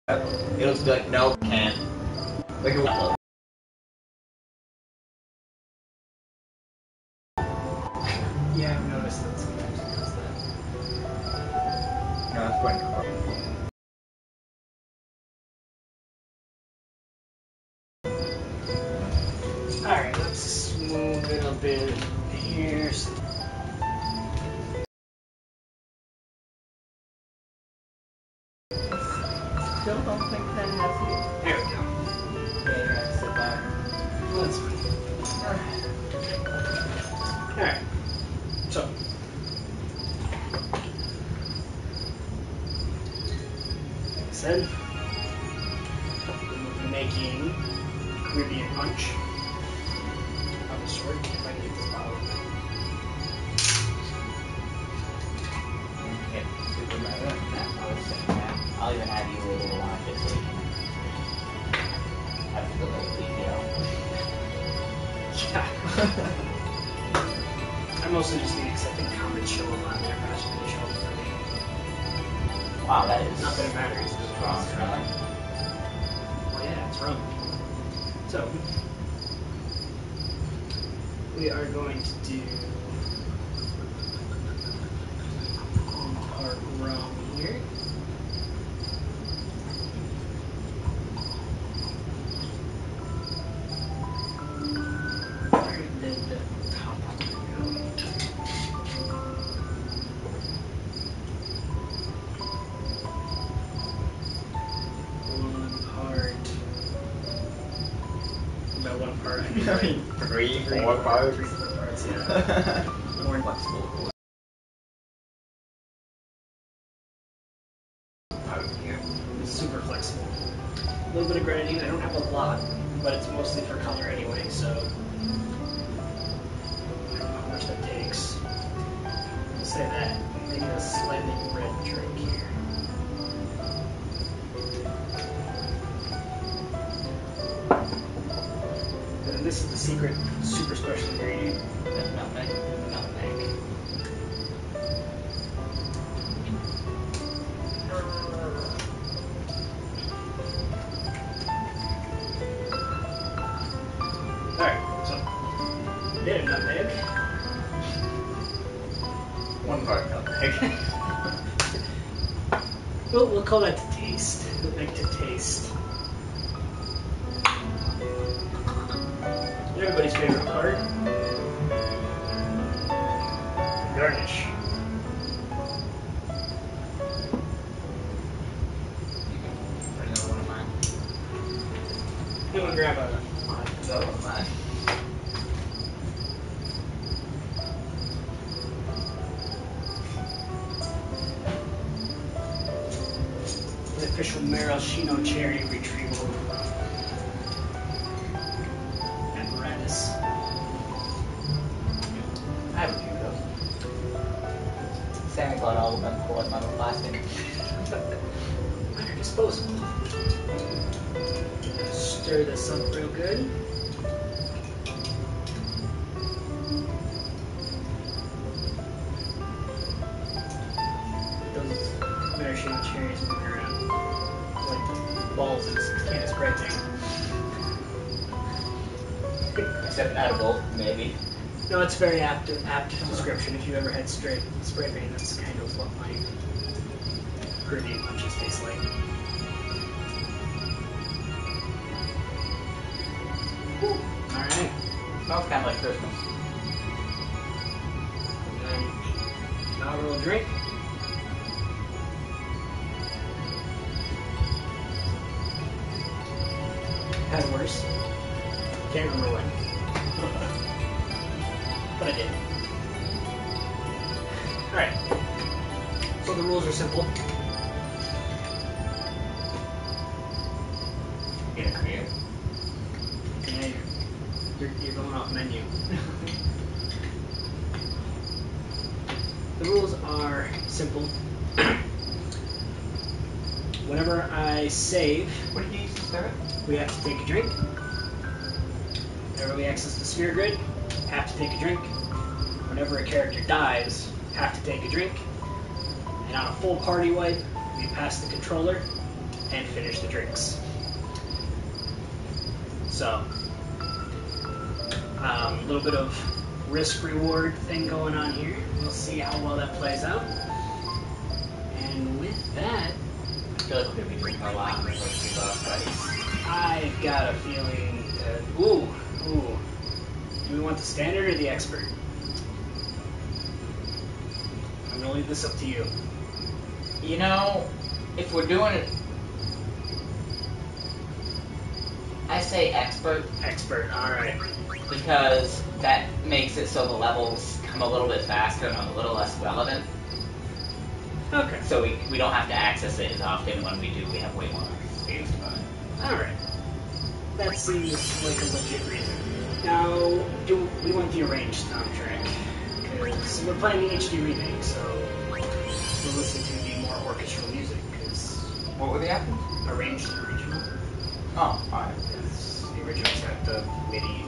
It looks good. No, can't. Like a upload. Yeah, I've noticed that sometimes it does that. No, it's going to Alright, let's move it a bit here. Still don't think that has it. There we go. Yeah, you're gonna sit back. Well, that's fine. Alright. So. Like I said, we'll be making Caribbean punch of a sort, if I can get this bottle open. Yeah, super mega. I was saying that. I'll even have you a little launch it so you can have the little detail. Yeah. I mostly just need accepting comments show up on there faster than they show up for me. Wow, that is Not that it matters. It's just strong strong. smelling. Well, yeah, it's rum. So, we are going to do our rum here. Where did the top one go? About one part. I mean, I mean, three, four parts. 3 to 4 parts, yeah. More flexible. Out here. It's super flexible. A little bit of grenadine. I don't have a lot, but it's mostly for color anyway, so I don't know how much that takes. I'll say that. Maybe a slightly red drink here. And then this is the secret, super special ingredient. That's nutmeg. Nutmeg. Alright, so a bit of nutmeg. One part nutmeg. We'll call that to taste. Nutmeg to taste. And everybody's favorite part. Garnish. You can bring another one of mine. I'm gonna grab a Another one of mine. the official maraschino cherry retrieval apparatus. I have a few of those. Sammy bought all of them for us, not a plastic. At your disposal. Stir this up real good. Those maraschino cherries moving around like balls in a can of spray paint. Except edible, maybe. No, it's a very apt description. If you ever had spray paint, that's kind of what my Caribbean punches taste like. Alright. Smells kind of like Christmas. And then inaugural drink. Had worse. Can't remember when. But I did. Alright. So the rules are simple. In a Korean. Yeah, you're going off menu. The rules are simple. Whenever I save, What did you use to serve it? we have to take a drink. Whenever we access the sphere grid, have to take a drink. Whenever a character dies, have to take a drink. And on a full party wipe, we pass the controller, and finish the drinks. So, a little bit of risk-reward thing going on here. We'll see how well that plays out. And with that, I feel like we're going to be drinking a lot in the first few fights. I've got a feeling that... Ooh. Do we want the standard or the expert? I'm going to leave this up to you. You know, if we're doing it... I say expert. Expert, alright. Because that makes it so the levels come a little bit faster and are a little less relevant. Okay. So we don't have to access it as often. When we do, we have way more games to run. Alright. That seems like a legit reason. Now, do we want the arranged soundtrack? Because we're playing the HD remake, so we'll listen to the more orchestral music. Because What were the options? arranged and original. Oh, alright. Because the original's got the MIDI.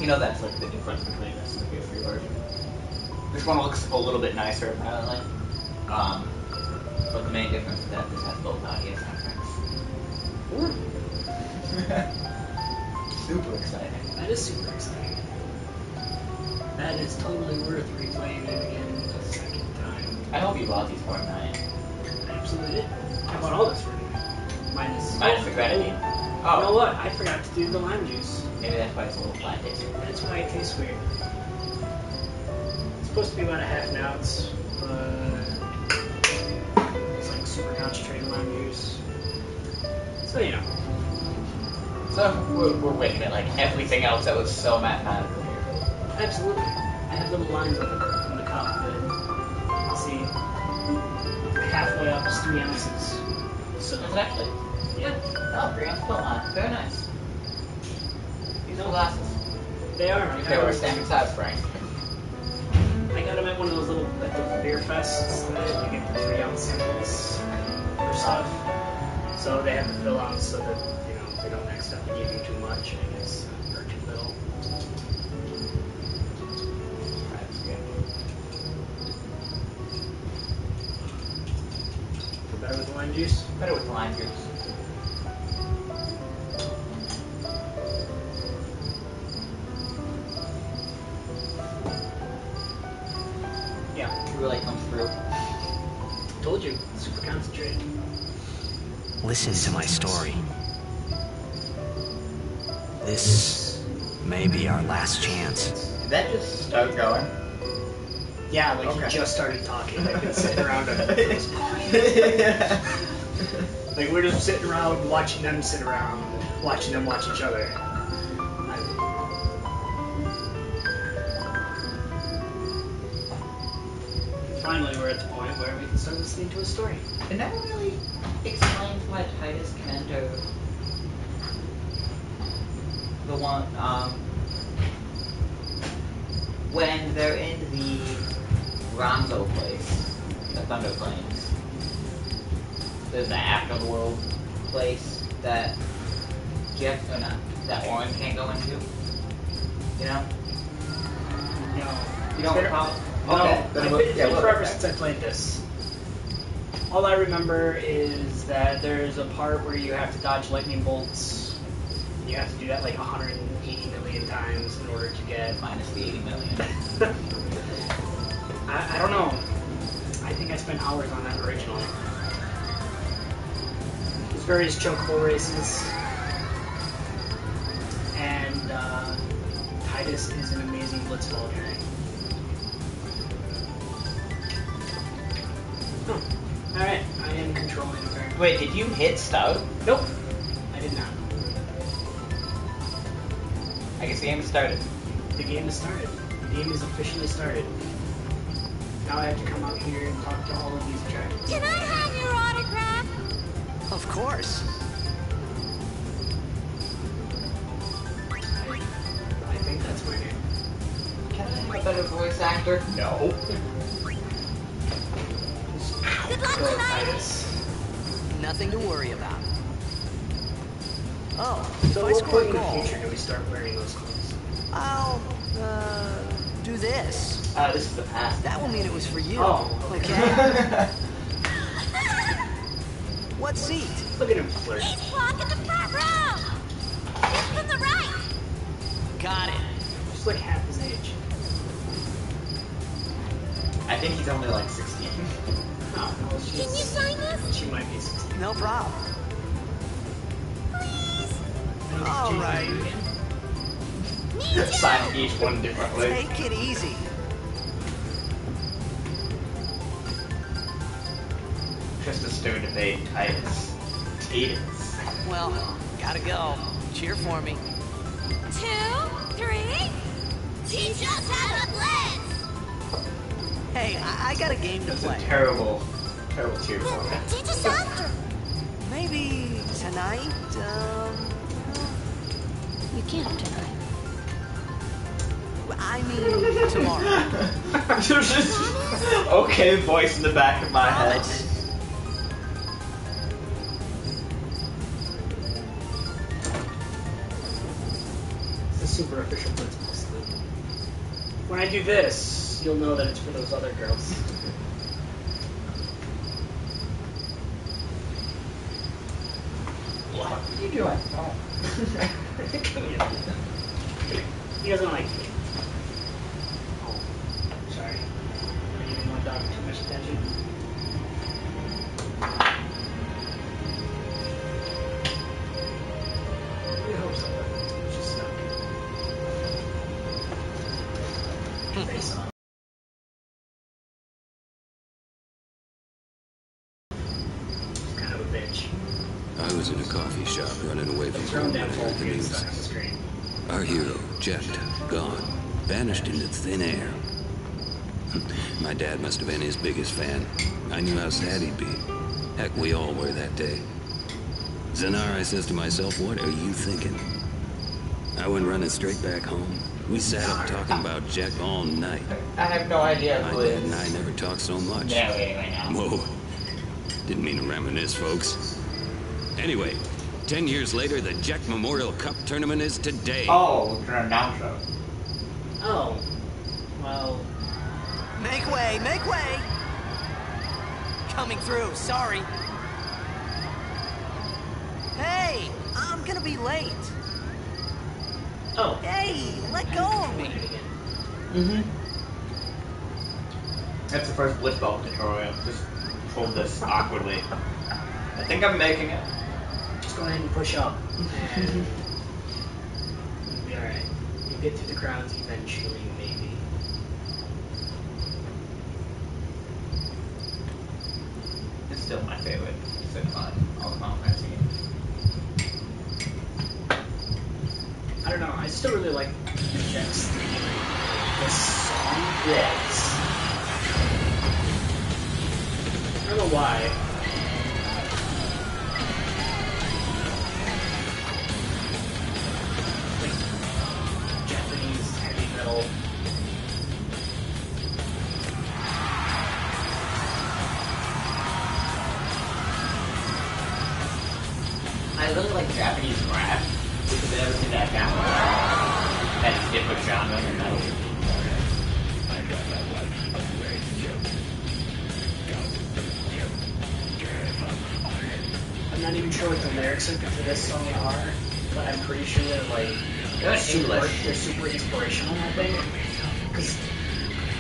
You know that's like the difference between this and the PS3 version. This one looks a little bit nicer, apparently. But the main difference is that this has both audio soundtracks. Super exciting. That is super exciting. That is totally worth replaying it again a second time. I hope you bought these for a night. I absolutely did. I bought all this for it. Minus the grenadine. You know what? I forgot to do the lime juice. Maybe that's why it's a little flat tasting. That's why it tastes weird. It's supposed to be about a half an ounce, but it's like super concentrated lime juice. So, you know. So we're winging it like everything else that was so mathematical here. Absolutely. I have little lines in the cup that, let's see, halfway up is 3 ounces. So, Is it actually? yeah, Oh, 3 ounce full line. Very nice. These are glasses. they are. If they were a standard size, Frank. I got them at one of those little at the beer fests. You get 3 ounce samples or stuff. So they have to fill out so that they don't accidentally give you too much, I guess, or too little. Better with the lime juice. Better with the lime juice. Yeah, It really comes through. told you, super concentrated. Listen to my story. This may be our last chance. Did that just start going? Yeah, like Okay. he just started talking. I've been sitting around him. Like we're just sitting around watching them sit around, watching them watch each other. Finally, we're at the point where we can start listening to a story. It never really explains why Titus can enter the one, when they're in the Ronzo place, the Thunder Plains. There's the Afterworld place that Jeff, or not, that Orin can't go into. You know? No. You don't recall? No, Okay. it's been forever since I played this. All I remember is that there's a part where you have to dodge lightning bolts. You have to do that like 180 million times in order to get... Minus the 80 million. I don't know. I think I spent hours on that original. There's various chocobo races. And Titus is an amazing blitzball guy. Oh, alright. I am controlling apparently. Wait, did you hit Stout? Nope. I did not. I guess the game started. The game has started. The game is officially started. Now I have to come out here and talk to all of these dragons. Can I have your autograph? Of course. I think that's my name. Can I have a better voice actor? No. Good luck Go, tonight. Titus. Nothing to worry about. Oh, So if I what score point a in the goal, future do we start wearing those clothes? I'll, do this. This is the past. That will mean it was for you. Oh, Okay. What seat? Look at him flirt. He's blocking the front row. He's from the right. Got it. Just like half his age. I think he's only like 16. Oh, no, Can you sign this? she might be 16. No problem. Please. All right. Me too. Sign each one differently. Take it easy. Just a stone debate. Titus. Well, gotta go. Cheer for me. 2, 3. Teach us how to blitz. Hey, I got a game to That's a play. terrible cheer for me. Teach us after. Maybe tonight, You can't tonight. I mean tomorrow. There's just okay voice in the back of my head. It's the super official principal salute. When I do this, you'll know that it's for those other girls. What are you doing? Oh. He doesn't like me. Oh, sorry. Are you giving my dog too much attention? I hope so, but she's stuck. Face on. She's kind of a bitch. I was in a coffee shop running away from Thrown home down when I heard the full news. stuck on the screen. Our hero, Jet, gone. Vanished into thin air. My dad must have been his biggest fan. I knew how sad he'd be. Heck, we all were that day. Zanar, I says to myself, what are you thinking? I went running straight back home. We sat up talking about Jet all night. I have no idea My who it dad and is. I never talked so much. Yeah, wait, right now. Whoa. Didn't mean to reminisce, folks. Anyway, 10 years later, the Jack Memorial Cup tournament is today. Oh, we're gonna announce it. Oh. Well, make way, make way. Coming through, sorry. Hey, I'm gonna be late. oh. Hey, let go of me. Mm-hmm. That's the first Blitzball tutorial. Just pulled this awkwardly. I think I'm making it. Just go ahead and push up, and you'll be alright. You'll get through the crowds eventually, maybe. It's still my favorite sitcom all the Final Fantasy games. I don't know, I still really like Jet's theme. This song is. I don't know why. Like, Japanese heavy metal. I really like Japanese rap because I've never seen that genre. That different genre in metal. I'm not even sure what the lyrics of this song are, but I'm pretty sure they're like They're super, English. they're super inspirational, I think. Because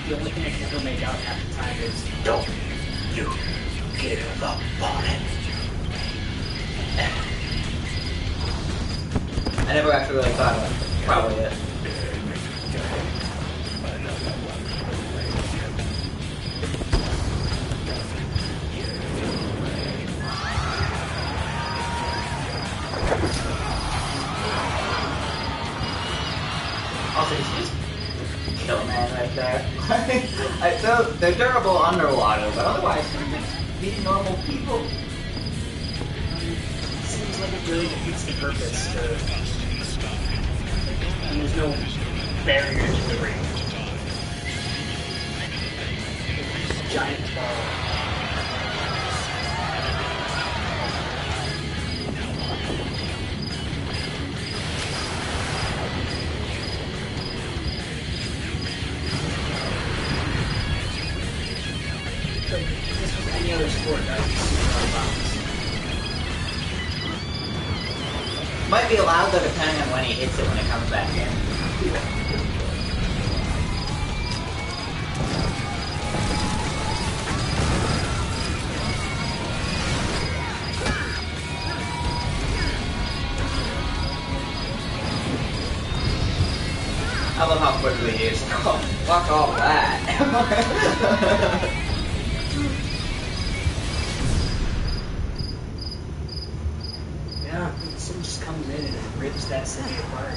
the only thing I can ever make out half the time is "Don't you give up on it." I never actually really thought of it. Probably it. Also, he's just kill man right there. So they're durable underwater, but otherwise they're just be normal people. Seems like it really defeats the purpose to. And there's no barrier to the ring. Giant ball. If this was any other sport, that would be super out of bounds. Might be allowed though, depending on when he hits it when it comes back in. I love how quickly he is. Oh, fuck all that. Yeah, someone just comes in and rips that city apart.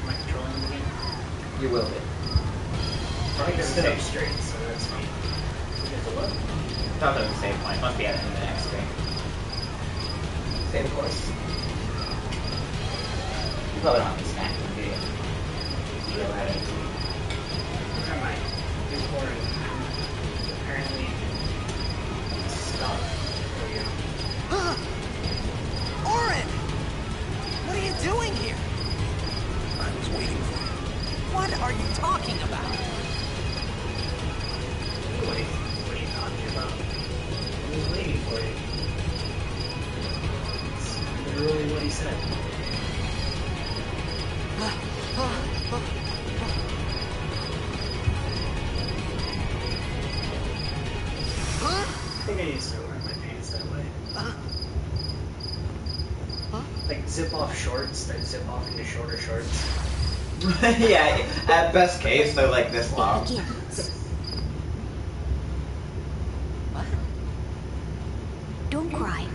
Am I controlling him again? You will be. I can sit up straight, so that's me. You have to look. Thought that was a save point. Must be at the end of the next screen. Save the course. You probably don't have to snack them, do you? You go ahead. Where am I? Important. Apparently stuck. There we go. Orin! What are you doing here? I was waiting for you. What are you talking about? What are you talking about? I was waiting for you. It's literally what he said. I think I used to wear my pants that way. Like zip off shorts that zip off into shorter shorts. Yeah, at best case, they're like this long. What? Don't cry.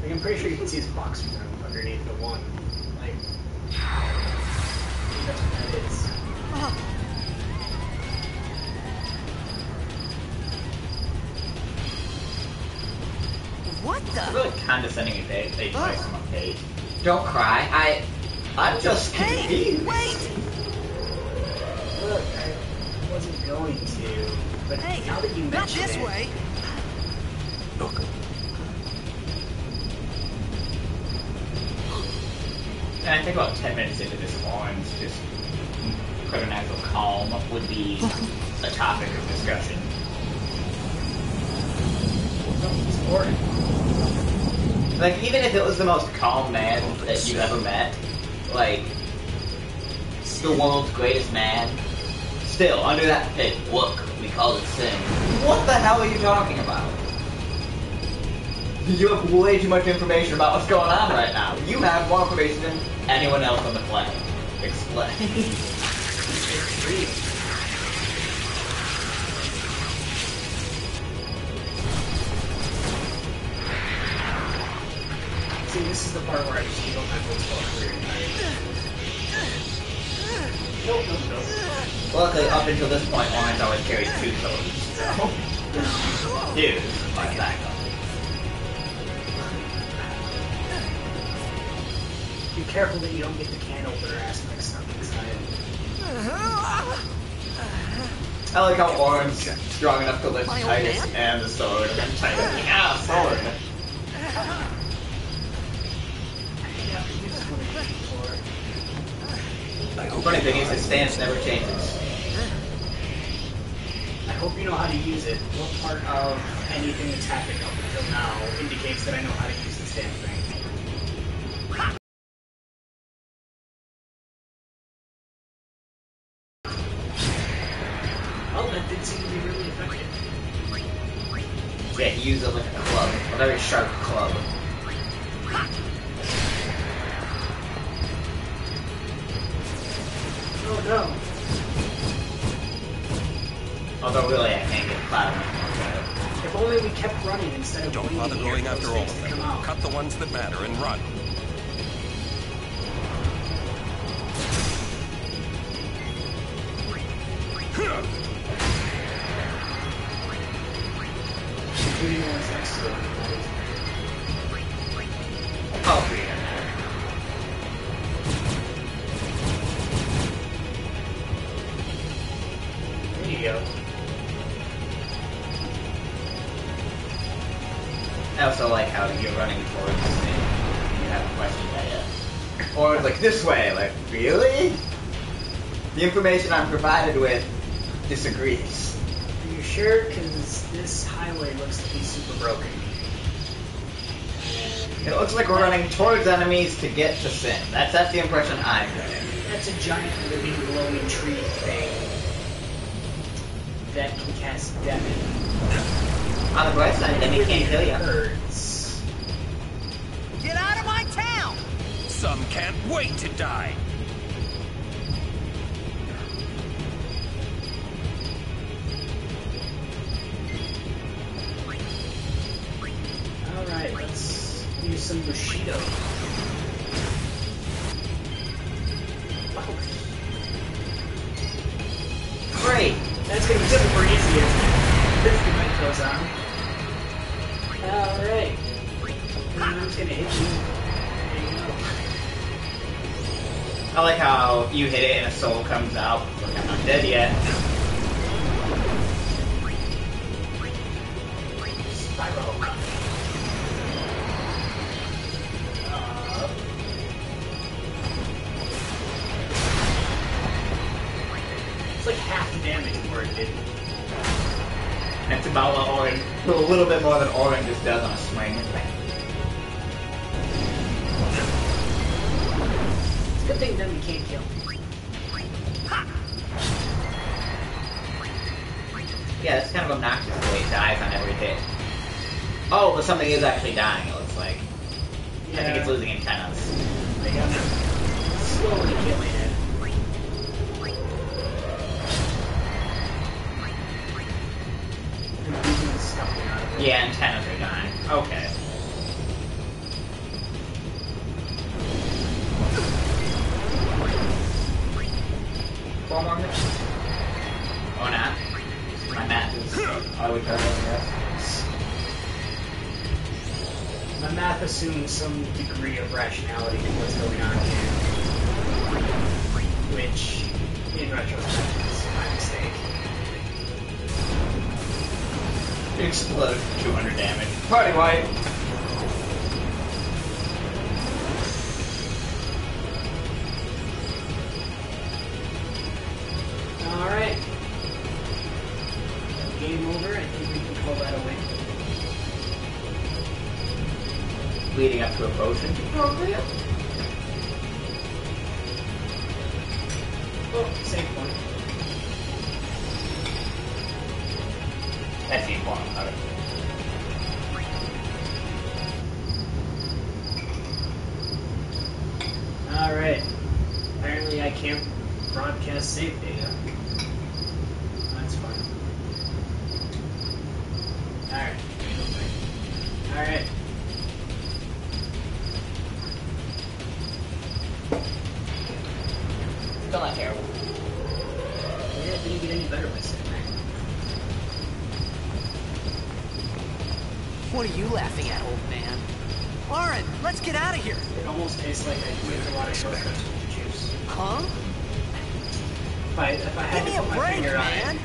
Like I'm pretty sure you can see his boxers underneath the one. Like that's what that is. What It's the? really condescending if they try someone page. Don't cry. I'm just confused. Hey, wait! Look, I wasn't going to, but Hey, now that you not mention this it, way. Look, And I think about 10 minutes into this orange, just preternatural calm would be a topic of discussion. it's boring. Like, even if it was the most calm man that you ever met, like, the world's greatest man, still, under that pit, look, we call it sin. What the hell are you talking about? You have way too much information about what's going on right now. You have more information than anyone else on the planet. Explain. It's real. See, this is the part where I just feel my whole career. Nope. Luckily, up until this point, Orange always carries 2 swords. So. Dude, my backup. Be careful that you don't get the can opener aspect stuck inside. I like how Orange strong enough to lift Titus and the sword, and Titus, sword. The funny thing is, his stance never changes. I hope you know how to use it. What part of anything that's happened up until now indicates that I know how to use this damn thing? Well, that did seem to be really effective. Yeah, he used it like a club, a very sharp club. Oh no. Although really, I can't get Cloud. If only we kept running instead of Don't waiting bother here going for after those all things of to come them. out. Cut the ones that matter and run. Including the ones next to it. Oh, There you go. I also like how you're running towards haven't questioned that yet. Or it's like, this way, like, really? The information I'm provided with disagrees. Are you sure? Because this highway looks to be super broken. It looks like we're running towards enemies to get to Sin. That's the impression I'm getting. That's a giant living glowing tree thing that can cast damage. On the bright side, then he can't kill you. Hurts. Get out of my town! Some can't wait to die. Alright, let's use some Bushido. Wow. Great! That's gonna be super easy as this event goes on. Alright. I'm just gonna hit you. There you go. I like how you hit it and a soul comes out. Like, I'm not dead yet. Spiral. It's like half the damage before it did. That's about what Orange, a little bit more than Orange just does on a swing. It's a good thing then we can't kill. Yeah, it's kind of obnoxious the way it dies on every hit. Oh, but something is actually dying, it looks like. Yeah. I think it's losing antennas. They got slowly killing it. And losing something out of it. Yeah, antennas are dying. Okay. Four more minutes? Or not? My math is... I would try to guess. My math assumes some degree of rationality to what's going on here. Which, in retrospect, is my mistake. Explode 200 damage. Party white! Alright. Game over. I think we can call that a win. Leading up to a potion. Appropriate. Oh, save point. That's the important part. Alright. Apparently I can't broadcast save data. That's fun. Alright. Alright. Still not terrible. Yeah, it didn't get any better by sitting there. What are you laughing at, old man? Lauren, let's get out of here. It almost tastes like I used a lot of shortcuts with the juice. Huh? If I had Give me to a put my break, finger on man. it.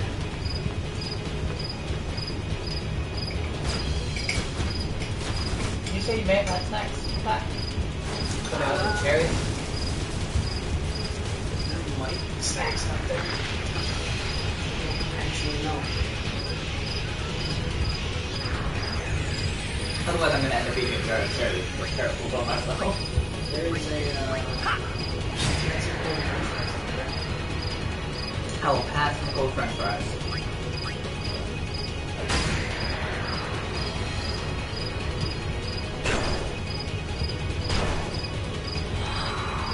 Did you say you made my snacks? What? Put out some cherries? There might be snacks out there. Actually, no. Otherwise I'm gonna end up eating a jar of cherries. I'm careful about myself. There is a, I will pass the cold french fries.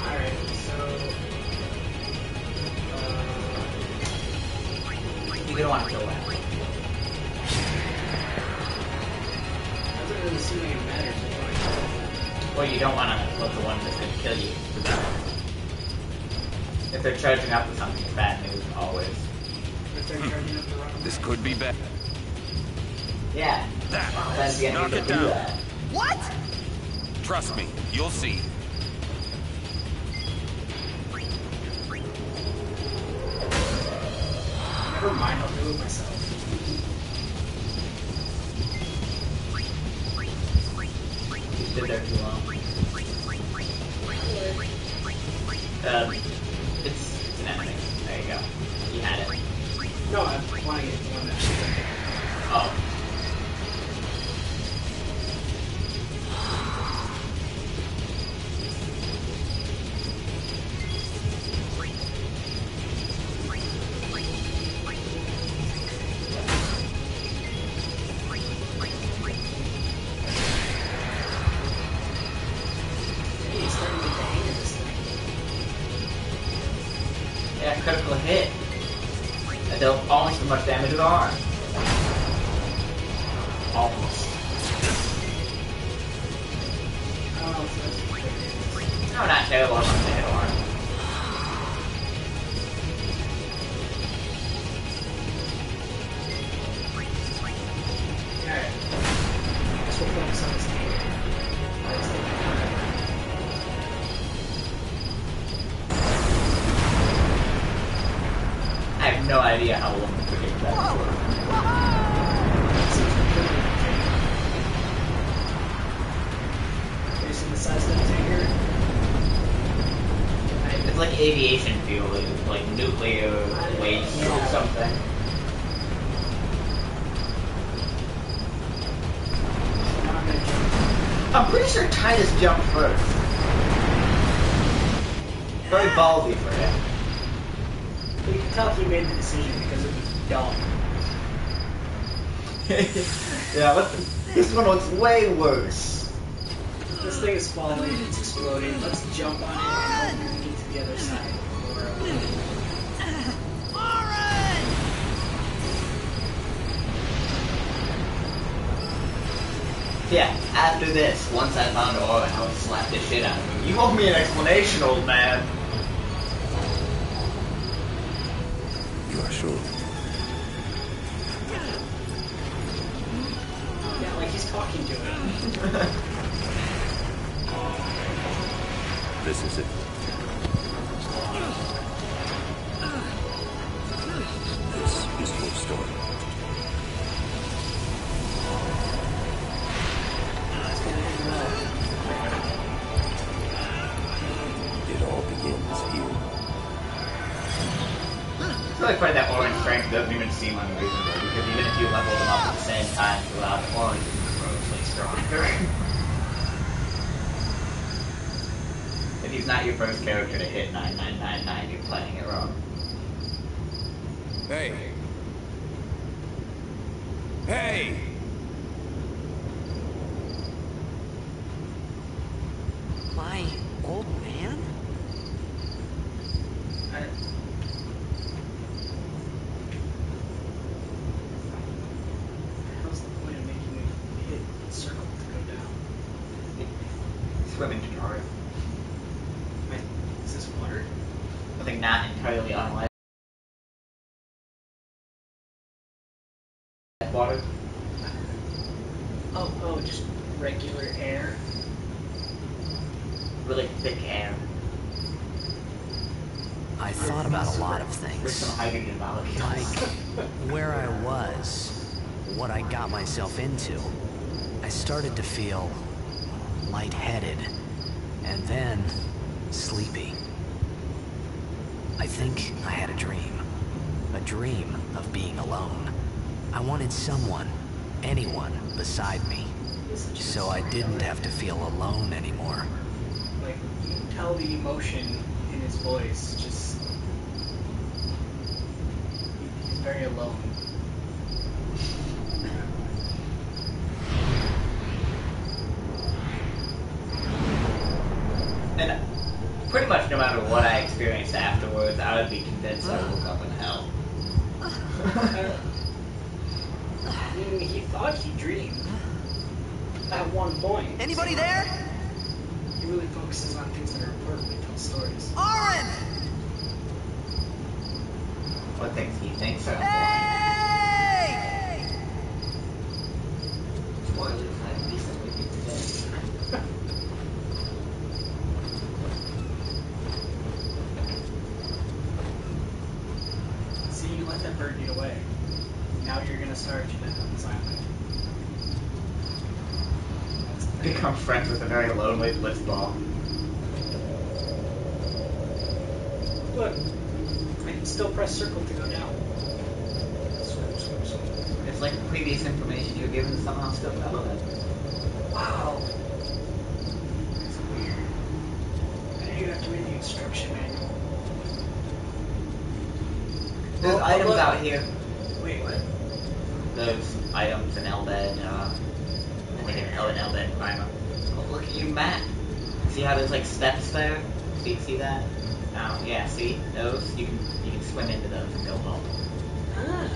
Alright, so... You're gonna want to kill that. doesn't really seem like it matters which one I kill. Well, you don't want to let the one that's gonna kill you. If they're charging up with something, it's bad news, always. If they're charging up the wrong This could be bad. Yeah. That's the Knock enemy it to do down. that. What? Trust me, you'll see. Never mind, I'll do it myself. You stood there too long. It's an enemy. There you go. You had it. No, I want to get one that. Oh. He's starting to get the hang of this thing. Yeah, critical hit. I dealt almost as much damage with arm. Almost. Oh, so that's No, not terrible. I'm going to hit arm. alright. Guess we'll focus on this tank. Let's take it. I have no idea how long to predict that. Facing the size of that tanker. It's like aviation fuel, like nuclear waste or something. Now I'm gonna jump. I'm pretty sure Titus jumped first. Very ballsy for him. But you can tell he made the decision because it was dumb. Yeah, this one looks way worse. This thing is falling, it's exploding. Let's jump on it and hope we can get to the other side. Yeah, after this, once I found Aura, I would slap the shit out of him. You owe me an explanation, old man. You are sure? Yeah, like he's talking to it. This is it. This is your story. It all begins here. It's really funny that orange strength doesn't even seem unreasonable, because even if you level them up at the same time throughout, orange is grossly stronger. If he's not your first character to hit 9999, you're playing it wrong. Hey! Hey! My old man? What's the point of making me hit circle to go down? Swimming tutorial. Wait, is this water? I think not entirely unlike water. Oh, just regular air. Really thick air. I thought about a lot of With things. some hydrogen molecules. Like where I was, what I got myself into. I started to feel lightheaded, and then sleepy. I think I had a dream of being alone. I wanted someone, anyone beside me, so I didn't have to feel alone anymore. Like, you can tell the emotion in his voice, just... He's very alone. And pretty much no matter what I experienced afterwards, I would be convinced I woke up in hell. I mean, he thought he dreamed. At one point. Anybody there? He really focuses on things that are important when he tells stories. Oren! What things he thinks are important. Hey! Spoilers, I recently did today. See, you let that bird get away. Now you're gonna start on this island. Become friends with a very lonely blitzball. Look, I can still press circle to go down. It's like the previous information you're given somehow still relevant. Wow. That's weird. I know you have to read the instruction manual. There's items out here. Wait, what? There's items in Elbed, I think in Elbed Primer. Oh, look at your map. See how there's like steps there? See that? Oh, yeah, see? Those? You can swim into those and go home. Ah.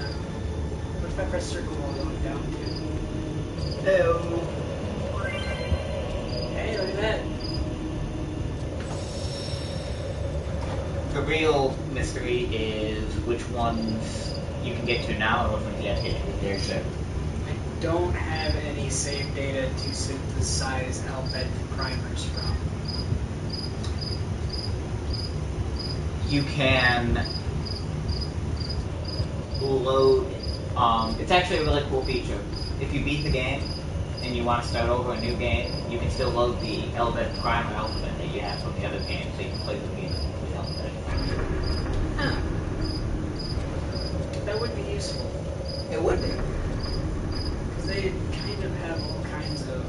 What if I press circle while going down too? Oh. Hey, look at that. The real mystery is which ones you can get to now and which ones you have to get to with your ship. I don't have any save data to synthesize Albed primers from. You can load, it's actually a really cool feature. If you beat the game and you want to start over a new game, you can still load the Elbed Primer alphabet that you have from the other game, so you can play the game with the alphabet. Huh. That would be useful. It would be. Because they kind of have all kinds of...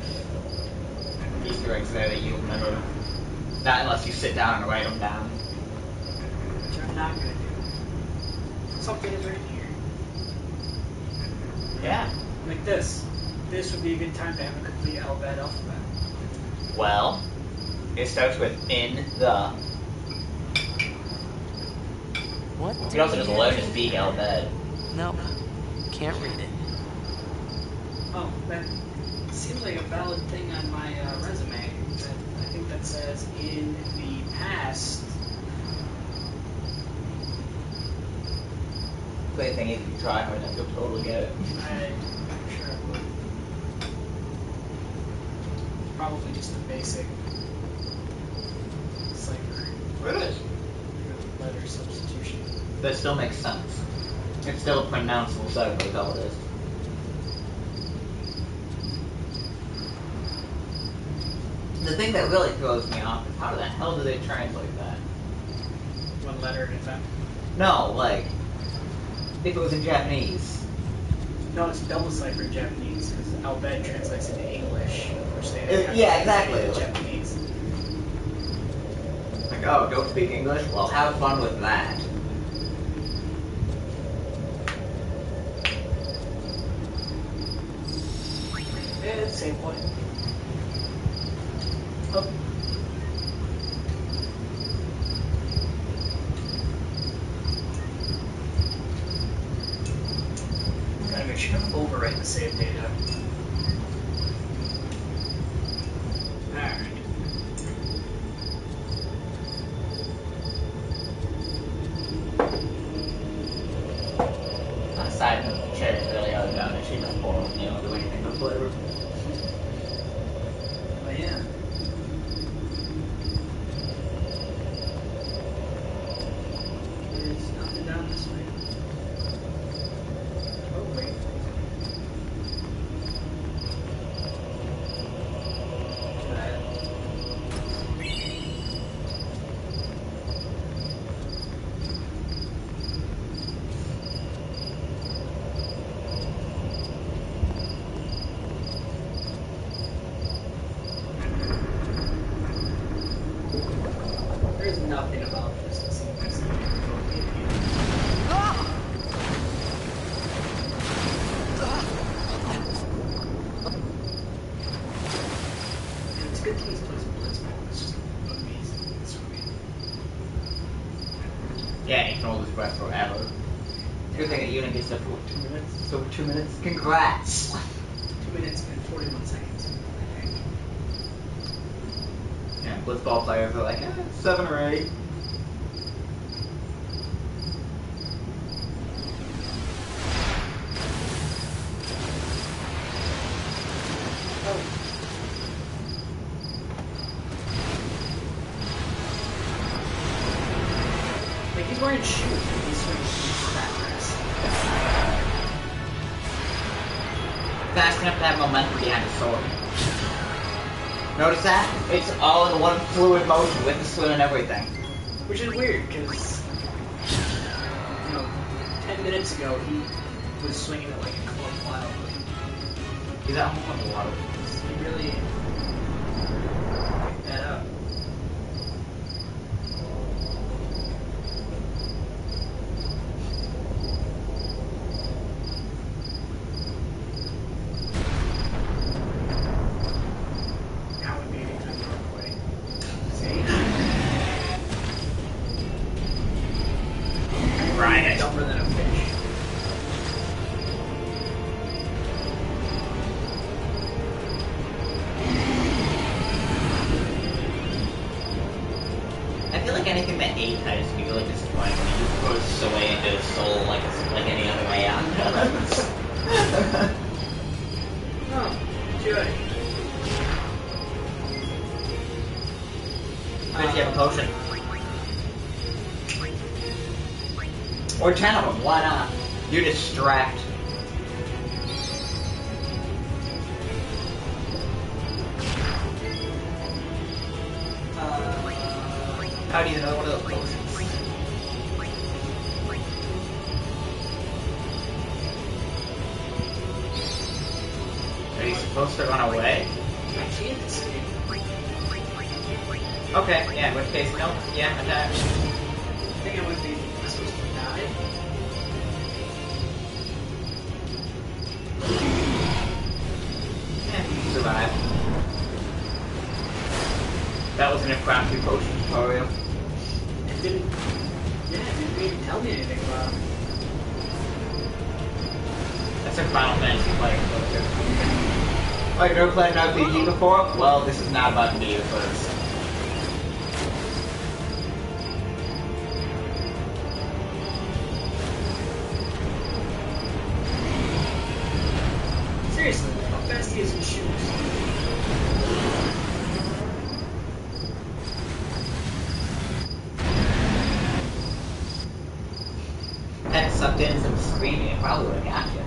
Easter eggs there that you remember. Not unless you sit down and write them down. Which I'm not going to do. Something is right here. Yeah. Like this. This would be a good time to have a complete Albed alphabet. Well, it starts with in the. What? You can also just learn to speak Elbed. Nope. Can't read it. Oh, that seems like a valid thing on my resume. I think that says in the past. Funny thing is, if you try hard enough, you'll totally get it. I'm sure I would. Probably just a basic cipher. It is. Letter substitution. That still makes sense. It's still a pronounceable cipher, is all it is. The thing that really throws me off is how the hell do they translate that? One letter at a time. No, like, if it was in Japanese. No, it's double cipher in Japanese because Albed translates into English, which they Yeah, exactly. in Japanese. Like, oh, don't speak English? Well, have fun with that. Yeah, it's the same point. Oh. Gotta make sure to overwrite the save data. Alright. On a side note, the cherry's really out of down. It should not pour. You don't do anything for flavor. Oh yeah. It's nothing down this way. Oh wait. There's nothing about this that seems it's a good thing he's playing some Blitzball. It's just amazing. It's sweet. Yeah, you can hold his breath forever. Good thing that unit gets up for 2 minutes. So 2 minutes. Congrats! 2 minutes and 41 seconds, I think. Yeah, blitzball players are like, 7 or 8. Oh. Like he's wearing shoes when he's swinging that grass. Fast enough to have momentum behind the sword. Notice that? It's all in one fluid motion with the swim and everything. Which is weird, because 10 minutes ago, he was swinging it like a club wildly. He's at home on a lot of He really picked that up. Now would be a good time to run away. See? Right. Dumber than a fish. I feel like anything that A types can be really disappointing when you just put soy into his soul like any other Aeon does. Oh, good. But you have a potion. Or 10 of them, why not? You distract. How do you know one of those potions? Are you supposed to run away? I can't escape. Okay, yeah, in which case, no. Yeah, attack. I think I would be supposed to die. Yeah, you survive. That was an impromptu potion tutorial. It didn't. Yeah, it didn't even tell me anything about him. That's a Final Fantasy player potion. Oh, you've never played an RPG before? Well, this is not about to be the first. Seriously, look how fast he is in shoes. Had sucked in some screaming, it probably would have got you.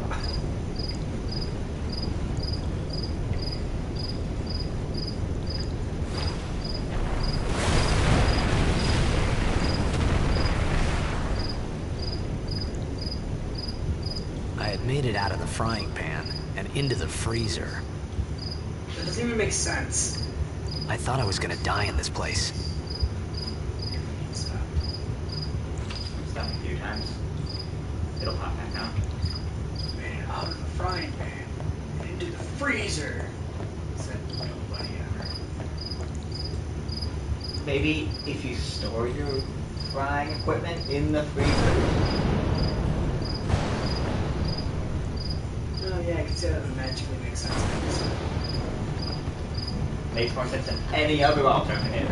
I had made it out of the frying pan and into the freezer. That doesn't even make sense. I thought I was gonna die in this place. Stop. Stop a few times. It'll pop back out. Man, out of the frying pan and into the freezer. Said nobody ever. Maybe if you store your frying equipment in the freezer. Oh yeah, I can see that would magically make sense. Makes more sense than any other alternative.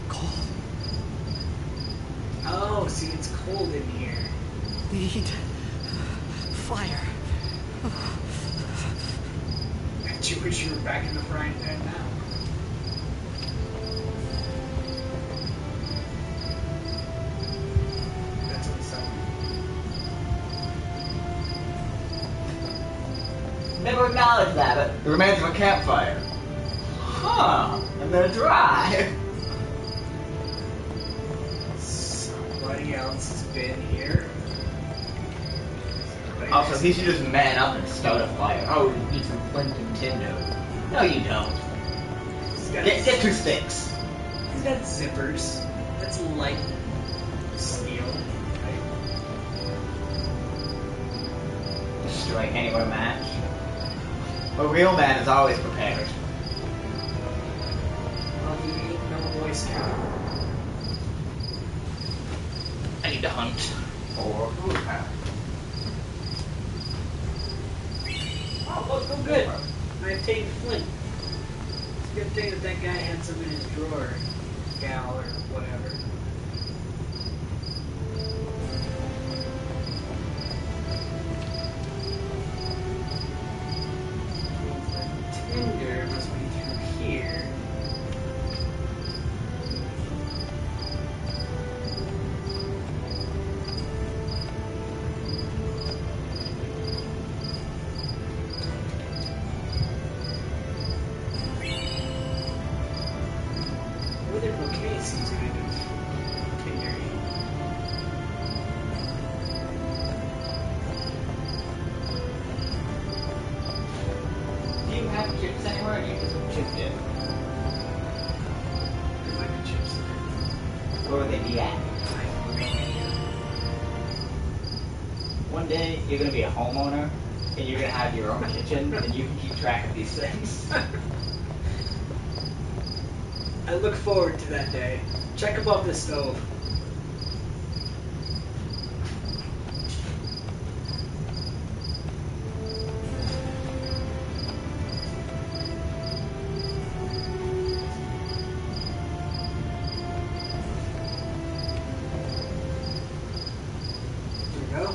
Cold. Oh, see, it's cold in here. Need fire. Bet you wish you were back in the frying pan now. That's what it's saying. Never acknowledged that, but the remains of a campfire. Huh, and they're dry. Somebody else has been here. Somebody Also, else- he should just man up and start a fire. Oh, you need some flint and tinder. No, you don't. He's got, Get 2 sticks. he's got zippers. That's light steel. Right? Strike anywhere match. A real man is always prepared. Well, he ain't no Boy Scout. I need to hunt for food power. Oh, look, so good. I obtained flint. It's a good thing that that guy had some in his drawer. Gal or whatever. The tinder must be through here. chips anywhere, and you just chip dip. There might be chips. Where would they be at? One day, you're gonna be a homeowner, and you're gonna have your own kitchen, and you can keep track of these things. I look forward to that day. Check above the stove. There we go.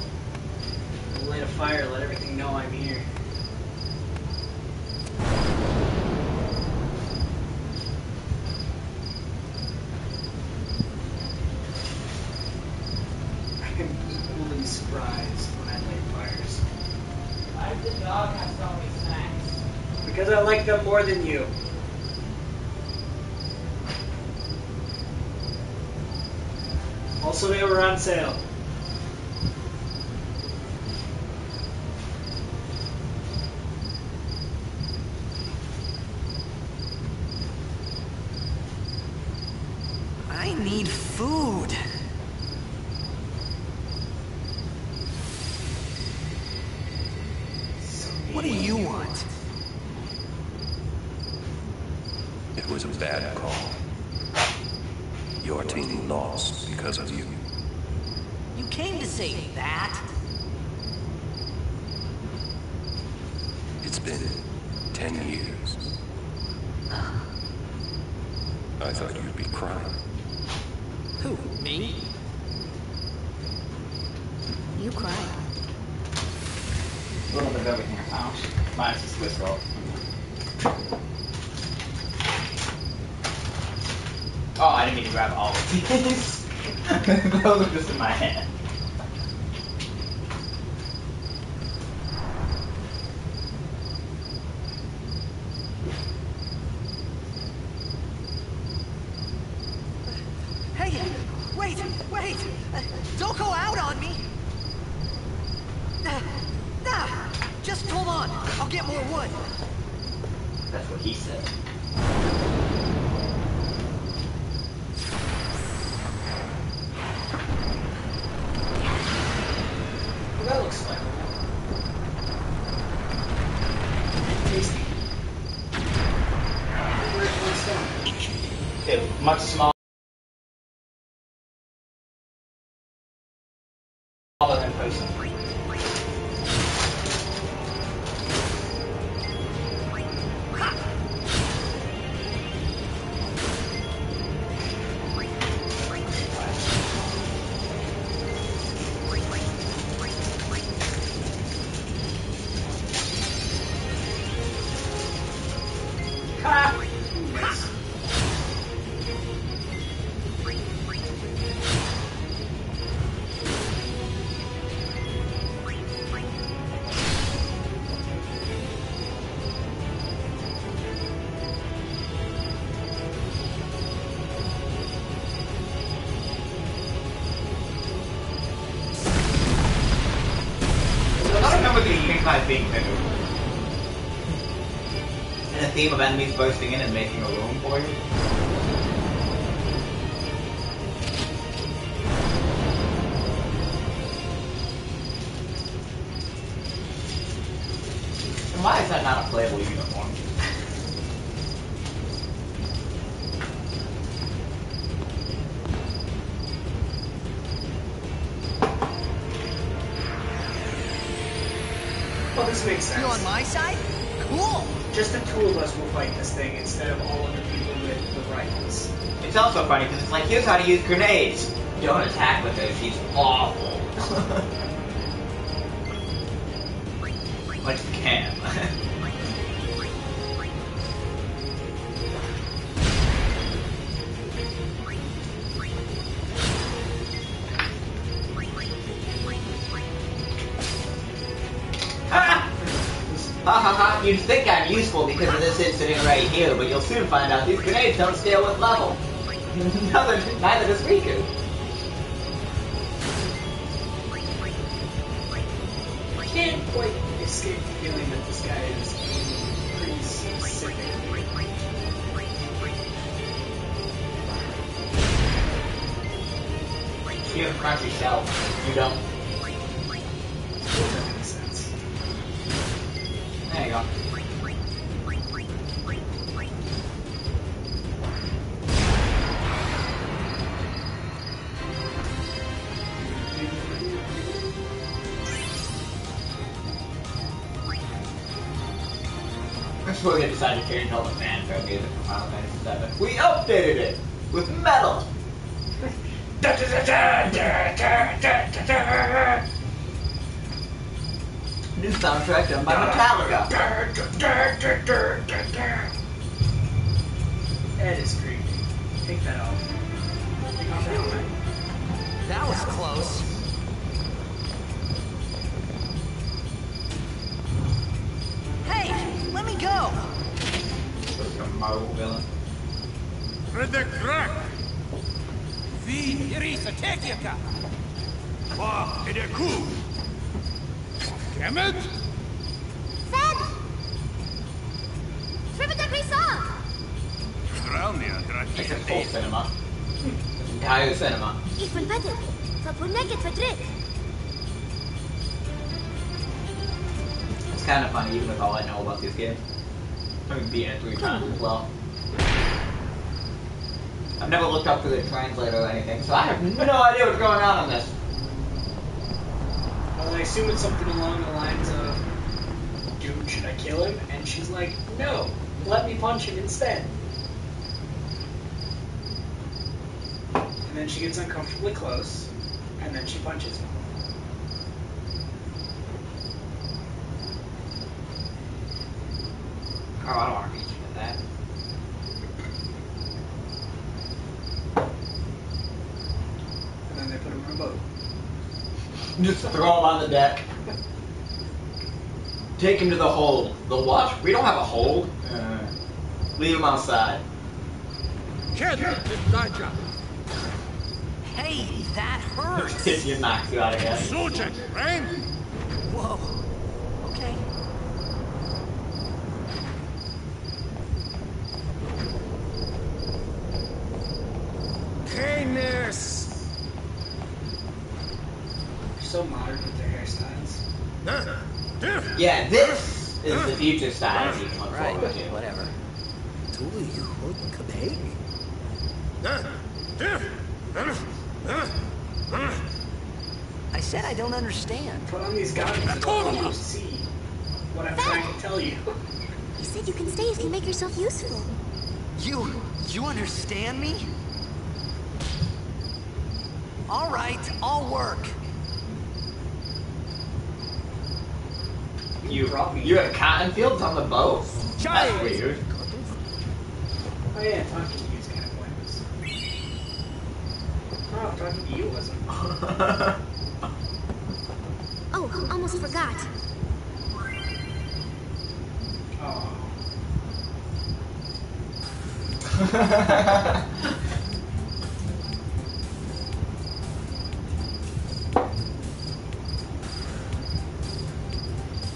We'll light a fire, let everything know I'm here. I'm equally surprised when I light fires. Why does the dog have so many snacks? Because I like them more than you. Also, they were on sale. I need food. What do you want? It was a bad call. Your team lost because of you. You came to say that? It's been 10 years. I thought you'd be crying. Who, me? You cried. A little bit of everything I found. Minus the Swiss roll. Oh, I didn't mean to grab all of these. Those are just in my hand. Hey, wait! Don't go out on me! Just hold on. I'll get more wood. That's what he said. Well, that looks like tasty. Where's one stone? It much smaller than person. Being bigger. And a theme of enemies bursting in and making a room for you. And why is that not a playable uniform? Well, this makes sense. You on my side? Cool! Just the two of us will fight this thing instead of all of the people with the rifles. It's also funny because it's like, here's how to use grenades. Don't attack with her, she's awful. Like Cam. Ha ha ha, you'd think I'm useful because of this incident right here, but you'll soon find out these grenades don't scale with level. Neither does Riku. I can't quite escape the feeling that this guy is pretty specifically. You have a crunchy shell. You don't. That makes sense. There you go. That's where they decided to change all the fanfare music from Final Fantasy VII. We updated it with metal. New soundtrack done by Metallica. That is creepy. Take that off. Take off that helmet. That was close. Hey, let me go. Looks like a Marvel villain. Vi Irisa Tekjaka. Va är det ku? Kemet? Fed! Trivita Grisa! Stralnia It's a full drakir. cinema. Entire cinema. Ich bin Petter. Verpuneket verdreht. It's kind of funny even with all I know about these games. I've beaten it 3 times as well. I've never looked up to the translator or anything, so I have no idea what's going on in this. Well, I assume it's something along the lines of, dude, should I kill him? And she's like, no, let me punch him instead. And then she gets uncomfortably close, and then she punches him. Oh, I don't want to reach into that. And then they put him in a boat. Just throw him on the deck. Take him to the hold. The what? We don't have a hold. Leave him outside. Kemet Naja. Hey, that hurts. He knocks you out of here. Sujet, right? Whoa. Okay. Kenes. They're so modern with their hairstyles. Yeah, this is the future style you can look Right, forward to. whatever. I said I don't understand. Put on these goggles and you'll see what I'm trying to tell you. He said you can stay if you make yourself useful. You understand me? All right, I'll work. You have cotton fields on the boat? That's weird. Oh yeah, talking to you is kind of pointless. Oh, talking to you wasn't. Oh, almost forgot. Oh.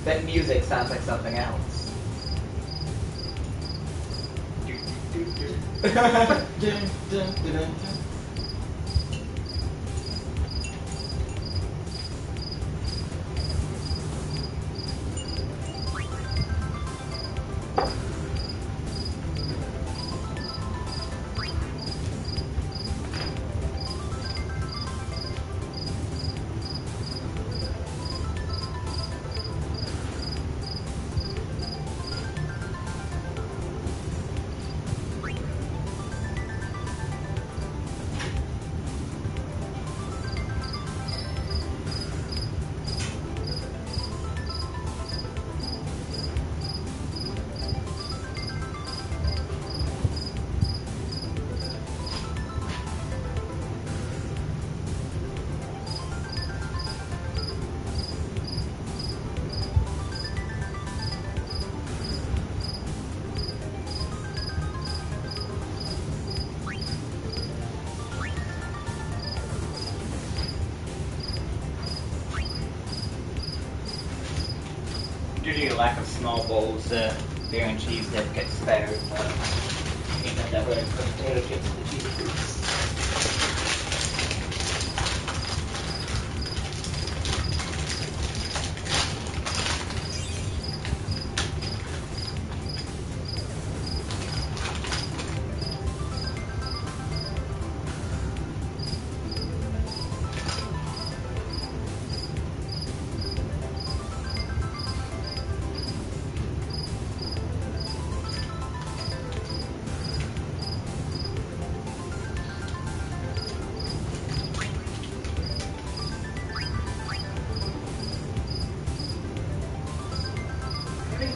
That music sounds like something else. Due to your lack of small bowls, beer and cheese dip gets spared, but peanut butter and potato chips and the cheese fruits.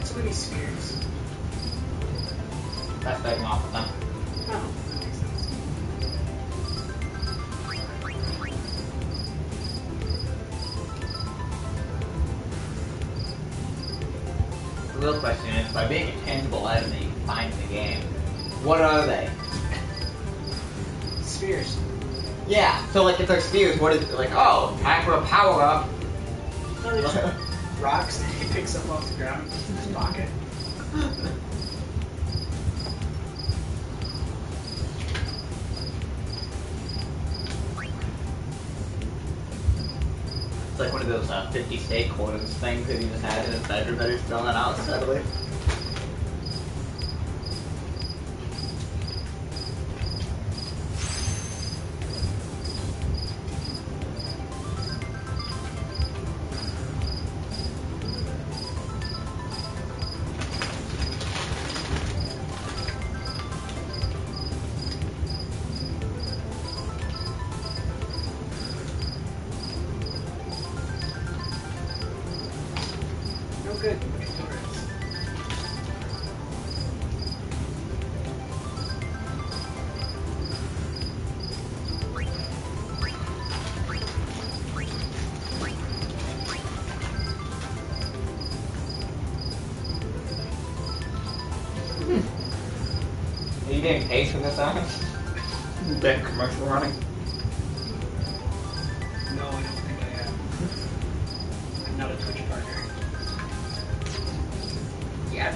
Too many spheres. That's starting off with them. Oh, that makes sense. The real question is, by being a tangible item that you can find in the game, what are they? Spheres. Yeah, so like if they're spheres, what is it? Like, oh, time for a power up. No, they're just rocks that he picks up off the ground in his pocket. It's like one of those 50 state quarters things that he just had in his bedroom that he's filling out steadily. No good. Ignorance. Are you getting paid for this, Alex? Big commercial running. No, I don't think I am. I'm not a Twitch partner. Yet.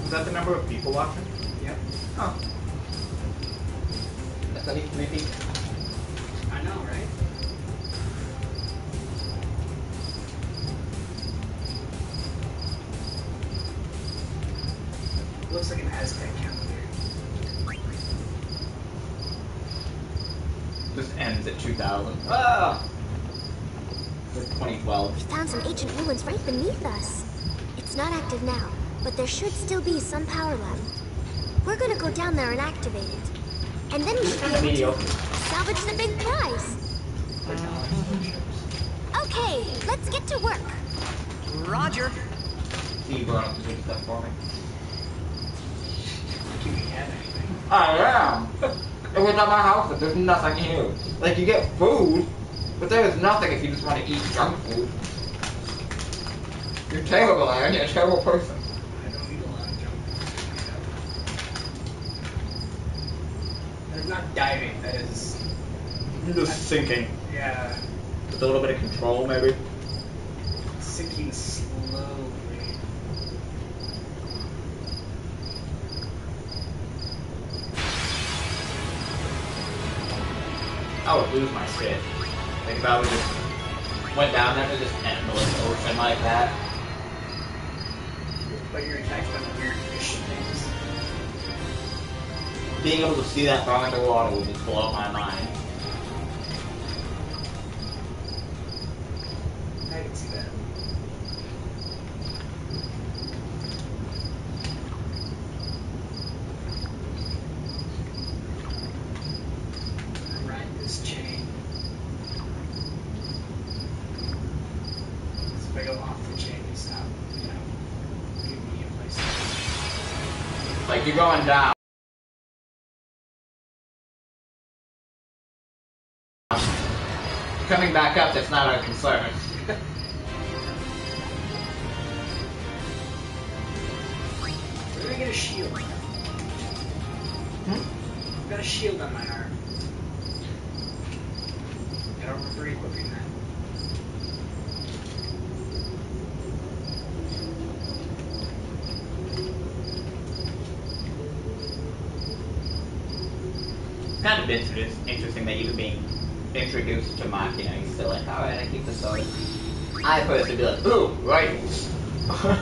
Is that the number of people watching? Yep. Oh. That's not even creepy. I know, right? Looks like an Aztec calendar. This ends at 2000. Ah! It's 2012. We found some ancient ruins right beneath us. It's not active now, but there should still be some power left. We're gonna go down there and activate it. And then we should be able Mediocre. to salvage the big prize. Okay, let's get to work. Roger. See you going up to do stuff for me. Do we have anything? I am! It was at my house, but there's nothing here. Like, you get food, but there is nothing if you just want to eat junk food. You're terrible, Aaron. You're a terrible person. I don't eat a lot of junk food. That's not diving, that is... You're just sinking. Yeah, With a little bit of control, maybe. sinking slowly. I would lose my shit. Like, if I would just went down there to this endless ocean like that. But you're attacked by the weird fish things. Being able to see that far underwater would just blow my mind. I can see that. Ride this chain. So if I go off the chain, you stop, you know, give me a place to Like, you're going down. Coming back up, that's not our concern. Where do I get a shield? I've got a shield on my arm. I don't remember equipping that. kind of interesting that you could be introduced to Machina. He's still like, alright, I keep the sword. I personally be like, ooh, rifles. I'm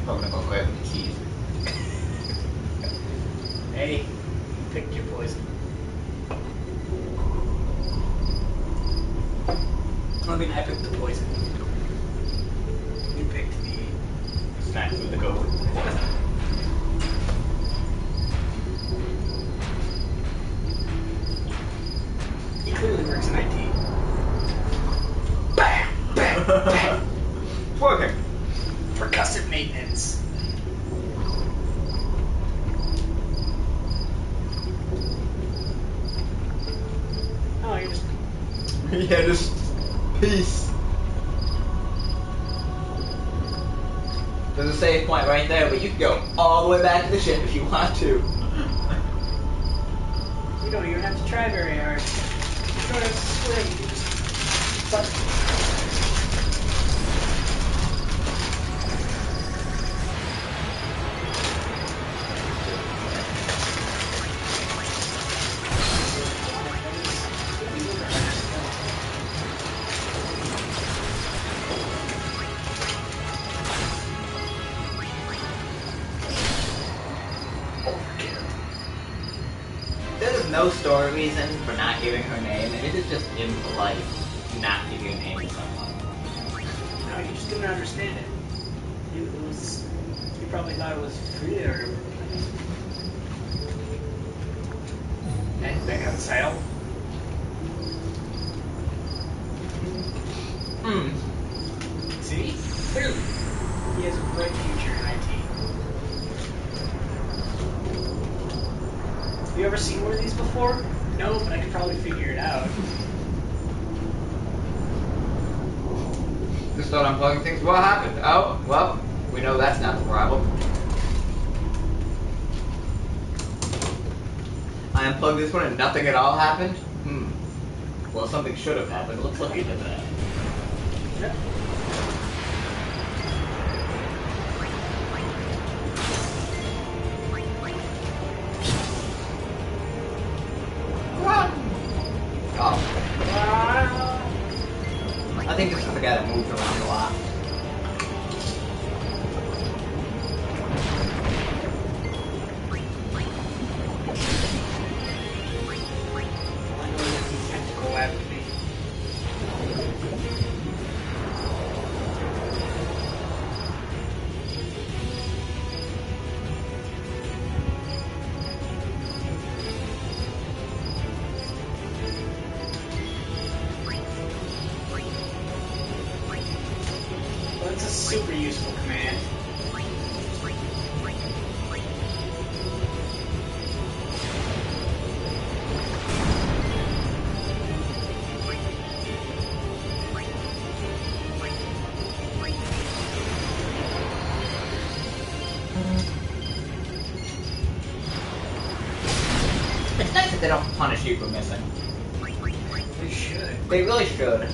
probably gonna go grab the keys. Hey, you picked your poison. I mean, I picked the poison. You picked the Snacks with the goat. He clearly works in IT. Bam! Bam! Bam! Working. Percussive maintenance. Oh, you're just... Yeah, just peace. There's a save point right there, but you can go all the way back to the ship if you want to. You don't even have to try very hard. You don't have to swim. You just... But... There's no story reason for not giving her name, and it is just impolite to not give your name to someone. No, you just didn't understand it. It was... You probably thought it was free or... Anything on sale? See? Clearly. He has a bright future in IT. Have you ever seen one of these before? No, but I could probably figure it out. Just thought unplugging things. What happened? Oh, well, we know that's not the problem. I unplugged this one and nothing at all happened? Well, something should have happened. Let's look into that. Yep. Oh. I think this is the guy that moves around a lot. I know that he's tentacle after me. Well, that's a super useful command. It's nice that they don't punish you for missing. They should. They really should.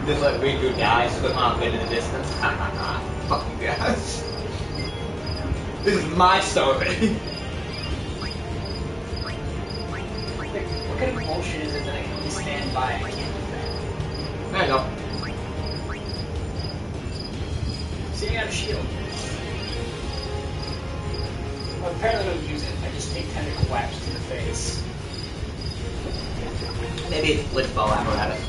Just let Riku die, swim off into the distance. Ha ha ha. Fuck you guys. This is my story. Like, what kind of bullshit is it that I can only stand by and I can't do that? There you go. See, I got a shield. Well, apparently I don't use it. I just take tentacle whaps to the face. Maybe it's blitzball apparatus.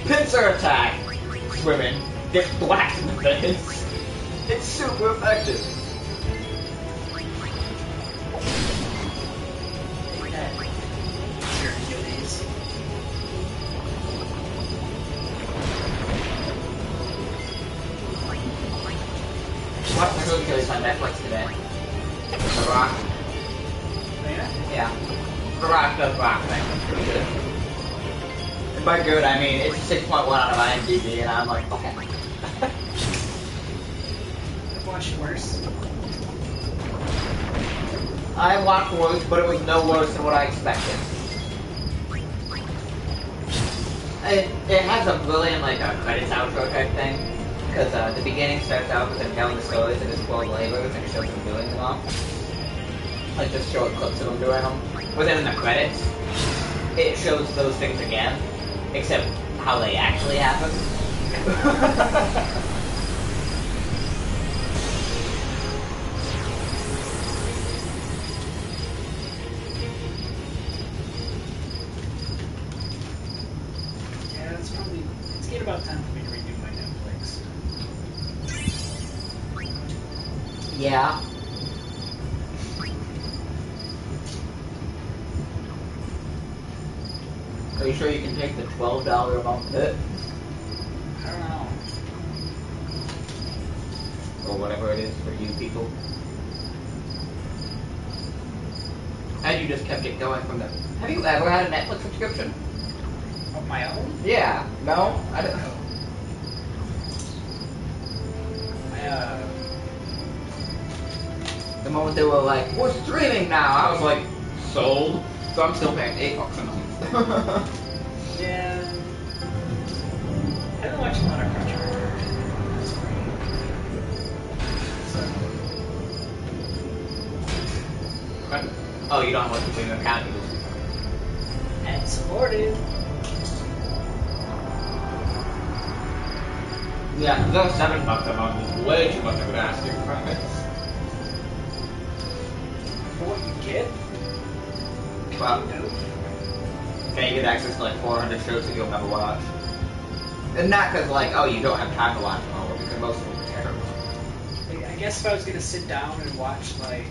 Pincer attack! Swimming. Get whacked in the face. It's super effective. Hercules. Watch the Hercules on Netflix today. The Rock. Oh, yeah? Yeah. The Rock does rock things. It's pretty good. And by good, I mean it's 6.1 out of IMDb, and I'm like, okay. I've watched worse. I watched worse, but it was no worse than what I expected. It has a brilliant like credits outro type thing, because the beginning starts out with him telling the stories of his 12 labors and it shows him doing them all. Like just short clips of him doing them. But then in the credits, it shows those things again, except how they actually happen. It's getting about time for me to redo my Netflix. Yeah. Are you sure you can take the $12 a month hit? I don't know. Or whatever it is for you people. And you just kept it going from there. Have you ever had a Netflix subscription? Of my own? Yeah. No? I don't know. The moment they were like, we're streaming now, I was like, sold. So I'm still paying $8 a month. Yeah. I've been watching a lot of Crunchyroll. That's great. So. Oh, you don't have like a premium account, you just... And supported. Yeah, those $7 a month is way too much of an asking price. For what you get? Well, okay, you get access to like 400 shows that you'll never watch. And not because like, oh, you don't have time to watch them all, because most of them are terrible. I guess if I was gonna sit down and watch like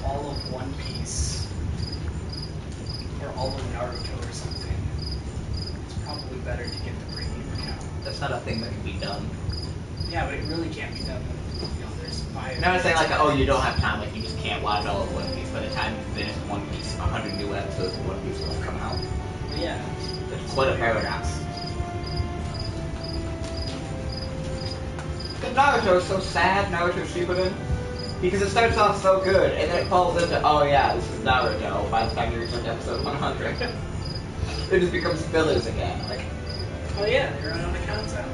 all of One Piece or all of Naruto or something, it's probably better to get the premium account. That's not a thing that can be done. Yeah, but it really can't be done when, you know, there's 5... No, I'm saying like, oh, you don't have time, like you just can't watch all of One Piece. By the time you finish One Piece, 100 new episodes of One Piece will have come out. Yeah. It's quite a paradox. Because Naruto is so sad, Naruto Shippuden, because it starts off so good, and then it falls into, oh yeah, this is Naruto, by the time you reach episode 100. It just becomes fillers again, like... Oh yeah, they run out of content.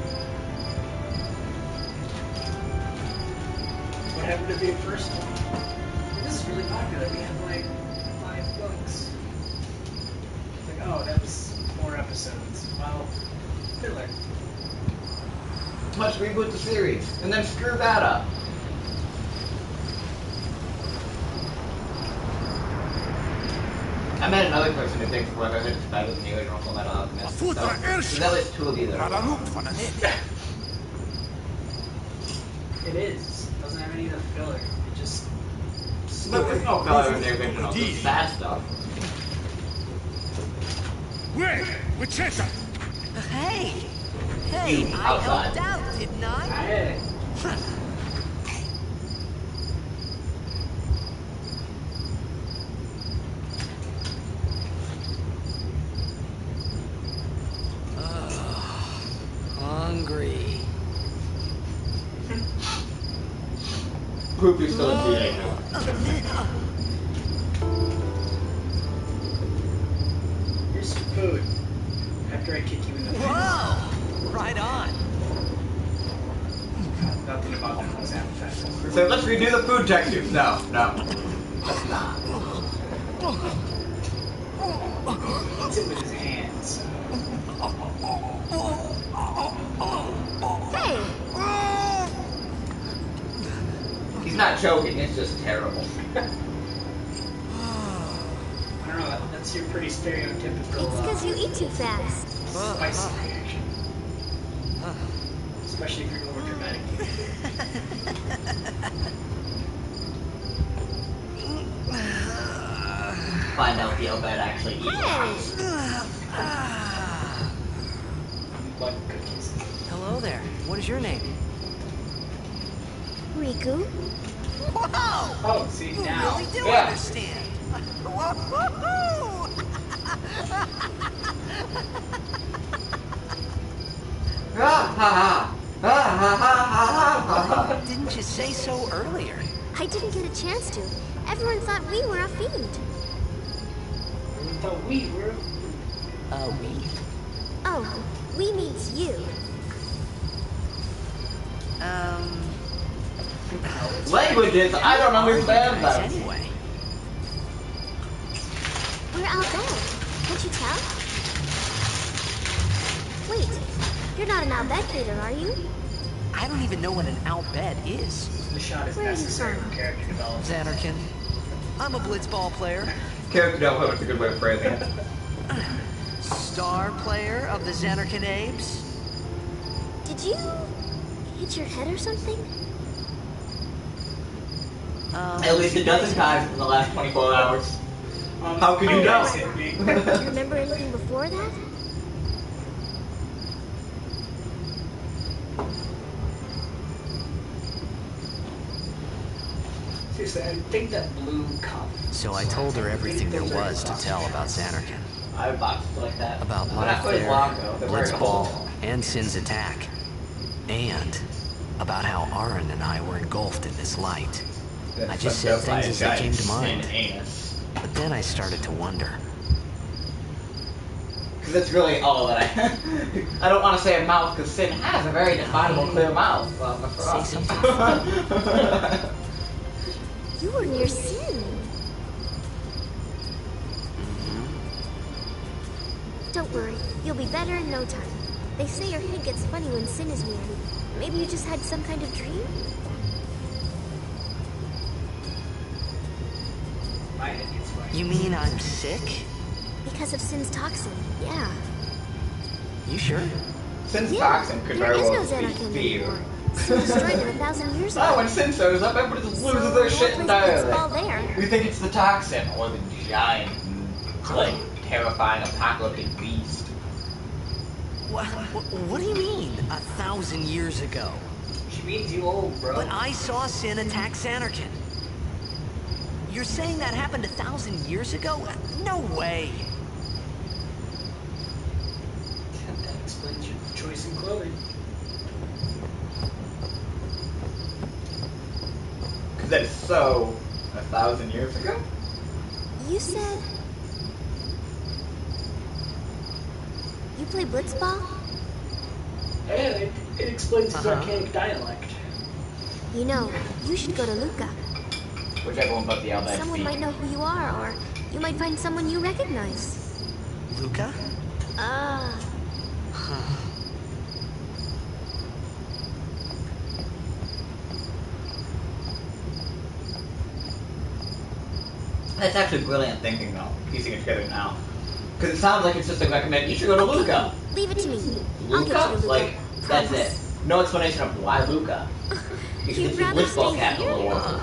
What happened to the first one? This is really popular. We have like 5 books. It's like, oh, that was 4 episodes. Well, filler. Let's reboot the series, and then screw that up. I met another person who thinks Brotherhood is better than the original Fullmetal Alchemist. So, there's at least 2 of you that are It is. It doesn't have any of the filler. It just... But there's no filler in the original, just sad stuff. Wait! Wichita! Hey! Hey, I outside. helped out, didn't I? Hey. Hungry. Proof you're still a teenager. Here's some food. After I kick you in the face. Whoa! Right on. Nothing about that was appetizing. So let's redo the food textures. No, no. Let's not. He eats it with his hands. Hey! He's not choking, it's just terrible. I don't know, that's your pretty stereotypical It's because you eat too fast. spicy reaction. Especially if you're over dramatic. Find out the Obed actually eats. Like cookies. Hello there. What is your name? Riku? Whoa! Oh, see, You now. really do Yeah. understand. Whoa! Didn't you say so earlier? I didn't get a chance to. Everyone thought we were a fiend. We thought we were. We? Oh, we means you. Languages, I don't understand them. Anyway. We're out there. Can't you tell? Wait, you're not an Albedvator, are you? I don't even know what an outbed is. The shot is Where are you necessary from? for character development. Xanarkin. I'm a blitzball player. Character development's a good way of phrasing it. Star player of the Xanarkin Apes. Did you hit your head or something? At least a dozen times in the last 24 hours. How could you know? Do you remember anything before that? Seriously, I think that blue cup. So I told her everything there was to tell about Xanarkin. I have boxes like that. About But life I played there, long ago. They're very Blitzball, old. and Sin's attack. And about how Aaron and I were engulfed in this light. I just said things as they came to mind. Anus. But then I started to wonder. Because that's really all that I don't want to say a mouth, because Sin has a very definable, clear mouth. Say something. You were near Sin. Don't worry, you'll be better in no time. They say your head gets funny when Sin is near. Maybe you just had some kind of dream? My head gets funny. You mean I'm sick? Because of Sin's toxin, yeah. You sure? Sin's Yeah, toxin could there very is well no be Xanarkin fear. anymore. Sin destroyed it 1,000 years ago. Oh, when Sin shows up, everybody just loses So, their shit what place Blitzball entirely. there? We think it's the toxin, or the giant, like, terrifying apocalyptic beast. What do you mean, 1,000 years ago? She means you old, bro. But I saw Sin attack Xanarkin. You're saying that happened 1,000 years ago? No way. That explains your choice in clothing. Because that is so 1,000 years ago? You said... You play Blitzball? And it explains his Uh-huh. archaic dialect. You know, you should go to Luca. Whichever one but the Albed Someone speak. might know who you are, or you might find someone you recognize. Luca? Ah, That's actually brilliant thinking, though, piecing it together now. Because it sounds like it's just a recommend. You should go to Luca. leave it to me. I'll get you to Luca? Luca. Like, that's Promise. it. No explanation of why Luca. Because You'd it's the rather Blitzball stay capital of the here? world.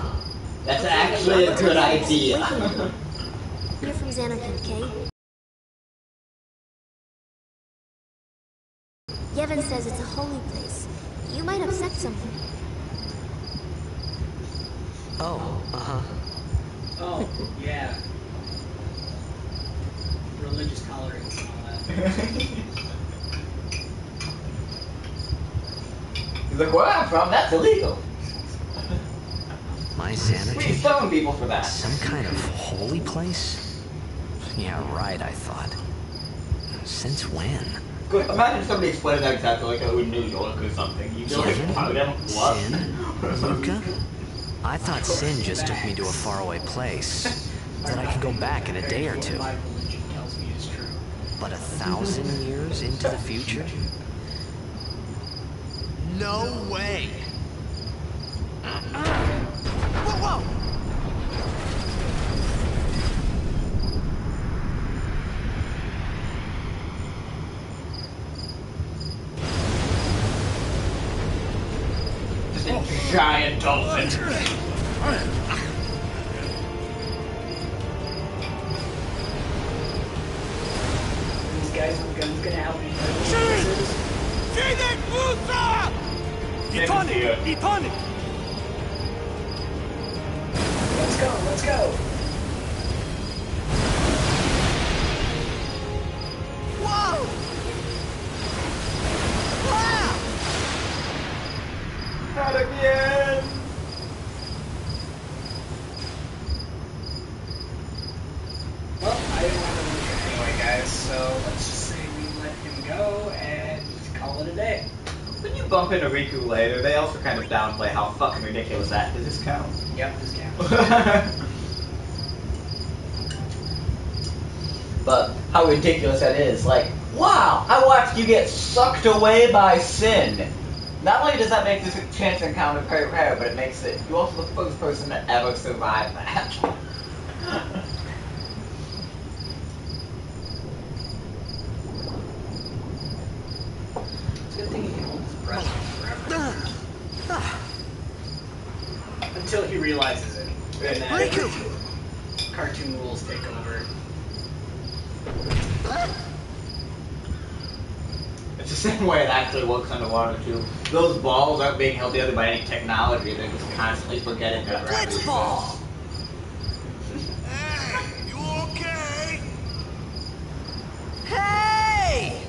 That's Okay, actually a I'll good tell you this. idea. Wait a minute. You're from Xanarkin, okay? Yevon says it's a holy place. You might upset someone. Oh, uh-huh. Oh, yeah. Religious tolerance and all that. He's like, where I'm from, that's illegal. My We Xanarkin? stone people for that. Some kind of holy place? Yeah, right, I thought. Since when? Good. Imagine somebody explaining that exactly like in New York or something. You'd be like, how them what? Sin? Luca? I thought Sin just took me to a faraway place. That I could go back in a day or two. My religion tells me is true. But 1,000 years into the future? No way! Whoa, whoa! Just a giant dolphin. These guys with guns gonna help me. Let's go, let's go. Whoa! Wow! Not again. Well, I didn't want to lose it anyway, guys, so let's just say we let him go. bump into Riku later, they also kind of downplay how fucking ridiculous that is. Does this count? Yep, this counts. But how ridiculous that is. Like, wow, I watched you get sucked away by sin. Not only does that make this chance encounter very rare, but it makes it, you're also the first person to ever survive that. It's a good thing he can hold his breath forever. Until he realizes it. And then cartoon rules take over. It's the same way it actually works underwater too. Those balls aren't being held together by any technology, they're just constantly forgetting their gravity. Blitzball! Hey, you okay? Hey!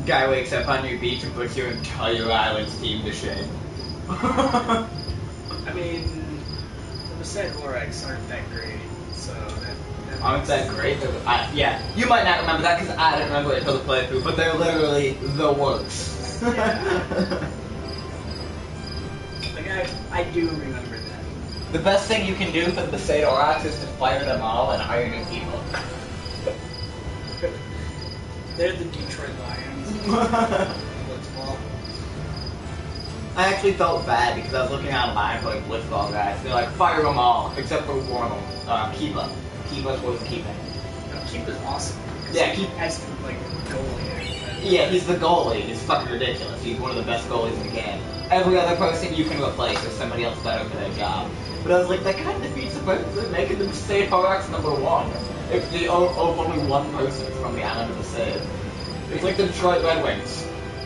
Guy wakes up on your beach and puts your entire island's team to shame. I mean, the Mosaic aren't that great, so that Aren't that great? Yeah, you might not remember that because I didn't remember it until the playthrough, but they're literally the works. Like, I do remember that. The best thing you can do for the Besaid Aurochs is to fire them all and hire new people. They're the Detroit Lions. Blitzball. I actually felt bad because I was looking online for like Blitzball guys. They're like, fire them all, except for one of them, Kiba. Kiba's worth keeping. No, Keep is awesome. Yeah, Keep has to, like, goalie. Yeah, he's the goalie. He's fucking ridiculous. He's one of the best goalies in the game. Every other person you can replace with somebody else better for their job. But I was like, that kind of defeats the purpose of making them Besaid Aurochs #1. If the only one person from the island of Besaid. It's like the Detroit Red Wings.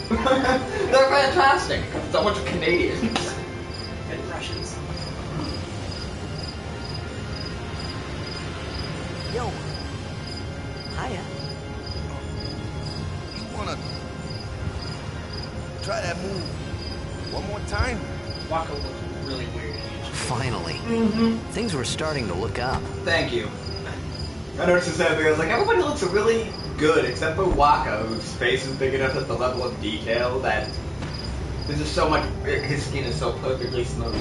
They're fantastic. It's a bunch of Canadians. And Russians. Yo. Hiya. You wanna try that move one more time? Waka looks really weird in each. Finally. Things were starting to look up. Thank you. I noticed the same thing. I was like, everybody looks really good except for Waka, whose face is big enough at the level of detail that there's just so much. His skin is so perfectly smooth.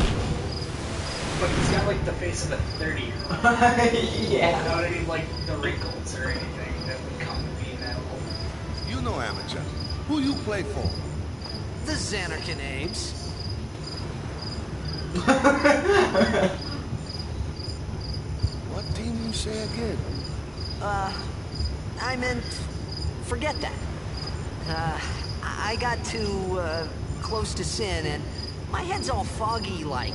But he's got, like, the face of a 30-year-old. Yeah. Without any, like, the wrinkles or anything that would come with being that old. You know amateur. Who you play for? The Xanarkin Apes. What team you say again? I meant, forget that. I got too, close to Sin, and my head's all foggy like.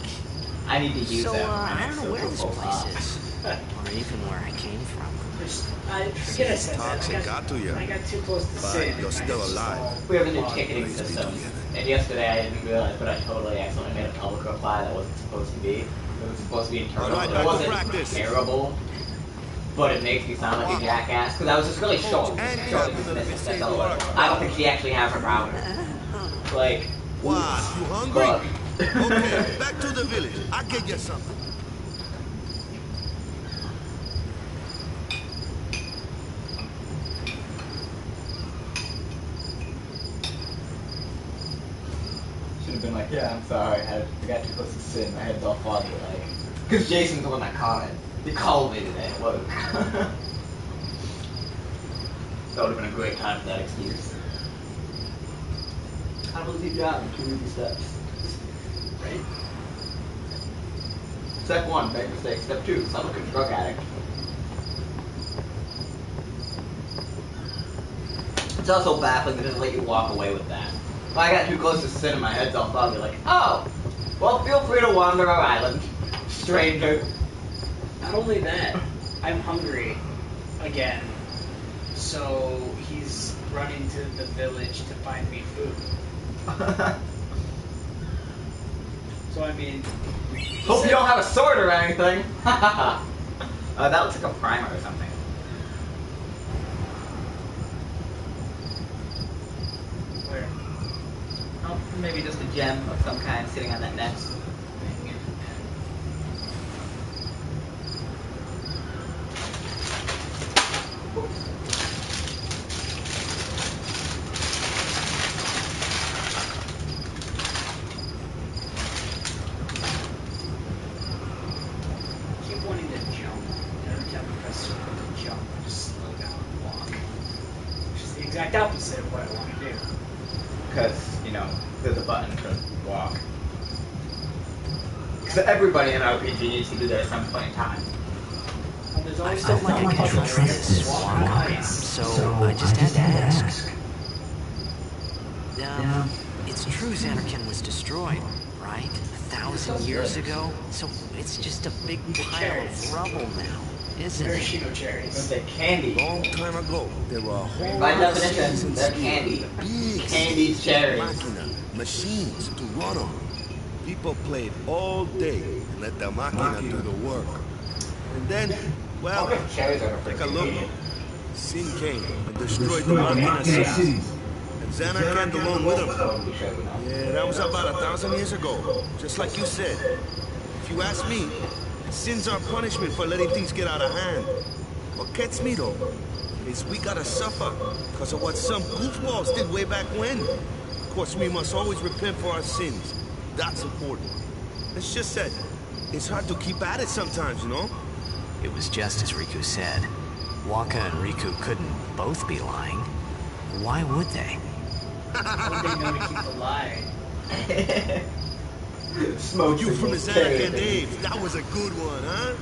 I need to use So, that. I don't know where this place is. Or even where I came from. I forget I said that. Toxic got to you. I got too close to But sin. you're still alive. We have a new ticketing system, and yesterday I didn't realize, but I totally accidentally made a public reply that wasn't supposed to be. It was supposed to be internal. Alright, It back to wasn't practice. terrible, but it makes me sound like a jackass because I was just really short. Short and dismissive. That's all it was. I don't think she actually has a router. Like, What? You hungry? fuck. Okay, back to the village. I'll get you something. Should have been like, yeah, I'm sorry, I got too close to sin, my head's all foggy, like. Because Jason's the one that caught it. He called me today at work. That would have been a great time for that excuse. How was your job in 2 easy steps? Right? Step 1, make mistake. Step 2, sound like a drug addict. It's also baffling that it doesn't let you walk away with that. If I got too close to sin and my head's all foggy, like, oh, well, feel free to wander our island, stranger. Not only that, I'm hungry again. So he's running to the village to find me food. So I mean, Hope you don't have a sword or anything. That looks like a primer or something. Maybe just a gem of some kind sitting on that nest. Keep wanting to jump. Every time I press circle to jump, I just slow down and walk. Which is the exact opposite of what I want to do. Because, you know, there's a button to walk. Because everybody in RPG needs to do that at some point in time. And there's I always felt stuff like I that could trust this walk walk, twice. so I just had to ask. It's true Xanarkand was destroyed, right? 1,000 years ago? So it's just a big pile of rubble now, isn't it? Maraschino It's cherries. like candy. Long time ago, there were a whole By lot of definition, cities they're and candy. big Candied cherries. machina, machines to run on. People played all day and let the machina do the work. And then, well, Cherries are take pretty a look. convenient. Sin came and destroyed the machina cities. And Xanarkand along with him. Yeah, that was about 1,000 years ago. Just like you said. If you ask me, sin's our punishment for letting things get out of hand. What gets me though, is we gotta suffer because of what some goofballs did way back when. Of course, we must always repent for our sins. That's important. It's just that it's hard to keep at it sometimes, you know? It was just as Riku said. Waka and Riku couldn't both be lying. Why would they? One thing that we keep alive. Smoke You from the signals, Xanarkand cherries. days, that was a good one, huh?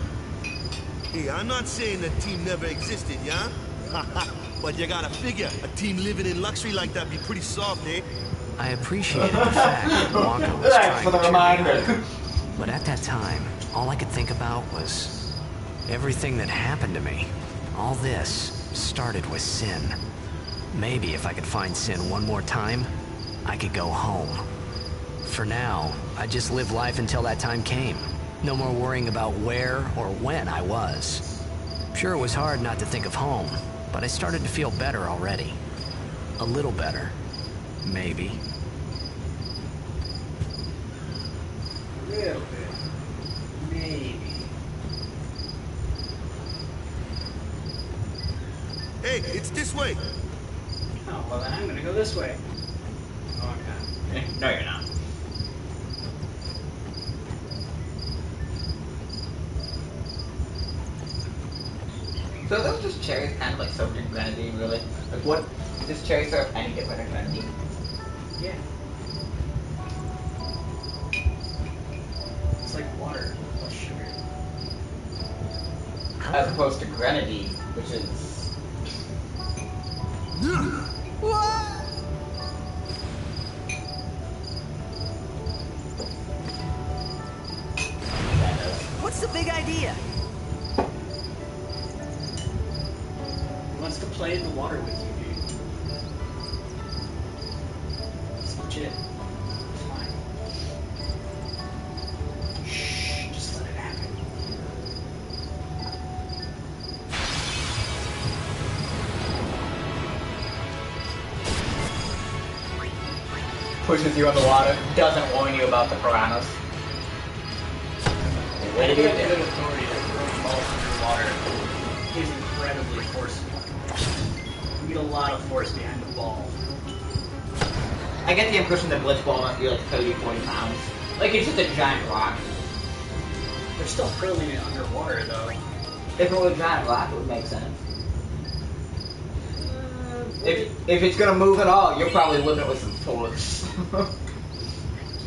Hey, I'm not saying the team never existed, yeah? But you gotta figure, a team living in luxury like that be pretty soft, eh? I appreciated the fact that Waka was Thanks trying for the to cheer me reminder. up. But at that time, all I could think about was everything that happened to me. All this started with Sin. Maybe if I could find Sin one more time, I could go home. For now, I just live life until that time came. No more worrying about where or when I was. Sure, it was hard not to think of home, but I started to feel better already. A little better. Maybe. A little bit. Maybe. Hey, it's this way. Oh, well then I'm gonna go this way. Oh, okay. No, you're not. So are those just cherries kind of like soaked in grenadine, really? Like what, is cherry syrup any different than grenadine? Yeah. It's like water plus sugar. As opposed to grenadine, which is... What's the big idea? He wants to play in the water with you, dude. It's legit. It's fine. Shh, just let it happen. pushes you in the water, doesn't warn you about the piranhas. What do you have do? good authority to throw balls underwater. He's incredibly forceful. You get a lot of force behind the ball. I get the impression that Blitzball must be like 30, 40 pounds. Like it's just a giant rock. They're still hurling it underwater, though. If it was a giant rock, it would make sense. If it's gonna move at all, you're probably whipping it with some force.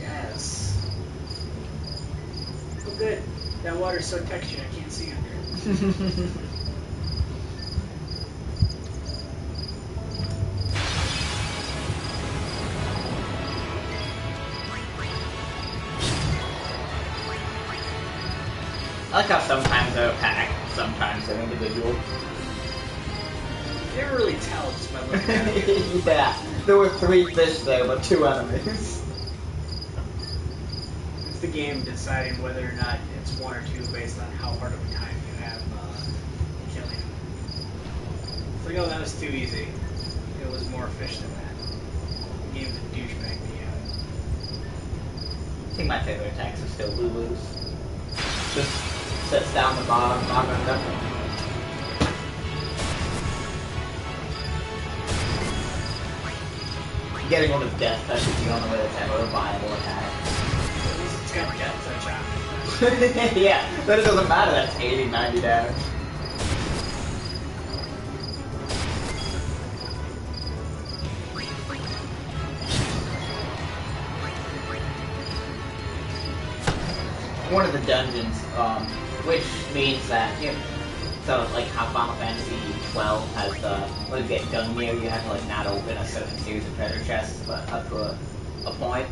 Yes. Oh, good. That water's so textured, I can't see under. I like how sometimes they're a pack, sometimes they're individual. You never really tell just by looking at it. Yeah, there were 3 fish there, but 2 enemies. It's the game deciding whether or not it's 1 or 2 based on how hard of a time you have killing them. It's like, oh, that was too easy. It was more fish than that. The game's a douchebag at the end. think my favorite attacks are still Lulu's. Just sets down the bar, under. Getting one of death touch is the only way that's ever a viable attack. At least it's got death touch on it. Yeah, but it doesn't matter, that's 80, 90 damage. One of the dungeons, which means that, you know, so like how Final Fantasy 12 has the, when you get done here, you have to like not open a certain series of treasure chests, but up to a point.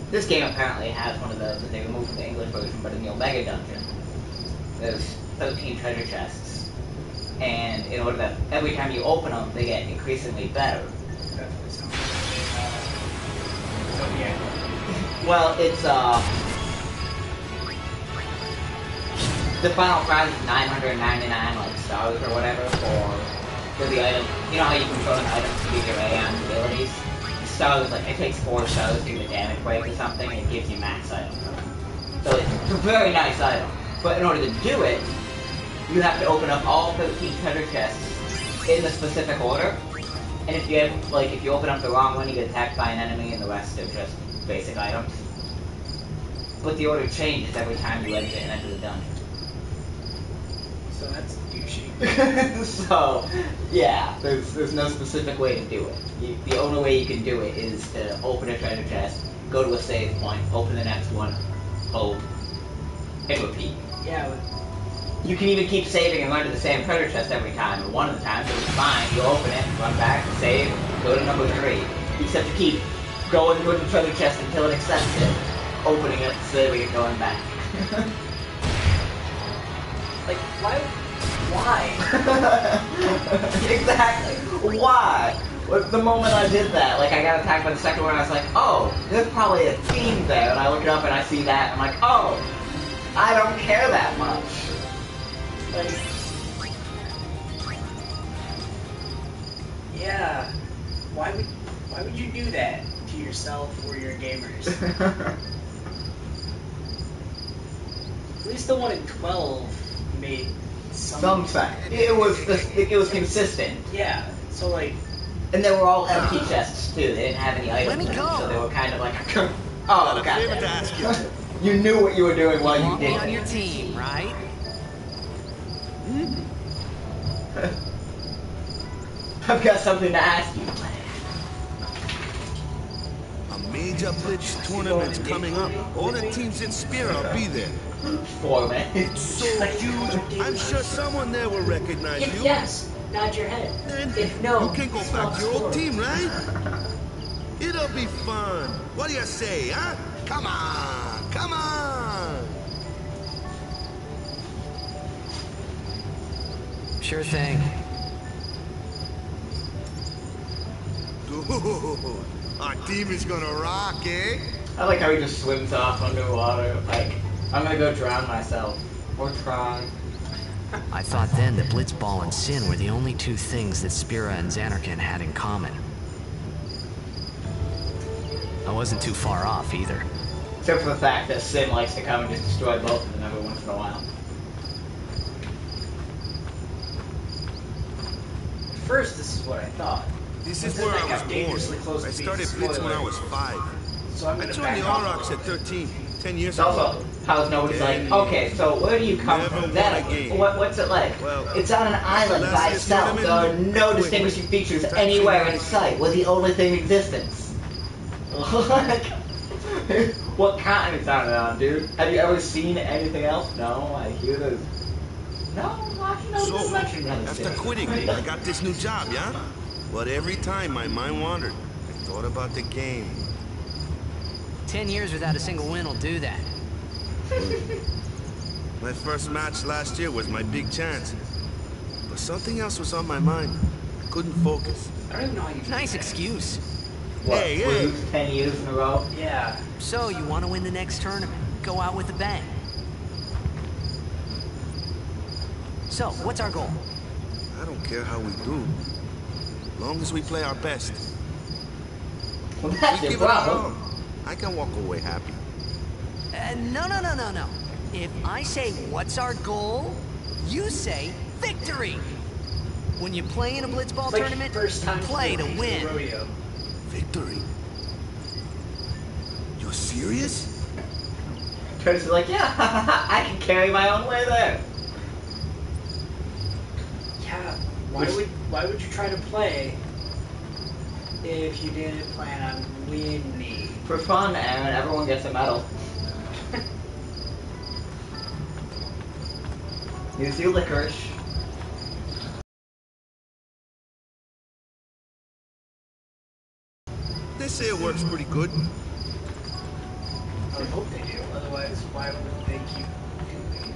This game apparently has one of those that they removed from the English version, but in the Omega dungeon, there's 13 treasure chests, and in order that every time you open them, they get increasingly better. Well, it's the final prize is 999 like stars or whatever for the item. You know how you control an item to give your Aeon abilities? The stars, like, it takes 4 stars to do the damage break or something, and it gives you max item. So it's a very nice item. But in order to do it, you have to open up all 13 treasure chests in the specific order. And if you have, like, if you open up the wrong one, you get attacked by an enemy, and the rest are just basic items. But the order changes every time you exit and enter the dungeon. So that's douchey. So, yeah, there's no specific way to do it. The only way you can do it is to open a treasure chest, go to a save point, open the next one, hold, and repeat. Yeah. You can even keep saving and run to the same treasure chest every time, and one of the times it'll be fine, you open it, run back, save, go to number 3. You just have to keep going to the treasure chest until it accepts it, opening it, saving it, going back. Like, why? Exactly. Why? Well, the moment I did that, like, I got attacked by the second one, I was like, oh, there's probably a theme there, and I look it up and I see that, and I'm like, oh, I don't care that much. Like, yeah. Why would you do that to yourself or your gamers? At least the one in 12 made some sense. It was consistent. Yeah. So like, and they were all empty chests too. They didn't have any items in them, so they were kind of like, oh, god. You knew what you were doing while you did it. On your team, right? I've got something to ask you. A major Blitz tournament's coming up. All the teams in Spear will be there. 4 minutes. It's so huge. I'm sure someone there will recognize you. Yes. Nod your head. Then if no, you can go back to your old team, right? It'll be fun. What do you say, huh? Come on, come on. Sure thing. Dude, our team is gonna rock, eh? I like how he just swims off underwater. Like, I'm gonna go drown myself. Or try. I thought then that Blitzball and Sin were the only 2 things that Spira and Xanarkand had in common. I wasn't too far off either. Except for the fact that Sin likes to come and just destroy both of them every once in a while. first, this is what I thought. This is where I was born. I started Blitz when I was 5. So I'm I gonna joined the back off Aurochs at 13, 10 years It's ago. also how nobody's like, okay, so where do you come Never from? won That, a game. what's it like? Well, it's on an island last by year's itself. There are tournament- no Wait, distinguishing features that's anywhere right. in sight. We're the only thing in existence. Like, what continent is on, dude? Have you ever seen anything else? No, I hear there's... No, actually, no, So, there's actually another after thing. quitting, I got this new job, yeah? But every time my mind wandered, I thought about the game. 10 years without a single win will do that. My first match last year was my big chance. But something else was on my mind. I couldn't focus. I don't even know how you do Nice that. excuse. What, Hey, hey. lose 10 years in a row? Yeah. So, you want to win the next tournament. Go out with a bang. So, what's our goal? I don't care how we do. Long as we play our best. Well, that's We your give it our problem. all. I can walk away happy. No. If I say, what's our goal? You say, victory! When you play in a blitzball It's like tournament, first time play to to the win. rodeo. Victory? You're serious? Curtis is like, yeah, I can carry my own way there. Yeah. Why would you try to play if you didn't plan on winning? For fun, and everyone gets a medal. Use your licorice. They say it works pretty good. I would hope they do. Otherwise, why would they keep doing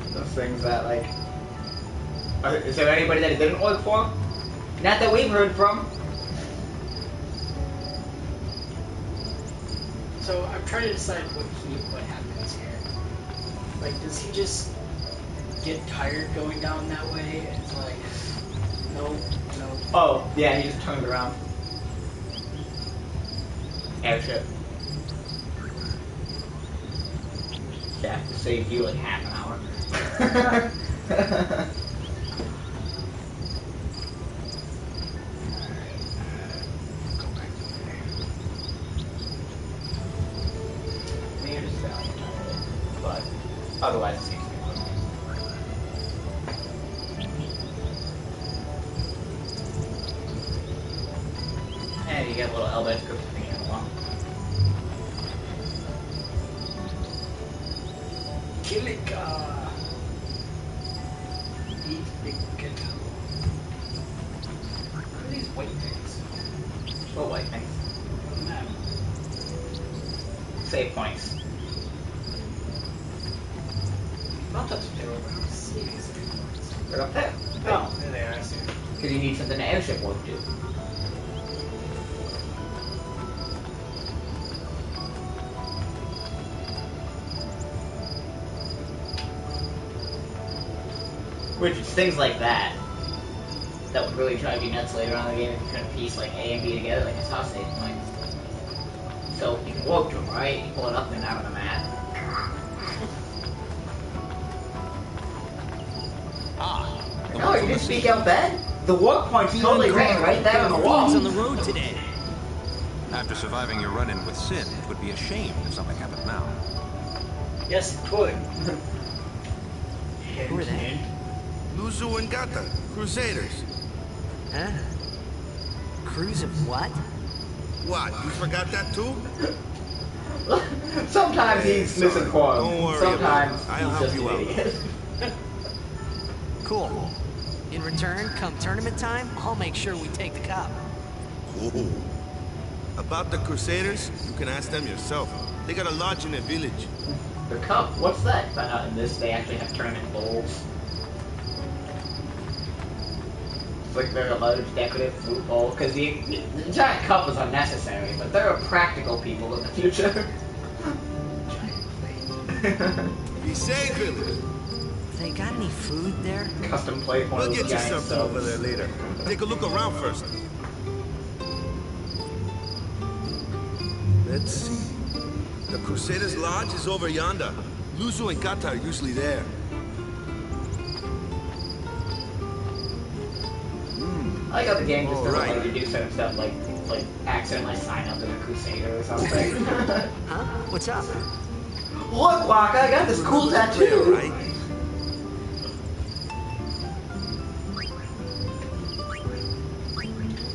it? Those things that, like... Is there anybody that it didn't work for? Not that we've heard from. So I'm trying to decide what happens here. Like, does he just get tired going down that way? And it's like, no. Oh, yeah, he just turned around. Airship. Yeah, saved you like half an hour. Maybe just failing entirely, but otherwise it seems to be working. And you get a little elbow scoop thing along. Kilika! Eat big ghetto. What are these white things? What white things? Doesn't matter. Save points. Not touch the table, but I don't see any save points. Right up there. Oh, there they are, I see. Because you need something to airship work do. Which is things like that that would really drive you nuts later on in the game if you couldn't piece like A and B together, like I saw save points. So you can warp to them, right? You pull it up and out of the map. No, you didn't speak out then? The warp point's totally written right there on the wall. What's on the road today? After surviving your run-in with Sin, it would be a shame if something happened now. Yes, it would. Who are they? Luzu and Gata, Crusaders. Huh? Cruise of what? What, you forgot that too? Sometimes he's misinformed. Don't worry Sometimes about it. I'll he's help just you an out. idiot. Cool. In return, come tournament time, I'll make sure we take the cup. Cool. About the Crusaders, you can ask them yourself. They got a lodge in a village. The cup? What's that? Found out in this they actually have tournament bowls. It's like very large decorative fruit bowl, because the giant cup is unnecessary, but there are practical people in the future. Be safe, village. They got any food there? Custom plate one We'll of get those you giant something over stoves. there later. Take a look around first. Let's see. The Crusaders' Lodge is over yonder. Luzu and Gata are usually there. I like how the game just doesn't Alright. let you do certain stuff like accidentally sign up as a Crusader or something. Huh? What's up? Look, Waka, I got this cool tattoo! Right?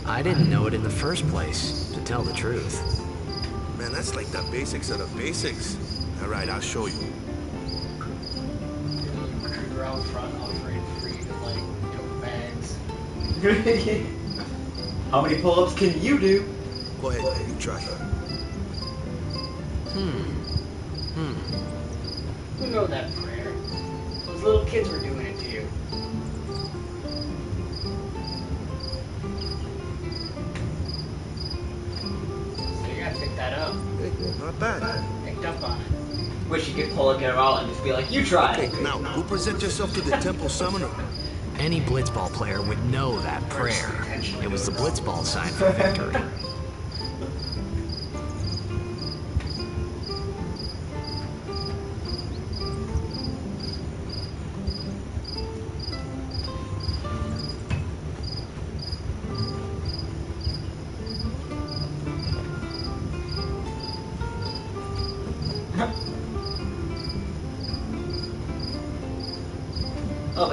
I didn't know it in the first place, to tell the truth. Man, that's like the basics of the basics. Alright, I'll show you. Recruiter out front offering free, like, tote bags. How many pull-ups can you do? Go ahead, you try. Who know that prayer? Those little kids were doing it to you. So you gotta pick that up. Hey, not bad. Picked up on it. Wish you could pull a girl out and just be like, you try Okay, it. now, go present yourself to the temple summoner. Any blitzball player would know that prayer. It was the blitzball sign for victory.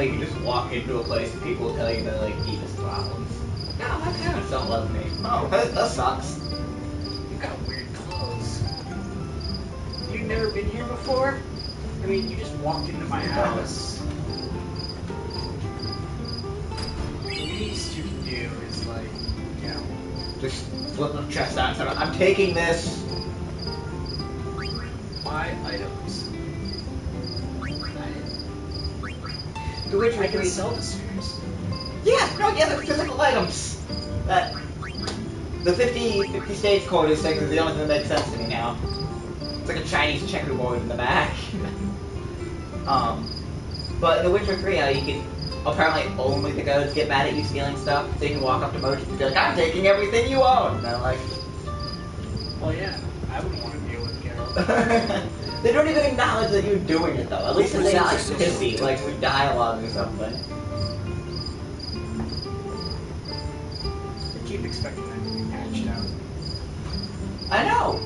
apparently you just walk into a place and people will tell you they're like deepest problems. No, my parents don't love me. Oh, that sucks. You got weird clothes. You've never been here before? I mean, you just walked into my house. The least you can do is like, you know, Just flip the chest out and say, I'm taking this. buy items. The Witcher I can 3. sell the spheres. Yeah, no, yeah, they're physical items. That the 50 stage code thing is the only thing that makes sense to me now. It's like a Chinese checkerboard in the back. But in The Witcher 3, you can apparently only the gods get mad at you stealing stuff. So you can walk up to merchants and be like, I'm taking everything you own. And they're like, Well, yeah, I wouldn't want to deal with Geralt. they don't even acknowledge that you're doing it though. At least if they got like pissy, like through dialogue or something. I keep expecting that to be patched out. I know.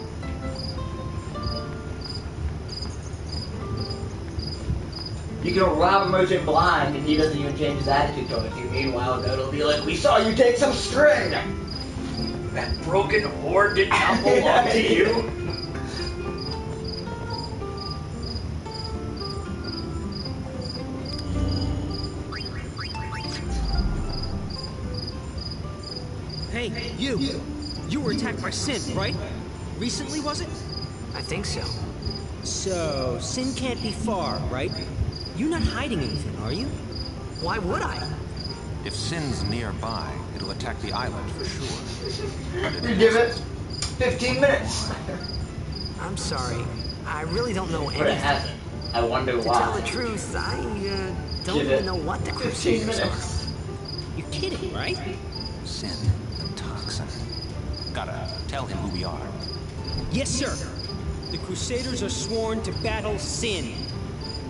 You can rob a merchant blind and he doesn't even change his attitude towards you. Meanwhile, it'll be like, we saw you take some string! That broken hoard did not belong to you. Hey, you! You were attacked by Sin, right? Recently, was it? I think so. So, Sin can't be far, right? You're not hiding anything, are you? Why would I? If Sin's nearby, it'll attack the island for sure. You give it 15 minutes! I'm sorry. I really don't know But it anything. hasn't. I wonder To tell the why. truth, I don't Give even it know what the 15 Crusaders are. minutes. You're kidding, right? Sin, the toxin. Gotta tell him who we are. Yes, sir. The Crusaders are sworn to battle Sin.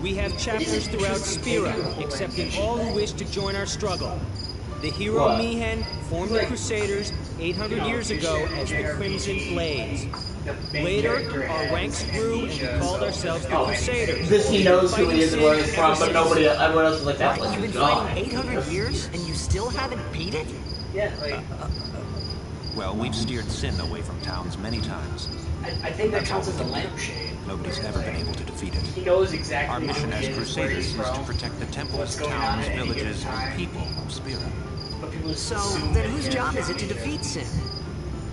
We have chapters throughout Spira, accepting all who wish to join our struggle. The hero What? Mihan formed the Crusaders 800 years ago as the Crimson Blades. Later, our ranks grew and we called ourselves the Crusaders. This he knows who he is and where he's Fighting from, Sin but ever nobody, everyone else is like, that What, was you've been God. fighting 800 years and you still haven't beat it? Yeah, like, Well, we've steered Sin away from towns many times. I think that counts as a lampshade. Nobody's ever been able to defeat it. He knows exactly Our mission who he as is, where Crusaders he's is to from, protect the temples, what's going on towns, at any given villages, time. and people of Spira. But people just So, assume then that whose he job has is it to amnesia. defeat Sin?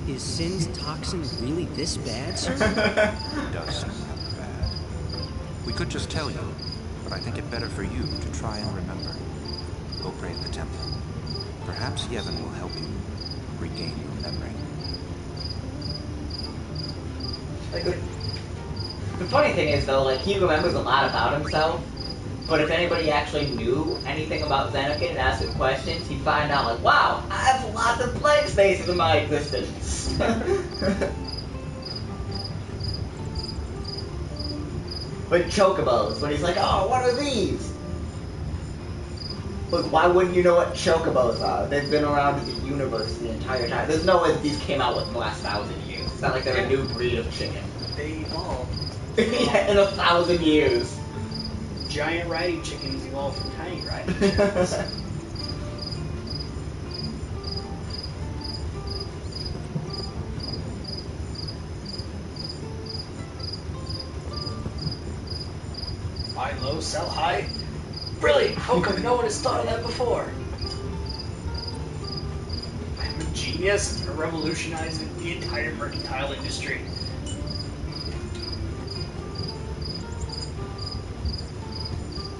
Is Sin's toxin really this bad, sir? It does seem rather bad. We could just tell you, but I think it better for you to try and remember. Go pray at the temple. Perhaps Yevon will help you regain your memory. Like, the funny thing is though, like, he remembers a lot about himself, but if anybody actually knew anything about Xenakid and asked him questions, he'd find out, like, wow, I have lots of blank spaces in my existence. Like chocobos, when he's like, oh, what are these? Look, why wouldn't you know what chocobos are? They've been around in the universe the entire time. There's no way that these came out within the last 1,000 years. It's not like they're a new breed of chicken. They evolved. Yeah, in 1,000 years. Giant riding chickens evolved from tiny riding chickens. Buy low, sell high? Brilliant! How come no one has thought of that before? I'm a genius. I'm revolutionizing the entire mercantile industry.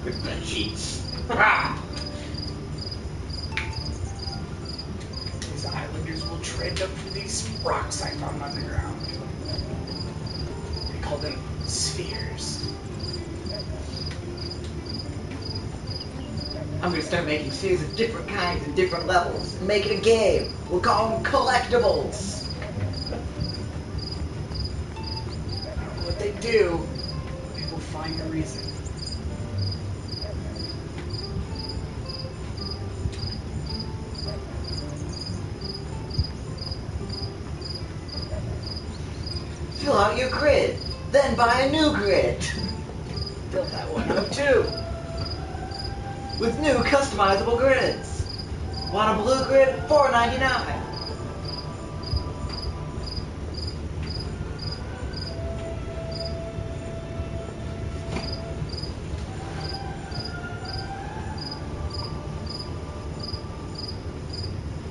With the cheats. Ah! These islanders will trade up for these rocks I found underground. They call them spheres. I'm gonna start making series of different kinds and different levels. And make it a game. We'll call them collectibles. What they do, people find a reason. Fill out your grid. Then buy a new grid. Built that one up too. with new customizable grids. Want a blue grid? $4.99.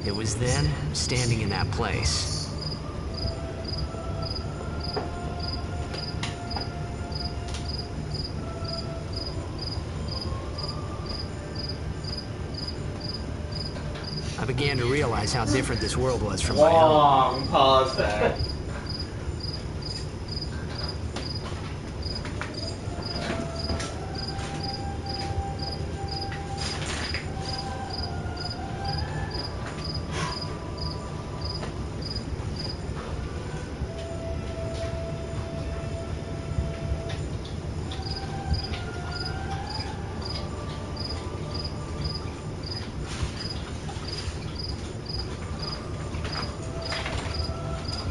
It was then, standing in that place, I began to realize how different this world was from my own. Long pause there.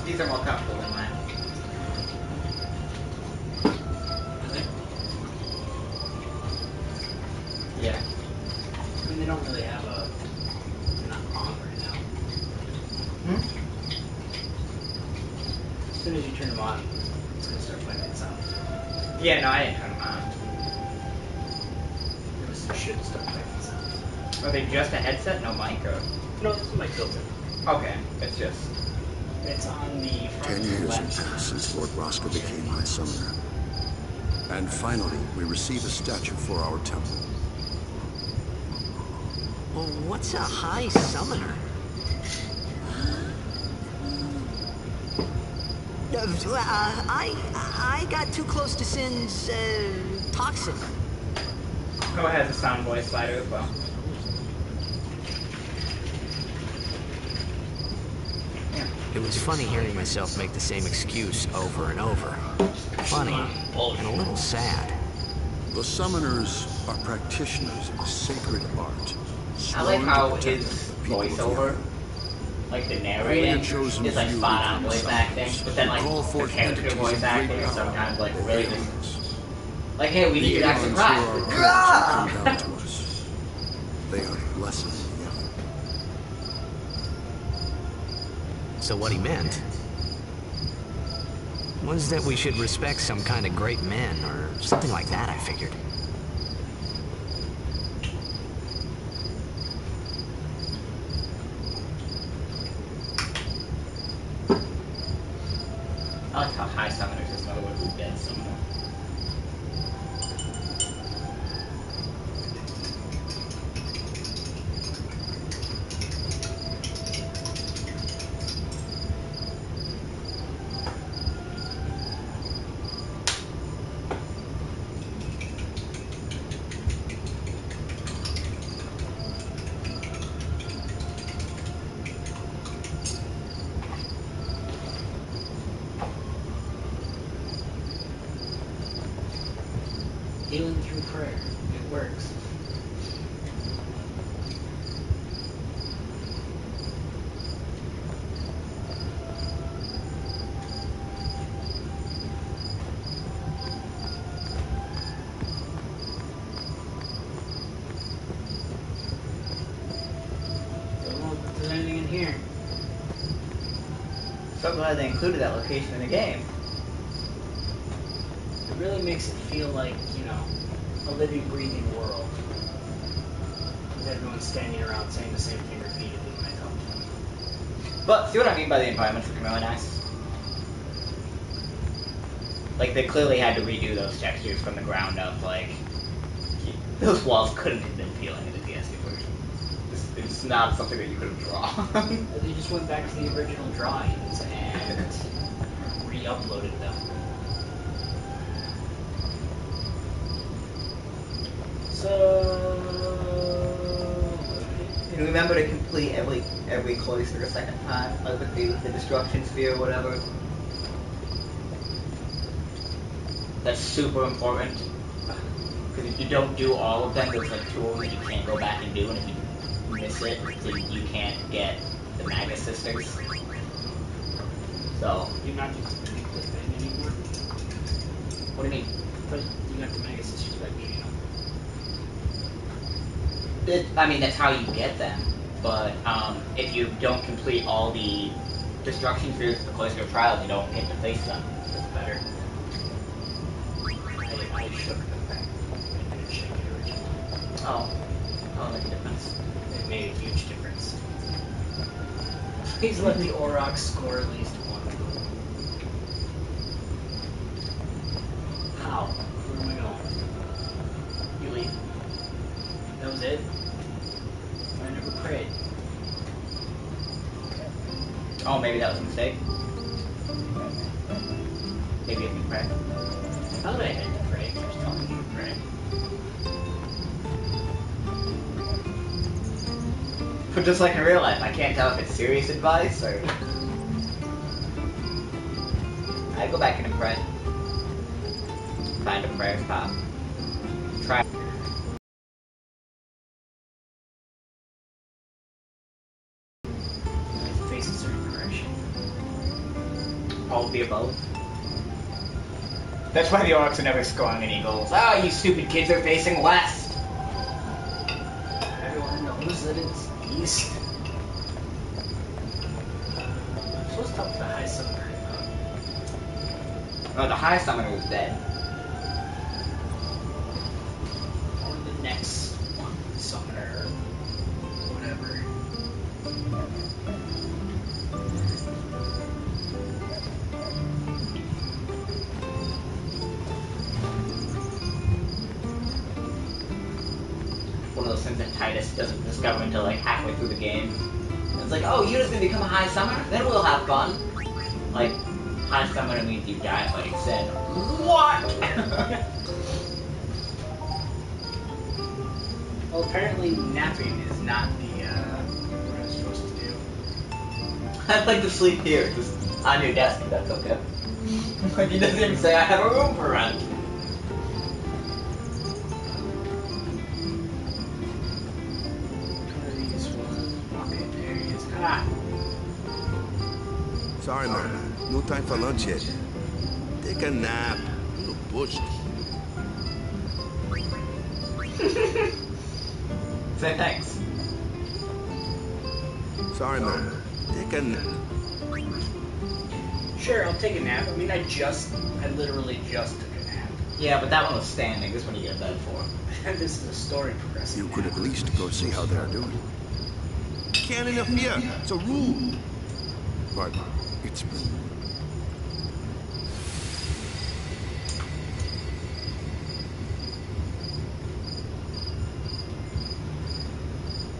These are more comfortable than mine. Really? Yeah. I mean, they don't really have a... They're not on right now. Hmm? As soon as you turn them on, it's gonna start playing that sound. Yeah, no, I didn't turn them on. It should start playing that sound. Are they just a headset? No mic or? No, it's my filter. Okay, it's just... It's on the front 10 years have left. passed since Lord Roscoe became High Summoner. And finally, we receive a statue for our temple. Well, what's a High Summoner? I got too close to Sin's, toxin. Oh, it has a sound voice slider as well. It was funny hearing myself make the same excuse over and over. Funny, and a little sad. The Summoners are practitioners of a sacred art. I like sworn how to protect his the people of voiceover, Yavin. like the Only narrating, a chosen is like few spot on become voice acting, summoners but then who like call the forth character entities voice of great acting is power sometimes like for really their just ends. like, hey, we need you to act The surprised. eons who are our parents have come down to us. They are the blessing of Yavin. So what he meant was that we should respect some kind of great men, or something like that, I figured. I like how High Summoners is another word for dead summoner. Healing through prayer. It works. Don't know if there's anything in here. So glad they included that location in the game. It really makes it feel like, you know, a living, breathing world. With everyone standing around saying the same thing repeatedly when I talk to them. But see what I mean by the environments looking really nice? Like they clearly had to redo those textures from the ground up, like those walls couldn't have been peeling in the DS2 version. It's not something that you could have drawn. They just went back to the original drawings and re-uploaded them. So... And remember to complete every cloister a second time, like with the destruction sphere or whatever. That's super important. Because if you don't do all of them, there's like 2 of them that you can't go back and do, and if you miss it, then you can't get the Magus Sisters. So, You're not just doing the thing anymore? what do you mean? But you got the Mega Sisters by beating them. I mean, that's how you get them. But if you don't complete all the destruction spheres of the Cloister of Trials, you don't get to face them. That's better. I shook the thing. I didn't shake it originally. Oh, make a difference. It made a huge difference. Please let the Aurochs score at least one goal. How? Where am I going? You leave. That was it? I never prayed. Oh, maybe that was a mistake. Maybe if you pray. How did I had to pray? I was telling you to pray. But just like in real life, I can't tell if it's serious advice or... I go back in and pray. Find a prayer spot. Try. Face a certain direction. All of the above. That's why the Orcs are never scoring any goals. Ah, you stupid kids are facing west! Everyone knows that it's east. I'm supposed to talk to the High Summoner. Oh, the High Summoner was dead. Or the next one, Summoner, whatever. One of those things that Titus doesn't discover until like halfway through the game. It's like, oh, you're just gonna become a High Summoner? Then we'll have fun. Like, High Summoner means you die at like said. What? Well, apparently napping is not the, what I'm supposed to do. I'd like to sleep here, just on your desk if that's okay. Like, he doesn't even say I have a room for rent. Okay, there he is. Ah! Sorry, man. No time for lunch yet. Take a nap. You look bushed. Say thanks. Sorry, man. Take a nap. Sure, I'll take a nap. I mean, I literally just took a nap. Yeah, but that one was standing. This one you get a bed for. This is a story progressing. You could at least go see how they're doing. Can't interfere. It's a rule. But it's been...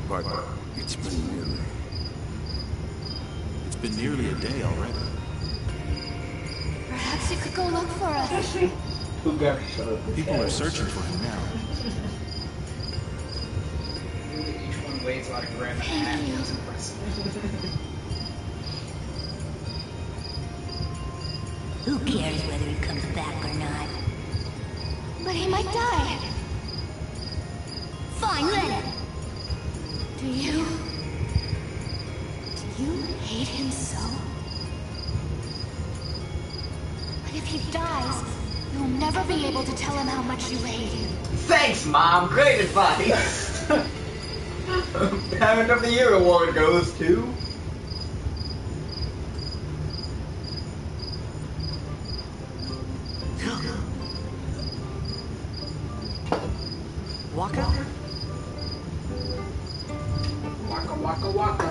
But it's been nearly... It's been nearly a day already. Perhaps you could go look for us. People are searching for him now. Each one weighs about a gram and a half. That's impressive. Who cares whether he comes back or not? But he might die. Fine, let him. Do you hate him so? But if he dies, you'll never be able to tell him how much you hate him. Thanks, Mom. Great advice. Parent of the Year award goes to... Waka? Waka waka waka.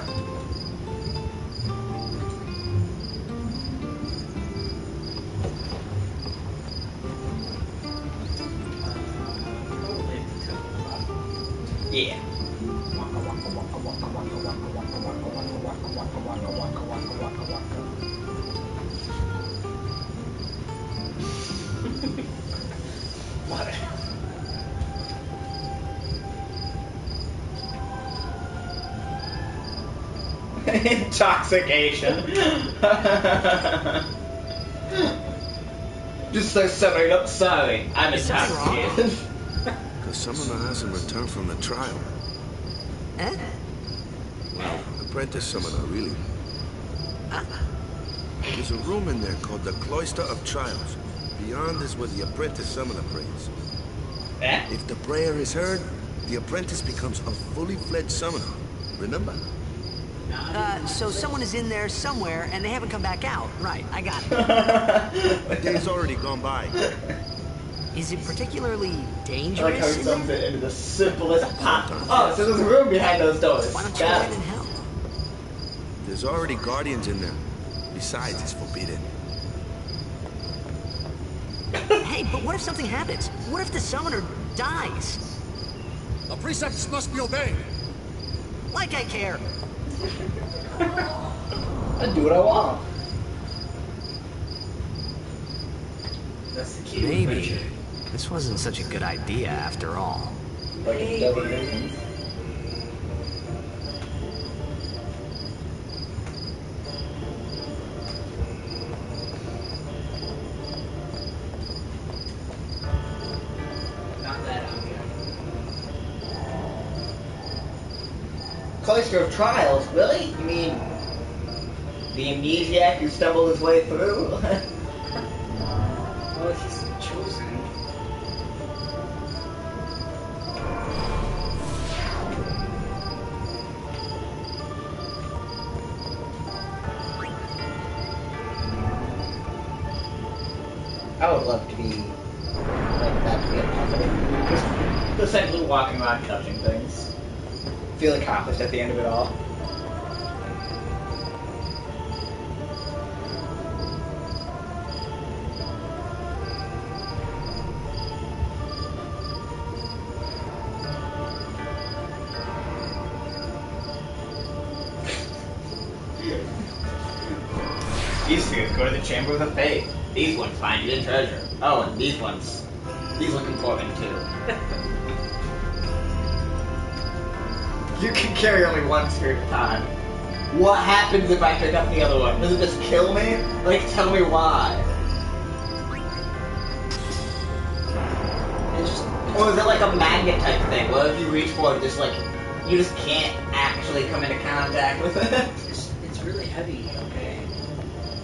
Yeah. Waka waka waka waka waka waka waka waka waka waka waka waka waka waka waka waka. What? Intoxication. Just so summing up, sorry, I'm intoxicated. The summoner hasn't returned from the trial. Eh? Well, apprentice summoner, really. There's a room in there called the Cloister of Trials. Beyond is where the apprentice summoner prays. Eh? If the prayer is heard, the apprentice becomes a fully fledged summoner. Remember? So someone is in there somewhere and they haven't come back out. Right, I got it. A day's already gone by. Is it particularly I dangerous? like how he sums it into the simplest pop. Sometimes. Oh, so there's a room behind those doors. Why don't you Got let it. in help? There's already guardians in there. Besides, it's forbidden. Hey, but what if something happens? What if the summoner dies? The precepts must be obeyed. Like I care. I do what I want. That's the key. Maybe this wasn't such a good idea after all. Like a double reasons. Not that obvious. Cloister of Trials? Really? You mean the amnesiac who stumbled his way through? Well, he's chosen. I would love to be like that to be a company. Just essentially walking around touching things. Feel accomplished at the end of it all. These spheres go to the Chamber of the Fate. These ones find you the treasure. Oh, and these look important too. You can carry only one sphere at a time. What happens if I pick up the other one? Does it just kill me? Like, tell me why. Or is it like a magnet type thing? Where if you reach for it, just like, you just can't actually come into contact with it? It's really heavy, okay?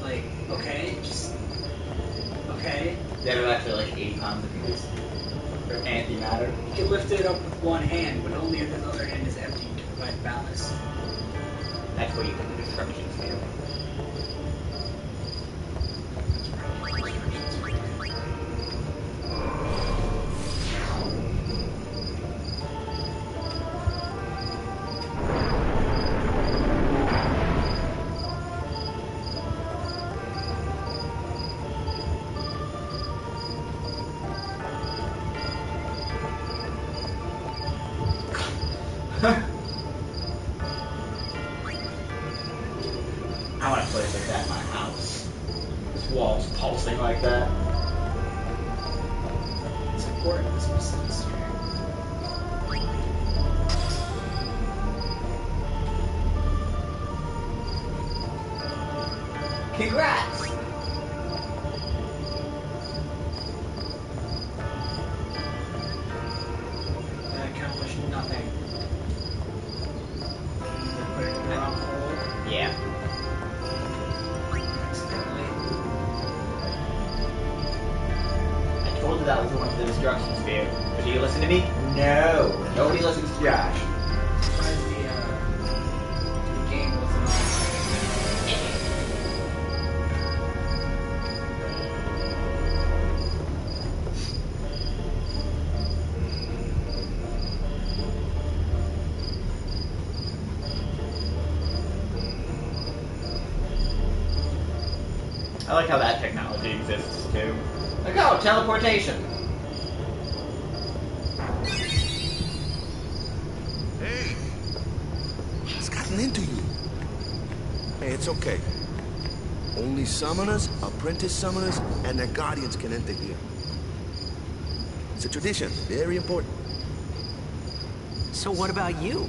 Like, okay, just... Okay. They're actually like 80 pounds of pieces. Or antimatter. You can lift it up with one hand, but only if the other hand is empty to provide ballast. That's where you get the disruptions feel. I want a place like that in my house. This wall's pulsing like that. It's important, this was Congrats! That accomplished nothing. Put it in the wrong hole. Yeah. Accidentally. I told you that was one of the destruction sphere. But do you listen to me? No. Nobody listens to Josh. Surprised the game wasn't on. I like how that technology exists too. Like, oh, teleportation. Hey! What's gotten into you? Hey, it's okay. Only summoners, apprentice summoners, and their guardians can enter here. It's a tradition, very important. So what about you?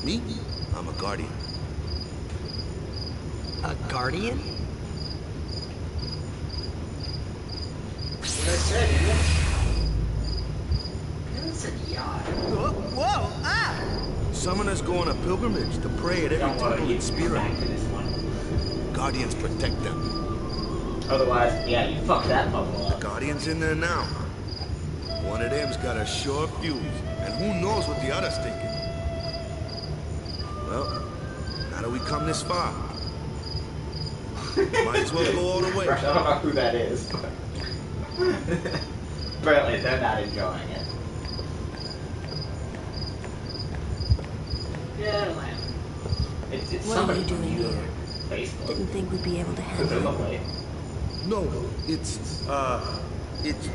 Me? I'm a guardian. A guardian? What I said, didn't it? I said yacht. Whoa! Ah! Summoners go on a pilgrimage to pray at every Don't worry, temple you in can come Spira. back to this one. Guardians protect them. Otherwise, yeah, you fuck that puzzle The up. Guardian's in there now. One of them's got a sure fuse, and who knows what the other's thinking. Well, now that we come this far, might as well go all the way. I don't know who that is, but apparently they're not enjoying it. Yeah, it'll happen. It's What are somebody you from doing your here? Facebook. Didn't think we'd be able to handle it. Presumably. No, it's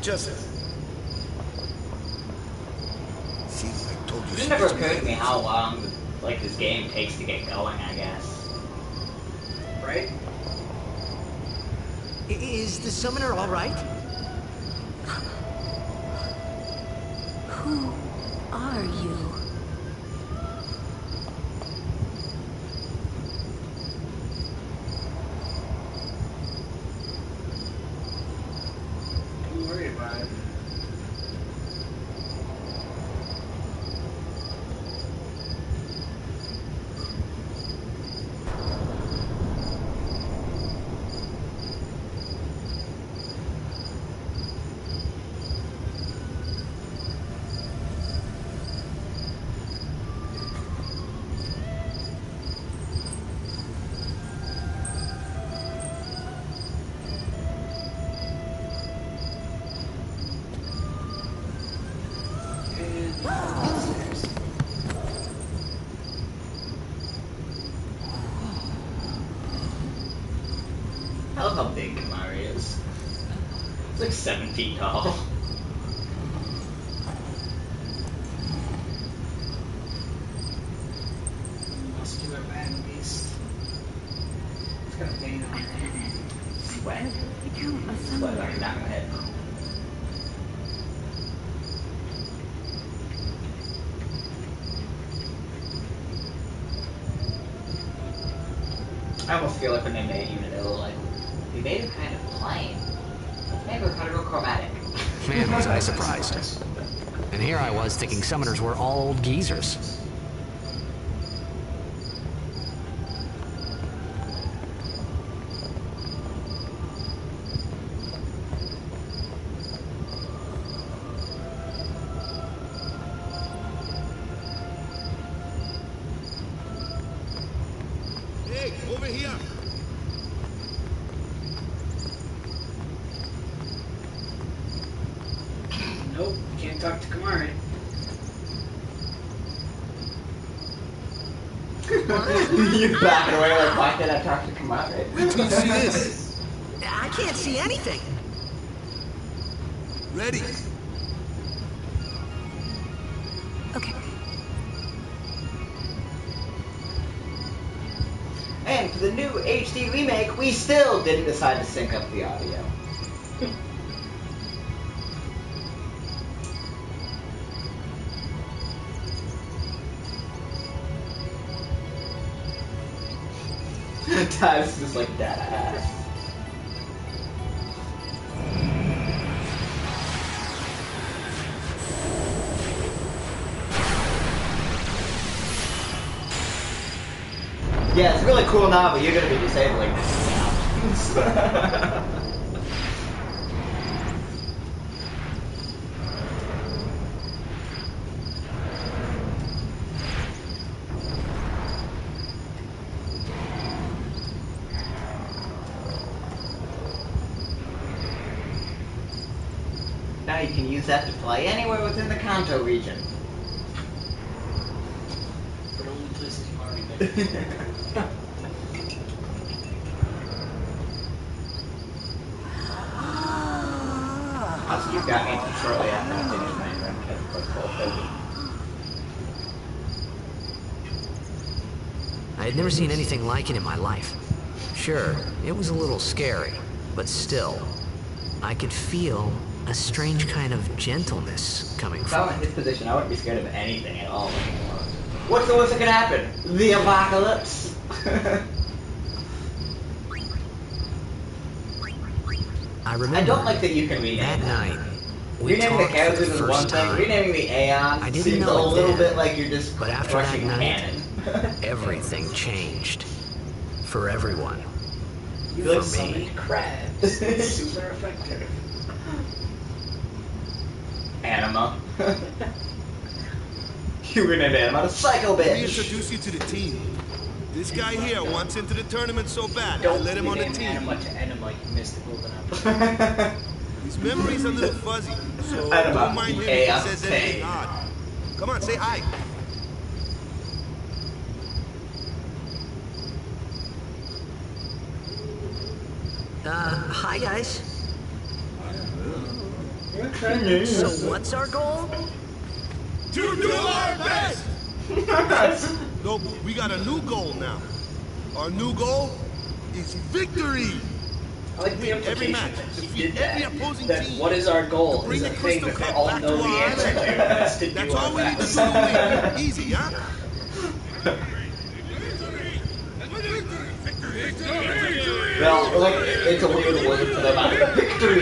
just... See, I told you... It never occurred to me how long like this game takes to get going, I guess. Right? Is the summoner all right? Who are you? Don't worry about it. I love how big Kamari is. It's like 7 feet tall. Muscular man beast. It's got a vein on it. Sweat. Become a Sweat on your back of my head. I almost feel like when they made Unit, they were like, we made him kind of plain. Maybe we're kind of real chromatic. Man, was I surprised. And here I was thinking summoners were all old geezers. Hey, over here! Nope, can't talk to Kamari. You back away like, why can't I talk to Kamari? Wait till you see this! I can't see anything. Ready? Okay. And for the new HD remake, we still didn't decide to sync up the audio. Ty's just like dead ass. Yeah, it's really cool now, but you're gonna be disabling this now. Now you can use that to fly anywhere within the Kanto region. But only places you've already been. Also, you've got me shortly after I finish my run as full I had never seen anything like it in my life. Sure, it was a little scary, but still, I could feel a strange kind of gentleness coming If I from was in it. his position, I wouldn't be scared of anything at all anymore. What's the worst that could happen? The apocalypse? I remember I don't like that you can rename that them. night, we Renaming the talked for characters the is one first thing, time. renaming the Aeons I didn't seems know a it little then, bit like you're just but after that crushing night, canon. everything changed. For everyone. You For like me. summoned crabs. Super effective. And Anima. You renamed Anima to Psycho Let me Bitch. introduce you to the team. This guy here wants into the tournament so bad, I Don't let him on the rename team. Anima to Enema, you mystical enough. His memory's a little fuzzy, so Anima, don't mind him if he AFK. says anything odd. Come on, say hi. Hi guys. Okay. So what's our goal? To do our best! No, we got a new goal now. Our new goal is victory! I like the Win every implication match, that he defeat did every that. opposing That team. what is our goal To bring is a the thing Crystal that they Cup all back know to the our answer to. island. That's to That's do all our we need to best. do to win. Easy, huh? Well, like, it's a weird word for them. Victory!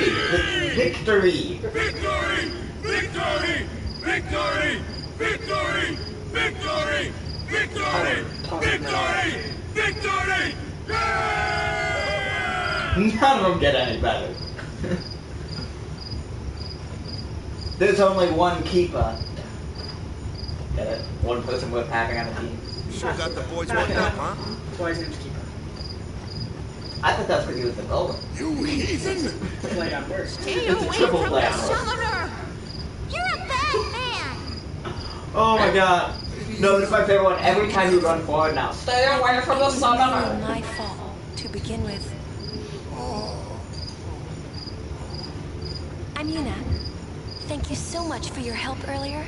Victory! Victory! Victory! Victory! Victory! Victory! Victory! Victory! Victory! None of them get any better. There's only one keeper. Get it? One person worth having on a team. Sure got the boys worked up, huh? That's why his name's Keeper. I thought that's what he was the goalie. You heathen! Play on words. Stay It's a away triple from play the on words. summoner! You're a bad man! Oh my god. No, this is my favorite one. Every time you run forward now, stay away from the It was summoner! my fault to begin with. I'm Yuna. Thank you so much for your help earlier.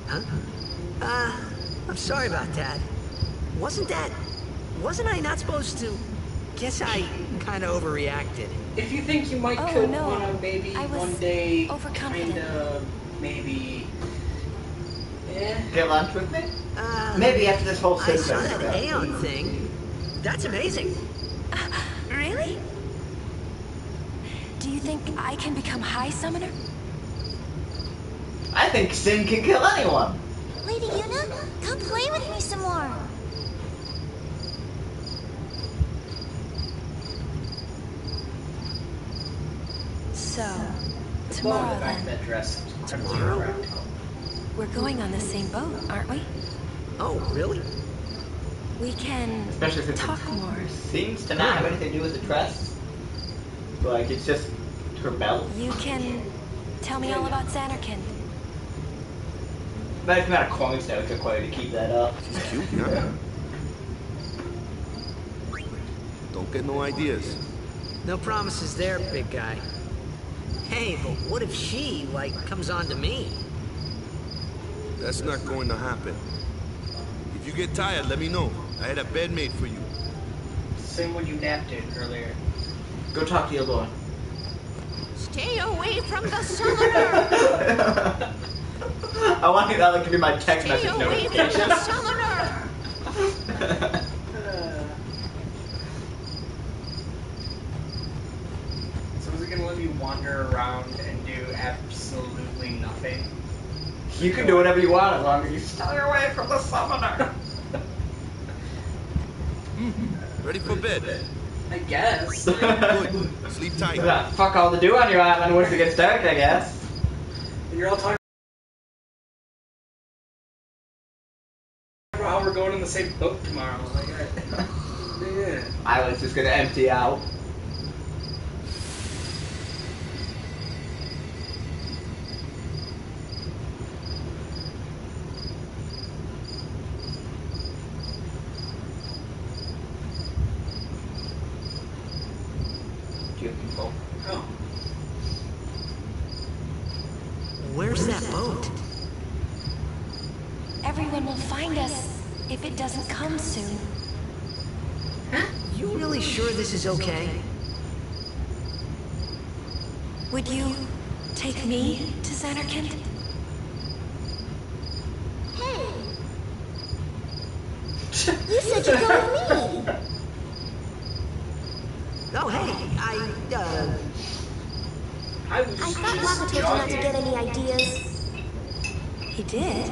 Huh? I'm sorry about that. Wasn't I not supposed to? Guess I kind of overreacted. If you think you might Oh, could no. wanna maybe I was one day overconfident. kinda maybe Get lunch with me? Uh, Maybe after this whole I system. saw that Aeon thing. That's amazing. Really? Do you think I can become High Summoner? I think Sin can kill anyone. Lady Yuna, come play with me some more. So, Well, tomorrow the back of then. that dress. Tomorrow? We're going on the same boat, aren't we? Oh, really? We can Especially since talk more. it seems to not have anything to do with the dress. Like, it's just her belt. You can tell me all about Xanarkand. That's not a coin so it took quite to keep that up. She's cute, yeah? Don't get no ideas. No promises there, big guy. Hey, but what if she, like, comes on to me? That's not going to happen. If you get tired, let me know. I had a bed made for you. Same when you napped it earlier. Go talk to your lord. Stay away from the summoner! I want that to be my text Stay message away from notification. the summoner! So is it gonna let me wander around and do absolutely nothing? You can do whatever you want as long as you stay away from the summoner. Ready for bed? I guess. Good. Sleep tight. You got fuck all to do on your island once it gets dark, I guess. You're all talking about how we're going in the same boat tomorrow. Like, yeah. Island's just gonna empty out. Do you have control? Oh. Where's that boat? Everyone will find us if it doesn't come soon. You really sure this is okay? Would you take me to Xanarkand? Hey! You said you'd go with me! Oh, hey, I was I thought just Lava told you not to jogging. get any ideas. He did?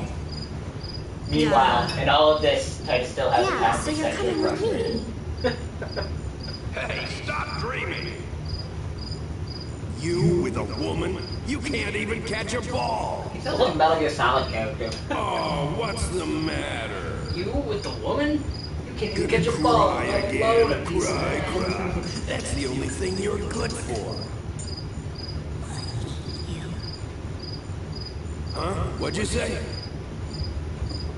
Meanwhile, in all of this, Titus still has Yeah, so you're coming with me. Hey, stop dreaming! You with a woman? You can't even catch a ball! He sounds like a Metal Gear Solid character. Oh, what's the matter? You with the woman? You can't even Gonna get your ball. cry Let again, alone a piece of cry. man. That's the only thing you're good for. Huh? What'd you say?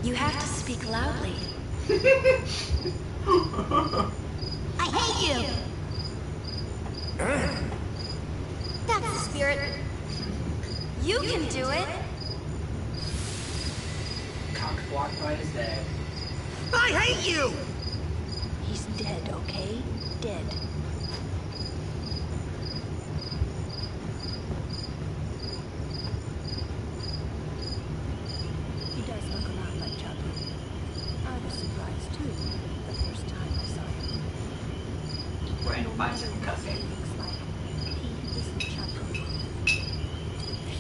You have to speak loudly. I hate you! Huh? That's the spirit. You can do it. Cock blocked by his dad. I hate you! He's dead, okay? Dead. He does look a lot like Chapu. I was surprised too, the first time I saw him. We're in 5 second cutscene. Looks like he isn't Chapu.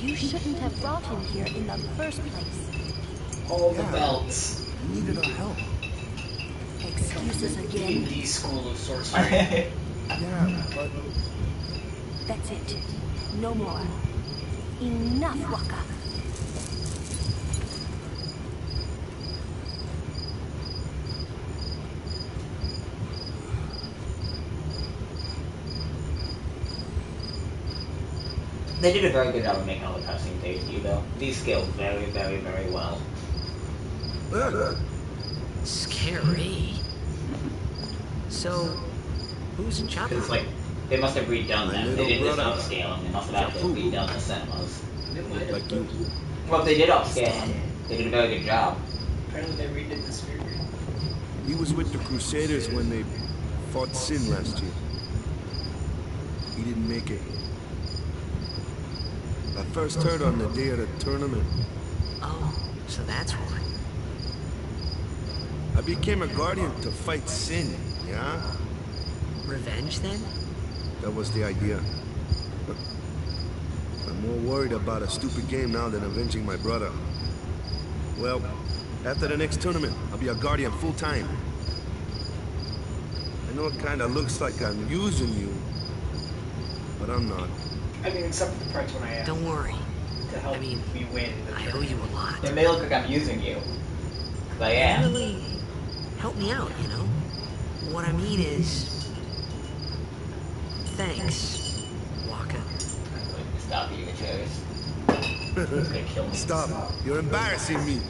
You shouldn't have brought him here in the first place. All the belts. You needed our help. Excuses again. D&D School of Sorcery. Yeah, but That's it. No more. Enough, Waka. They did a very good job of making all the cutscenes HD, though. These scaled very, very, very well. Scary. So, who's Because, Chopper? like, they must have redone them. They did this upscaling. They must have actually redone the cinemas. like you. Well, if they did upscale them, they did a very good job. Apparently they redid the sphere. He was with the Crusaders when they fought Sin last year. He didn't make it. I first heard on the day of the tournament. Oh, so that's why. I became a guardian to fight Sin, yeah? Revenge, then? That was the idea. I'm more worried about a stupid game now than avenging my brother. Well, after the next tournament, I'll be a guardian full-time. I know it kinda looks like I'm using you, but I'm not. I mean, except for the parts when I asked Don't worry. to help I mean, me win the I owe you a lot. It may look like I'm using you. 'Cause I am. Really help me out, you know? What I mean is... Thanks, Waka. I'm going to stop eating the cherries. It's gonna kill me. Stop. You're embarrassing me.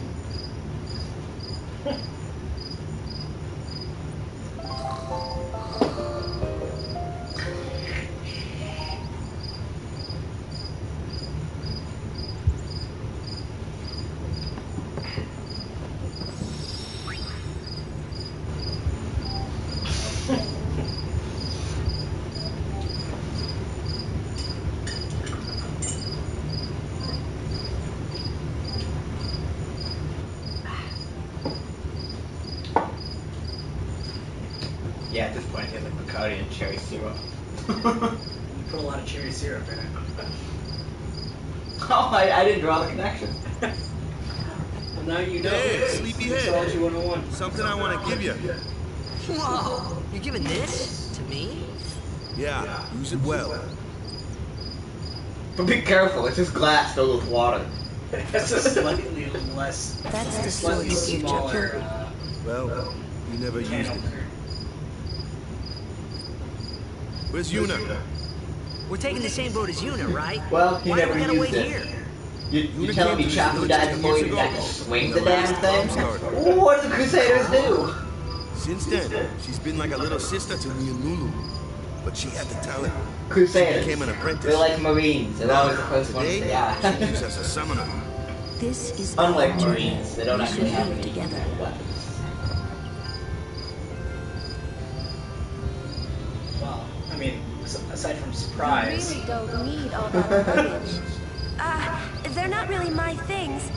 Yeah, at this point it tastes like Bacardi and cherry syrup. You put a lot of cherry syrup in it. Oh, I didn't draw the connection. Well, now you know. Hey, sleepyhead. Mixology 101. Something I want to give you. Whoa! You're giving this to me? Yeah, use it well. But be careful, it's just glass filled with water. That's a slightly less. That's the slightly sword you gave smaller. Chapu. Well, you never Can used it. opener. Where's Yuna? We're taking the same boat as Yuna, right? Well, he Why never do we gotta used wait it. here? You telling me Chapu died before he got to swing the damn thing? Started. What did the Crusaders do? Since then, she's been like a little sister to me and Lulu. But she had the talent. Crusaders. She became an apprentice. They're like Marines. They're always the first ones Today, to die. she lives as a summoner. This is Unlike our duty. Marines, they don't We actually should have live any together. weapons. Well, I mean, aside from surprise. You really don't need all that luggage. They're not really my things.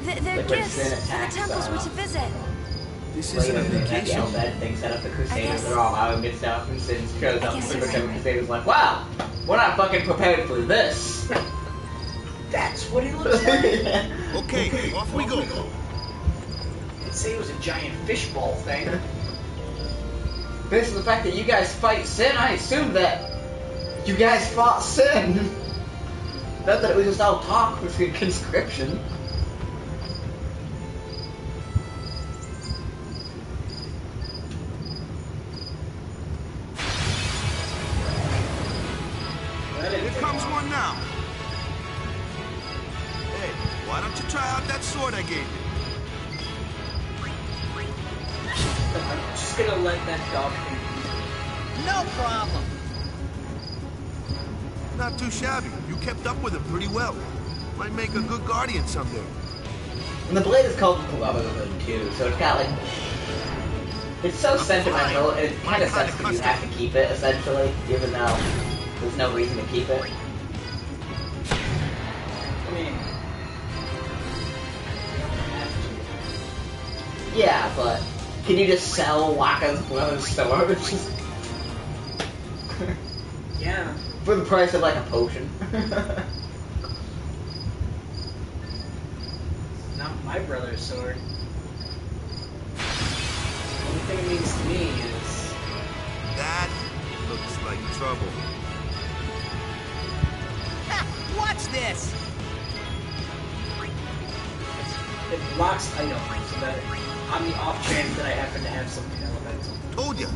They're Like gifts when Sin for the attacks, temples we're to visit. This Like, isn't a at the vacation. outset, they set up the Crusaders. guess- They're all out good stuff, and Sin shows up and guess the you're right. Crusaders like, wow, we're not fucking prepared for this. That's what it looks like. Okay, off we go. I'd say it was a giant fishbowl thing. Based on the fact that you guys fight Sin, I assume that You guys fought Sin! Not that it was just all talk with the conscription. Here comes one now. Hey, why don't you try out that sword I gave you? I'm just gonna let that dog be. No problem. Not too shabby. You kept up with him pretty well. Might make a good guardian someday. And the blade is called Brotherhood too, so it's got like... It's so sentimental, and it kind of sucks that you have to keep it, essentially, even though there's no reason to keep it. I mean, Yeah, but can you just sell Waka's brother's sword? yeah. For the price of like a potion. It's not my brother's sword. The only thing it means to me is That looks like trouble. Ha! Watch this! it blocks items, so that on the off chance that I happen to have something elemental. Told ya.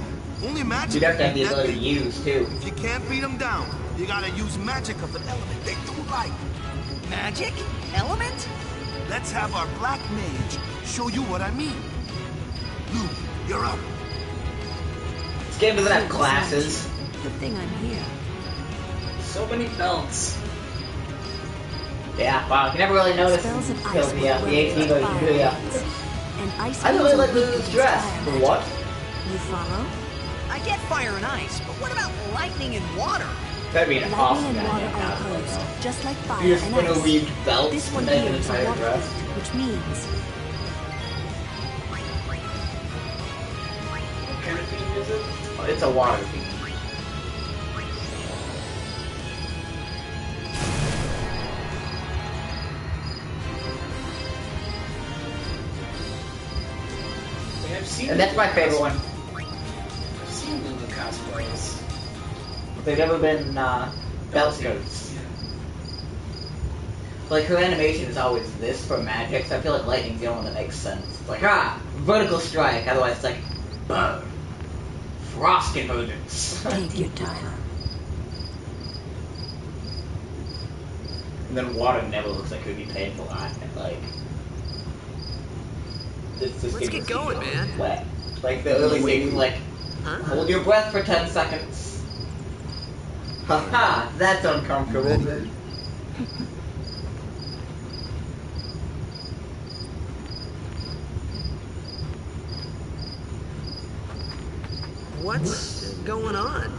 Only magic. You'd have to have the can beat that ability to thing. use too. If you can't beat them down, you gotta use magic of an element they don't like. Magic? Element? Let's have our black mage show you what I mean. Luke, you're up. This game doesn't have classes. Good thing I'm here. So many belts. Yeah, wow, you never really noticed Spells of until ice the will HD wear version. fire Yeah. blades, and ice I really wheels like are the weak against dress. fire For magic. what? You follow? I get fire and ice, but what about lightning and water? That'd be an Lightning awesome and water goddamn are outfit, opposed, though. just like fire You're just and gonna ice. weave belts This one and here then an is a entire water dress. field, which means What kind of theme is it? Oh, it's a water theme. Like, I've seen And that's my Lulu favorite one. I've seen Lulu cosplays. They've never been belt skirts. Yeah. Like her animation is always this for magic, so I feel like lightning's the only one that makes sense. It's like vertical strike. Otherwise, it's like burn, frost convergence, take your time. and then water never looks like it would be painful. Like Let's get going, man. Wet. Like the early things, like hold your breath for 10 seconds. Haha, that's uncomfortable. What's going on?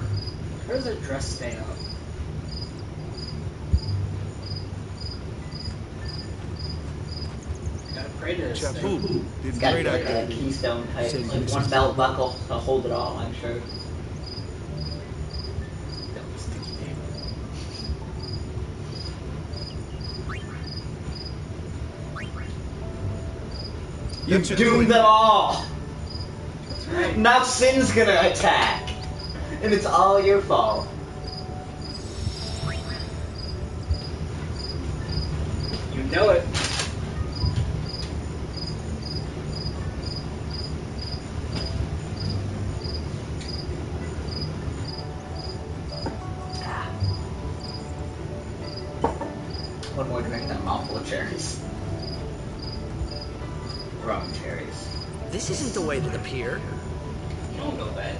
How does her dress stay up? Gotta pray to this thing. Chapu did It's got great like a acting. keystone type, Said like this one is- belt buckle to hold it all, I'm sure. That was sticky tape. You That's your doomed doing. them all! That's right. Now Sin's gonna attack! And it's all your fault. You know it. One more drink than a mouthful of cherries. Rum cherries. This isn't the way to the pier. You don't know that.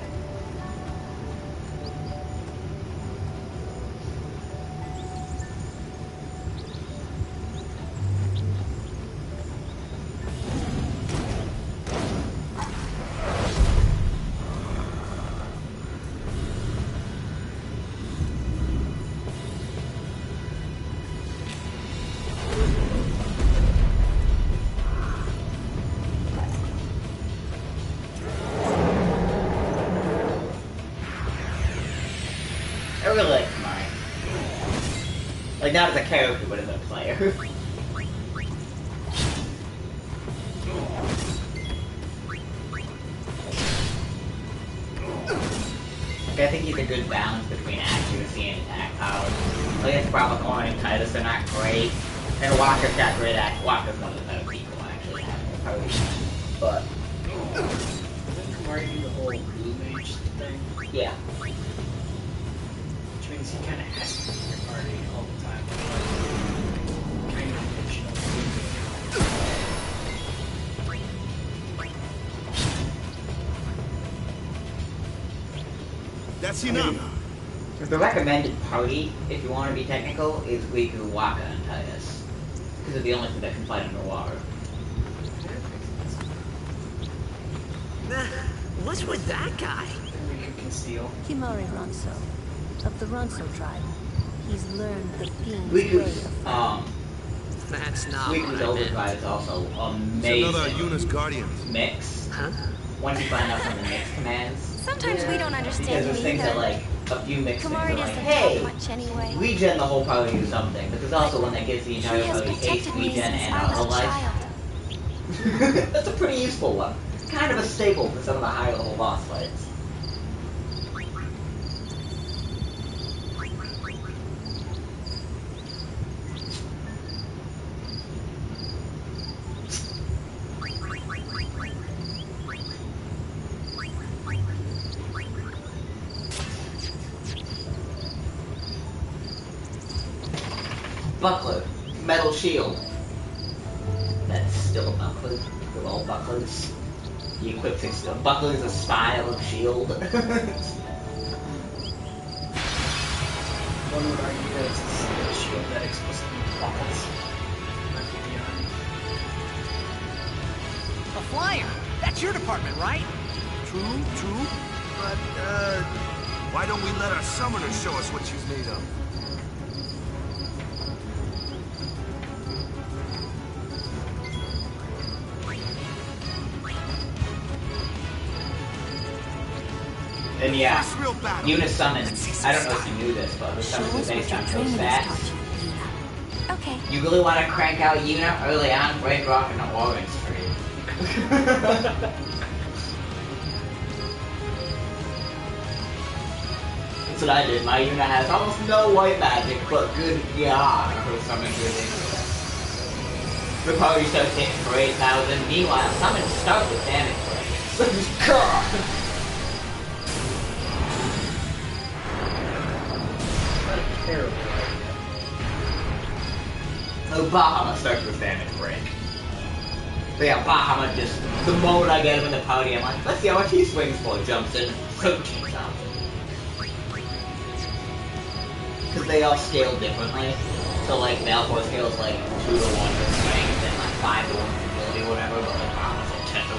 I really like mine. Like, not as a character, but as a player. Like, I think he's a good balance between accuracy and attack power. Like, it's probably Corn and Titus, they're not great. And Walker's got great act. Walker's one of the better people, actually, probably. But... Doesn't Kamari do the whole blue mage thing? Yeah. Which means he kind of has to be in your party all the time. Kind of intentional. That's enough. The recommended party, if you want to be technical, is Riku, Waka, and Titus. Because they're the only two that can fight underwater. What's with that guy? Riku can steal. Kimari Ronso, of the Ronso tribe. He's learned the fiend's way of Riku's, That's not what Riku's I overdrive meant. is also It's amazing. another Eunice Guardian. Mix. Huh? Once you find out some of the mix commands. Sometimes we don't Because understand there's him things that, either. like, a few mix things are Kamari like, doesn't hey, talk much anyway. regen the whole party or something. But there's also one that gives the He entire has party haste, protected me regen, since and I was auto a life. child. That's a pretty useful one. It's kind of a staple for some of the higher level boss fights. Buckler, metal shield. That's still a buckler. With all bucklers. He equips it still. Buckler is a style of shield. One would argue that it's a shield that explicitly buckles. Not Pt1. A flyer! That's your department, right? True. But, why don't we let our summoner show us what she's made of? And yeah, First real battle. Eunice summon. I don't know if you knew this, but the Show summon us is what based your on her training has taught stats. you, Yuna. Okay. You really want to crank out Yuna early on, break rock in the Orange Street. That's what I did. My Yuna has almost no white magic, but good God, her summon's ridiculous. The party starts hitting for 8,000. Meanwhile, summons start with damage breaks. God! Not a terrible idea. Oh, Bahama starts with damage break. So yeah, Bahama just, the moment I get him in the party, I'm like, let's see how much he swings for. Jumps in, 13,000. Because they all scale differently. So like, Malfoy scales like 2 to 1 for strength, and like 5 to 1 for ability or whatever, but like Bahama's like 10 to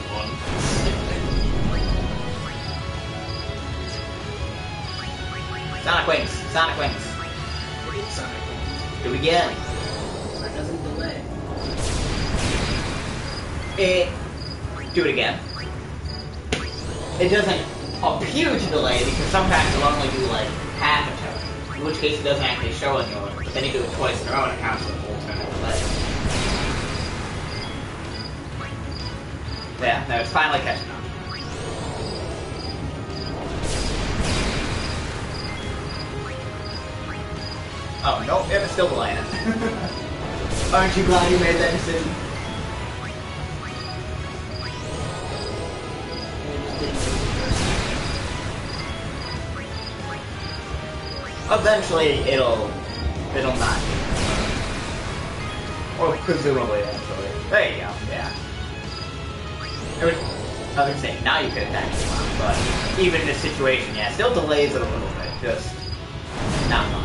1. Sonic Wings! Sonic Wings! What is Sonic Wings? Do it again. That doesn't delay. Do it again. It doesn't appear to delay because sometimes it'll only do like half a turn, in which case it doesn't actually show on yours, but then you do it twice in a row and it counts for the full turn of delay. Yeah, no, it's finally catching up. Oh, nope, it's still delaying it. Aren't you glad you made that decision? Eventually, it'll not. Or presumably, eventually. There you go, yeah. I was gonna say, now you can attack the one, but even in this situation, yeah, still delays it a little bit, just not much.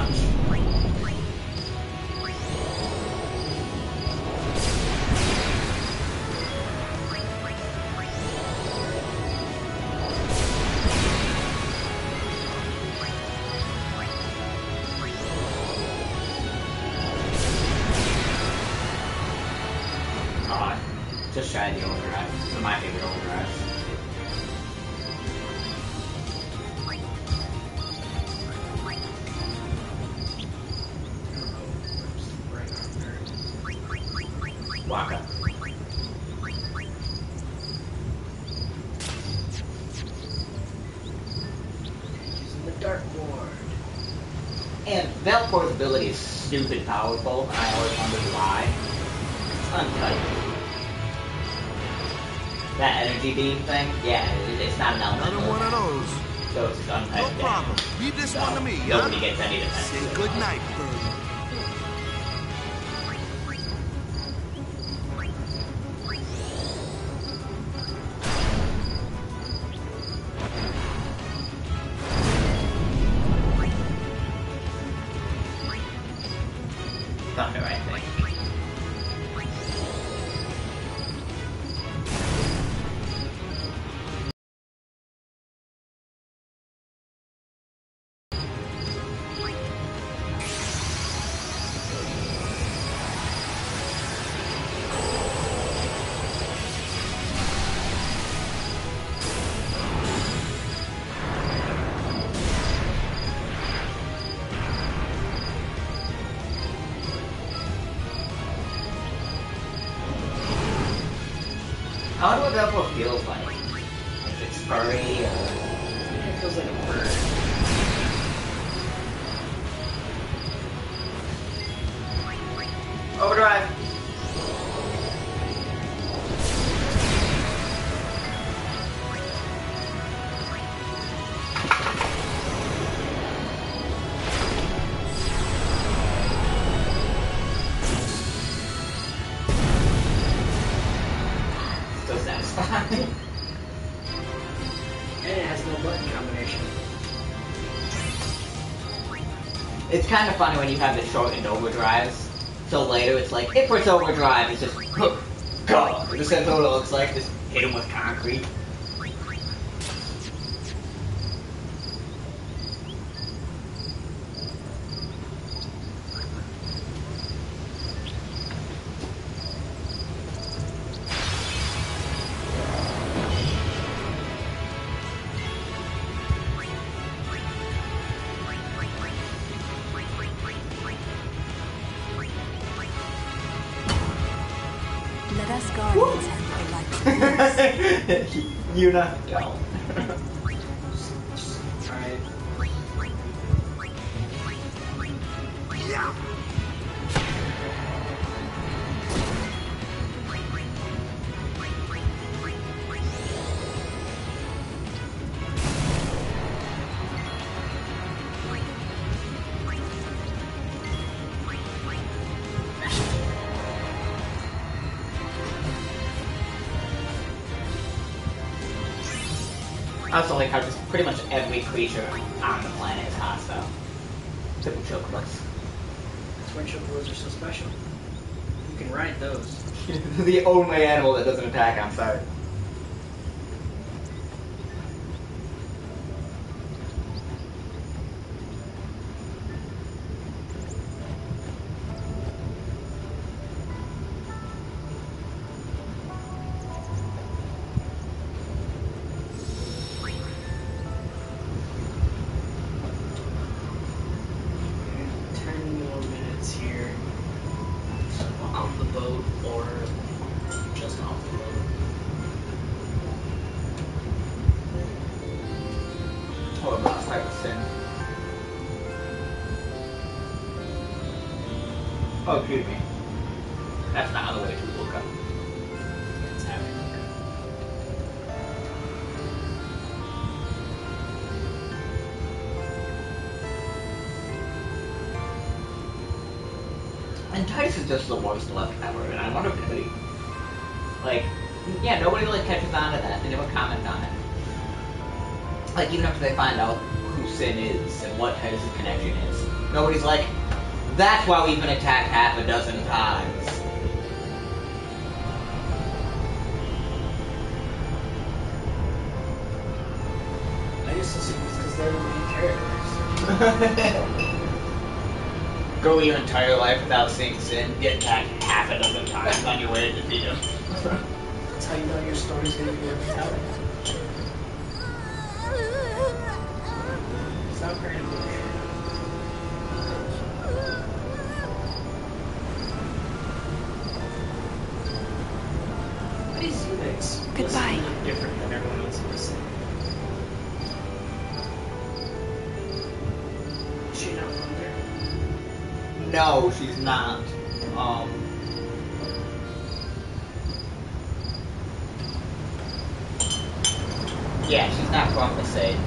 Just try the overdrive. These are my favorite overdrives. Waka. Using dartboard. And Valpor's ability is stupid powerful, and I always wondered why. It's untouchable. That energy beam thing, yeah, it's not an element. Another one of those. So it's just untouched. No problem. Leave this one to me, yeah? Nobody gets any defense. Say good night, Birdie. Thunder, I think. I wonder what Valpor feels like. If it's furry or... It feels like a bird. Overdrive! So satisfying. And it has no button combination. It's kind of funny when you have the shortened overdrives. So later it's like, if it's overdrive, it's just, go! Just that's what it looks like, just hit him with concrete. Let us guardians handle the light. You not don't. Alright. Yeah. I also like how just pretty much every creature on the planet is hostile. Except for chocobos. That's why chocobos are so special. You can ride those. The only animal that doesn't attack on sight. Or a boss fight with Sin. Oh, excuse me. That's not the way to look up. It's happening. And Titus is just the worst luck ever, and I wonder if anybody, like, yeah, nobody really catches on to that. They never comment on it. Like, even after they find out who Sin is and what Titus' connection is, nobody's like, that's why we've been attacked half a dozen times. I just assume it's because they're the main characters. Go your entire life without seeing Sin, get attacked half a dozen times on your way to defeat him. That's how you know your story's gonna be worth telling. Stop crying. Why do you see this? Goodbye. Different than everyone else in the city. No, she's not. Yeah, she's not from the city.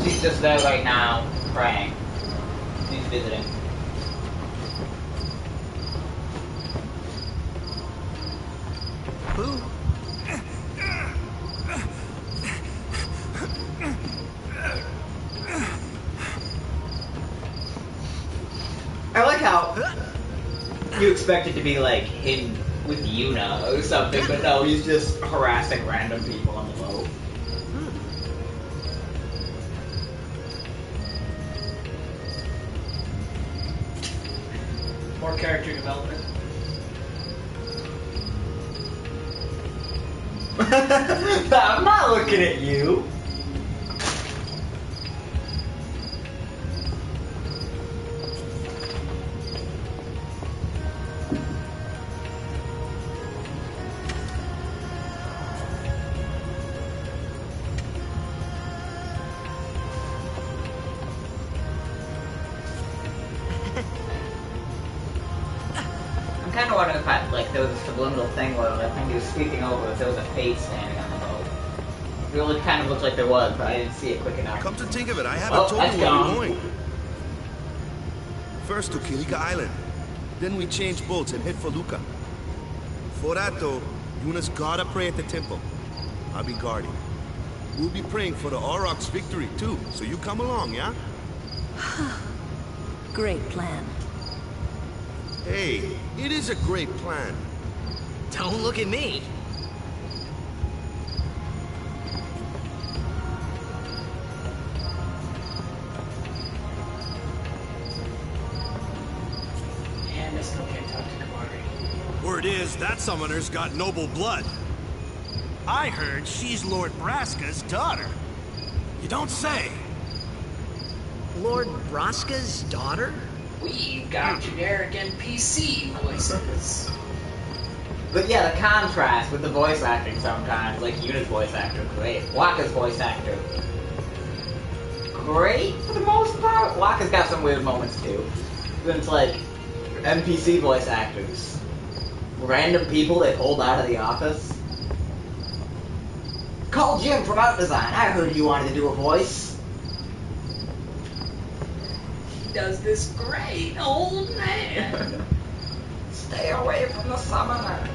She's just there right now, praying. She's visiting. Who? I like how you expect it to be like hidden with Yuna or something, but no, he's just harassing random people on the boat. More character development. I'm not looking at you. I'm kind of wondering if like there was a subliminal thing where I think he was speaking over if there was a face standing on the boat. It really kind of looked like there was, but I didn't see it quick enough. Come to think of it, I haven't told you where gone. we're going. First to Kilika Island. Then we change boats and head for Luca. For that though, Yuna's gotta pray at the temple. I'll be guarding. We'll be praying for the Aurochs' victory too, so you come along, yeah? Great plan. Hey, it is a great plan. Don't look at me. And I still can't talk to Kamari. Word is, that summoner's got noble blood. I heard she's Lord Braska's daughter. You don't say. Lord Braska's daughter? We've got generic NPC voices. But yeah, the contrast with the voice acting sometimes, like Yuna's voice actor, great. Waka's voice actor, great for the most part. Waka's got some weird moments too. Then it's like NPC voice actors, random people they pulled out of the office. Call Jim from Art Design. I heard you wanted to do a voice. He does this great, old man. Stay away from the summoner.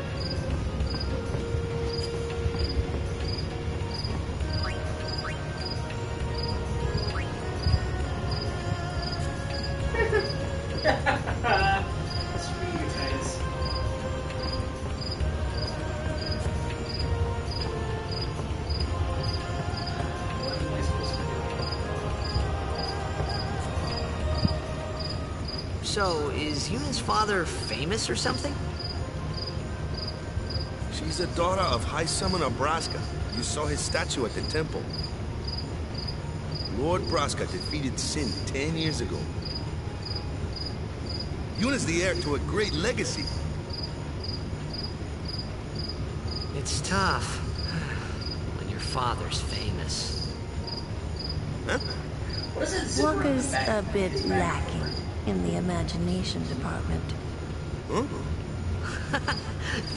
Screw you, Titus. What am I supposed to do? So, is Yuna's father famous or something? She's the daughter of High Summoner Braska. You saw his statue at the temple. Lord Braska defeated Sin 10 years ago. Yuna's the heir to a great legacy. It's tough when your father's famous. Huh? What is it? Zipper on the Waka's back? a bit lacking in the imagination department. Huh?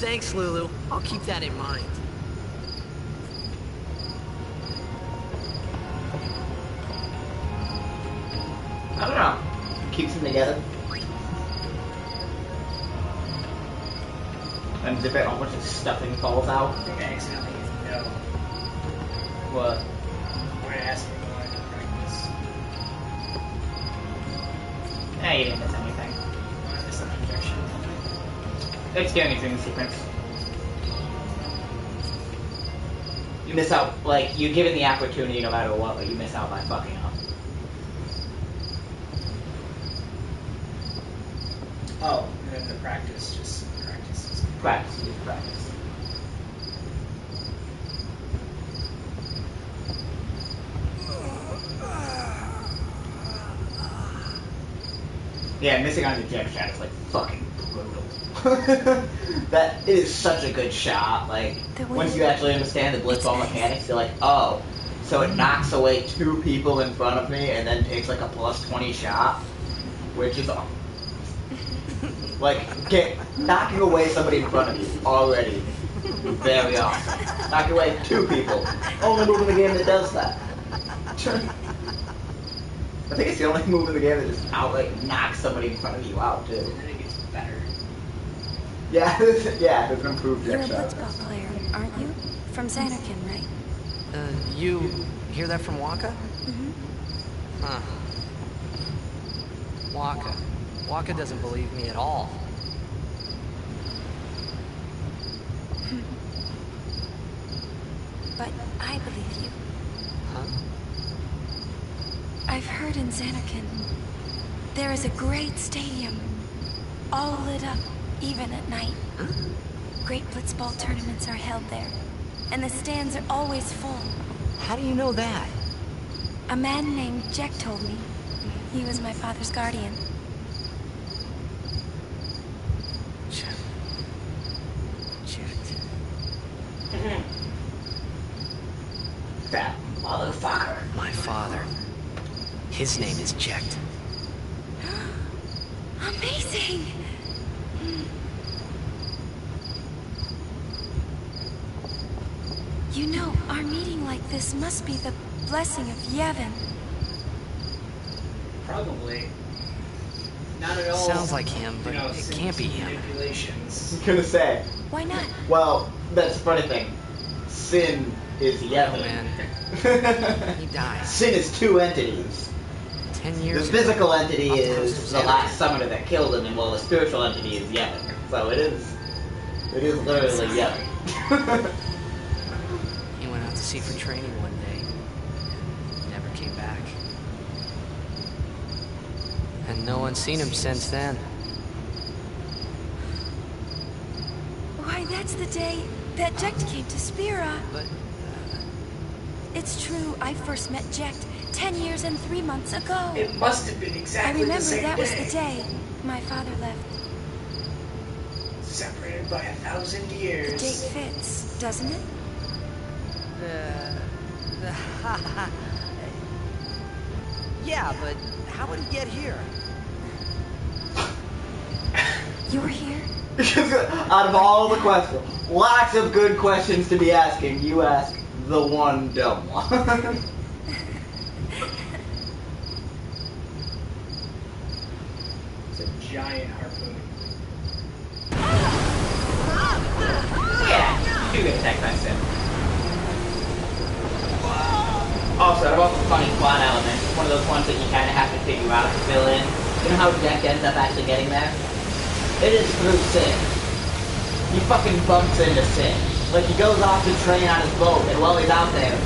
Thanks, Lulu. I'll keep that in mind. I don't know. Keeps them together. And zip it, a bunch of stuffing falls out. I think I accidentally hit no What? when I asked him why to practice. Eh, you didn't miss anything. I missed an objection. It's getting into the sequence. You miss out, like, you're given the opportunity no matter what, but you miss out by fucking up. Oh, and then the practice, just practice. Practice, just practice. Yeah, missing on the jump shot is like fucking brutal. That it is such a good shot. Like once you actually understand the blitzball mechanics, you're like, oh, so it knocks away 2 people in front of me and then takes like a +20 shot. which is awesome. Like, knocking away somebody in front of you already very awesome. Knocking away 2 people. Only move in the game that does that. I think it's the only move in the game that just outright knocks somebody in front of you out, too. And then it gets better. Yeah, yeah, there's an improved You're a jet shot. blitzball player, aren't you? From Xanarkin, right? You hear that from Waka? Mm-hmm. Huh. Waka. Waka doesn't believe me at all. But I believe you. Huh? I've heard in Xanarkin, there is a great stadium, all lit up, even at night. Huh? Great blitzball tournaments are held there, and the stands are always full. How do you know that? A man named Jack told me. He was my father's guardian. That motherfucker. My father. His name is Jekt. Amazing! You know, our meeting like this must be the blessing of Yevon. Probably. Not at all. Sounds like him, but you know, it can't be him. Manipulations. I was gonna say. Why not? Well, that's the funny thing. Sin is Yevon. man. He died. Sin is 2 entities. 10 The years physical ago, entity off the is coast the of last summoner that killed him, and well, the spiritual entity is Yevon. So it is literally Yevon. He went out to sea for training one day. Never came back. And no one's seen him since then. Why, that's the day that Jekt came to Spira. But It's true, I first met Jekt 10 years and 3 months ago. It must have been I exactly the remember same that day. was the day my father left. Separated by 1,000 The years. date fits, doesn't it? yeah, but how would he get here? You're here? Out of all the questions, lots of good questions to be asking, you ask the one dumb one. It's a giant harpoon. Yeah, you get attacked by Sin. Also, out of all the funny plot elements, it's one of those ones that you kind of have to figure out to fill in. You know how Jack ends up actually getting there? It is through Sin. He fucking bumps into Sin. Like, he goes off to train on his boat, and while he's out there,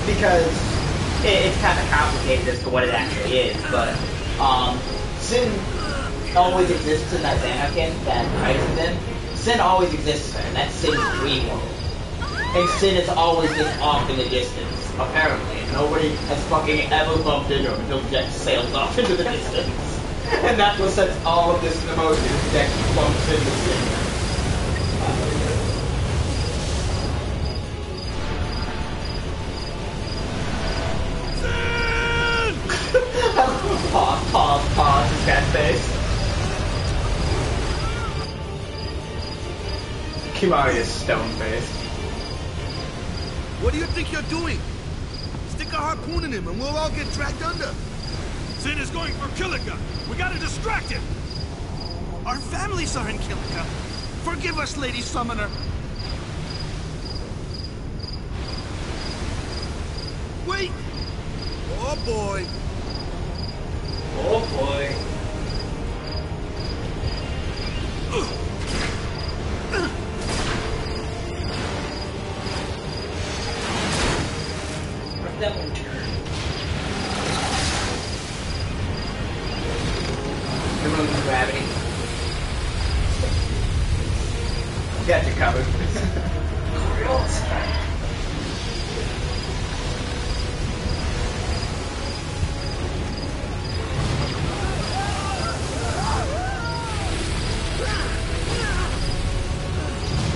because it's kind of complicated as to what it actually is, but, Sin always exists in that Xanarkin that Christ is in. Sin always exists there, and that's Sin's dream world. And Sin is always just off in the distance, apparently. And nobody has fucking ever bumped into him until Jack sails off into the distance. And that's what sets all of this in motion. Jack bumps into Sin. Pause, this guy's face. Kimari's stone face. What do you think you're doing? Stick a harpoon in him and we'll all get dragged under. Sin is going for Kilika. We gotta distract him. Our families are in Kilika. Forgive us, Lady Summoner. Wait! Oh boy. Oh boy. Let that one turn. Removing gravity. Got you covered.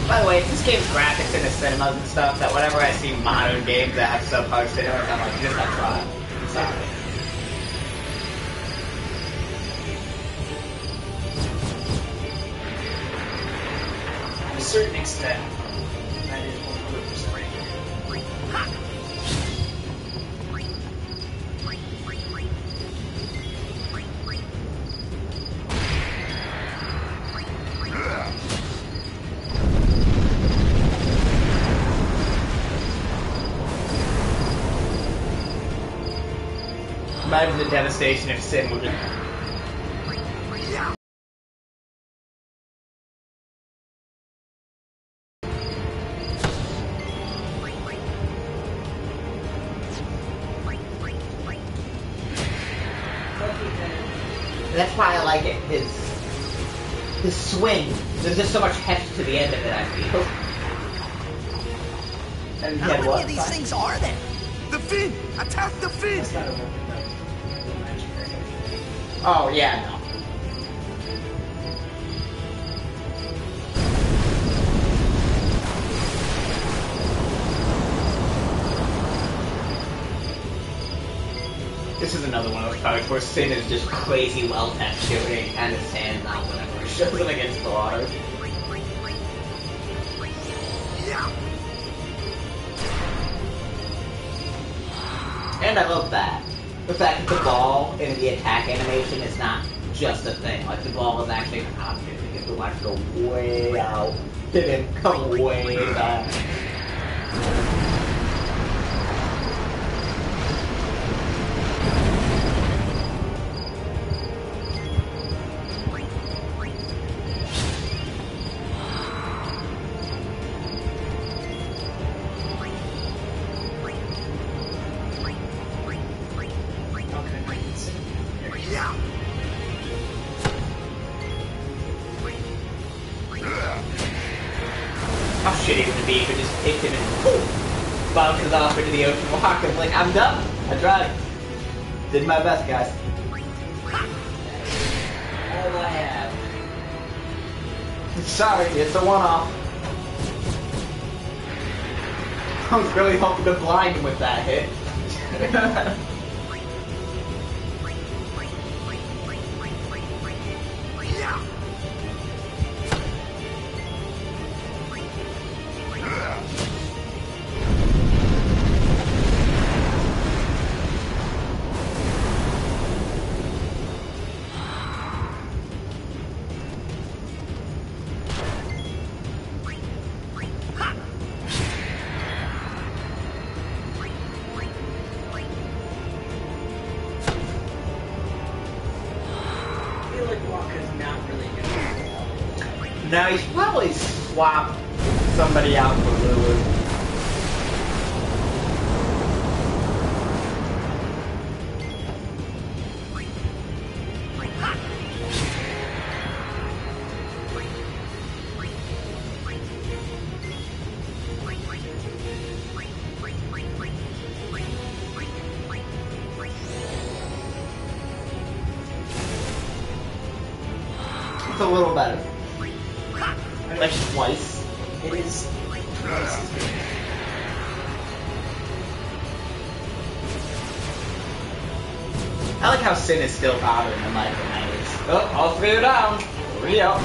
By the way, it's this game's graphics in the cinemas and stuff that whenever I see modern games that have subpar cinemas, I'm like, just not try. Sorry. certain extent, that is 100% right. Imagine the devastation if Sin would just... That's why I like it. His swing. There's just so much heft to the end of it, I feel. And How many of these things are there? The fin! Attack the fin! Oh, yeah, no. This is another one of those fights where Sin is just crazy well-tapped shooting and it stands out whenever it shows him against the water. And I love that. The fact that the ball in the attack animation is not just a thing. Like, the ball is actually an object. You have to watch it go way out, then come way back. How shitty would it be if it just picked him and boom, bounces off into the ocean walk and like, I'm done. I tried. Did my best, guys. All I have. Sorry, it's a one-off. I was really hoping to blind him with that hit. No, he's probably swapped somebody out for Lulu. It's a little better. Like twice. It is twice as good. I like how Sin is still bothering him like the 90s. Oh, all three are down. 3 out.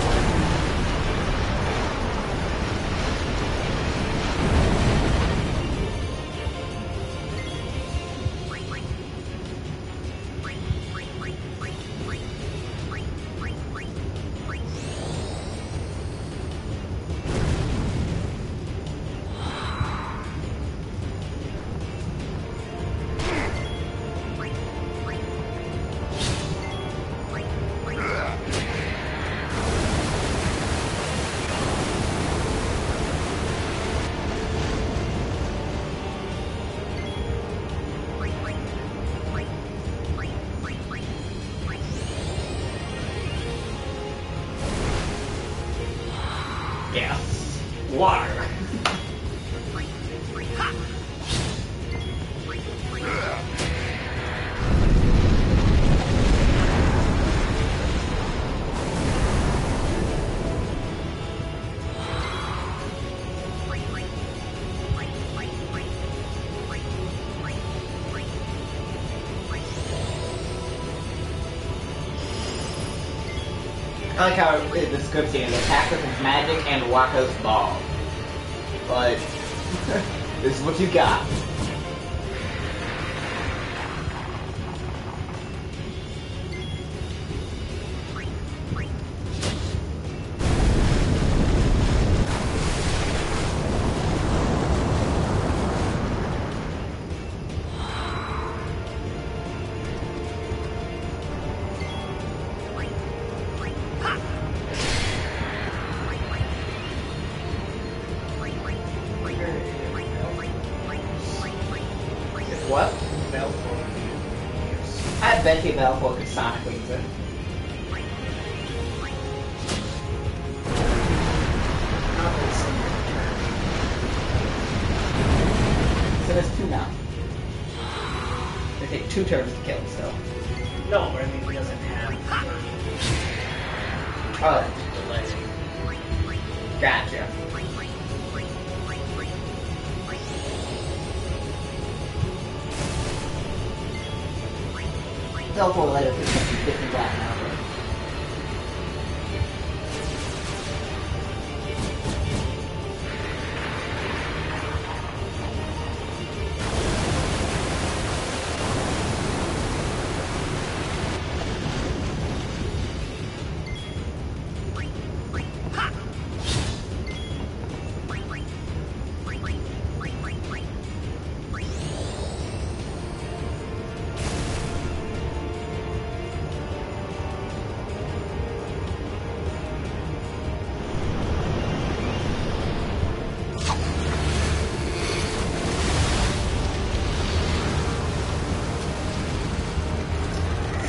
I like how the description is attack with his magic and Waka's ball. But this is what you got. What? I bet you Belfour could Sonic Wings it. So there's two now. They take 2 turns to kill still. No, but I mean, he doesn't have. Oh. Gotcha. Belfour later could be 50 black now, but...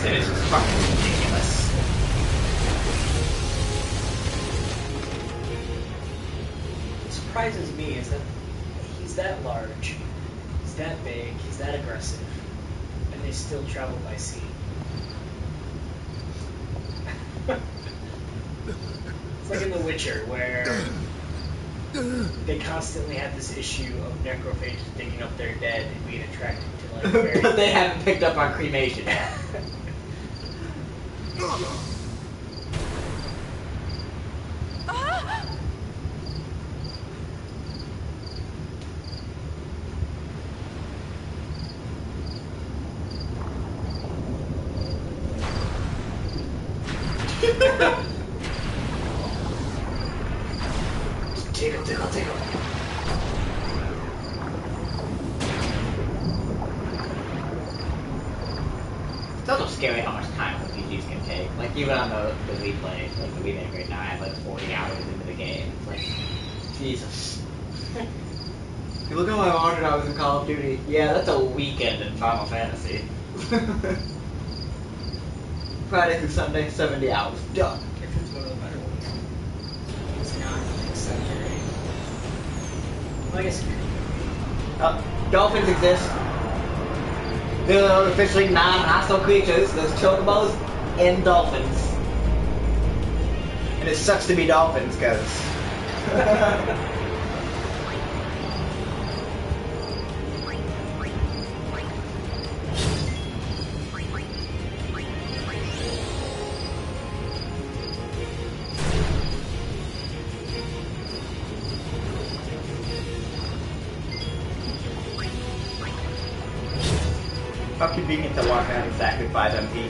This is fucking ridiculous. What surprises me is that he's that large, he's that big, he's that aggressive, and they still travel by sea. It's like in The Witcher, where they constantly have this issue of necrophages digging up their dead and being attracted to like very But they haven't picked up on cremation yet. tickle, tickle, tickle. It's also scary how much time RPGs can take. Like, even on the replay, like the remake right now, I have like 40 hours into the game. It's like, Jesus. You look at my 100 hours in Call of Duty. Yeah, that's a weekend in Final Fantasy. Friday through Sunday, 70 hours. Done. If it's one of the better ones. It's not like 7 or 8. Well, I guess it could. Dolphins exist. They're officially non-hostile creatures. There's chocobos and dolphins. And it sucks to be dolphins, because... How convenient to walk out exactly 5 MP.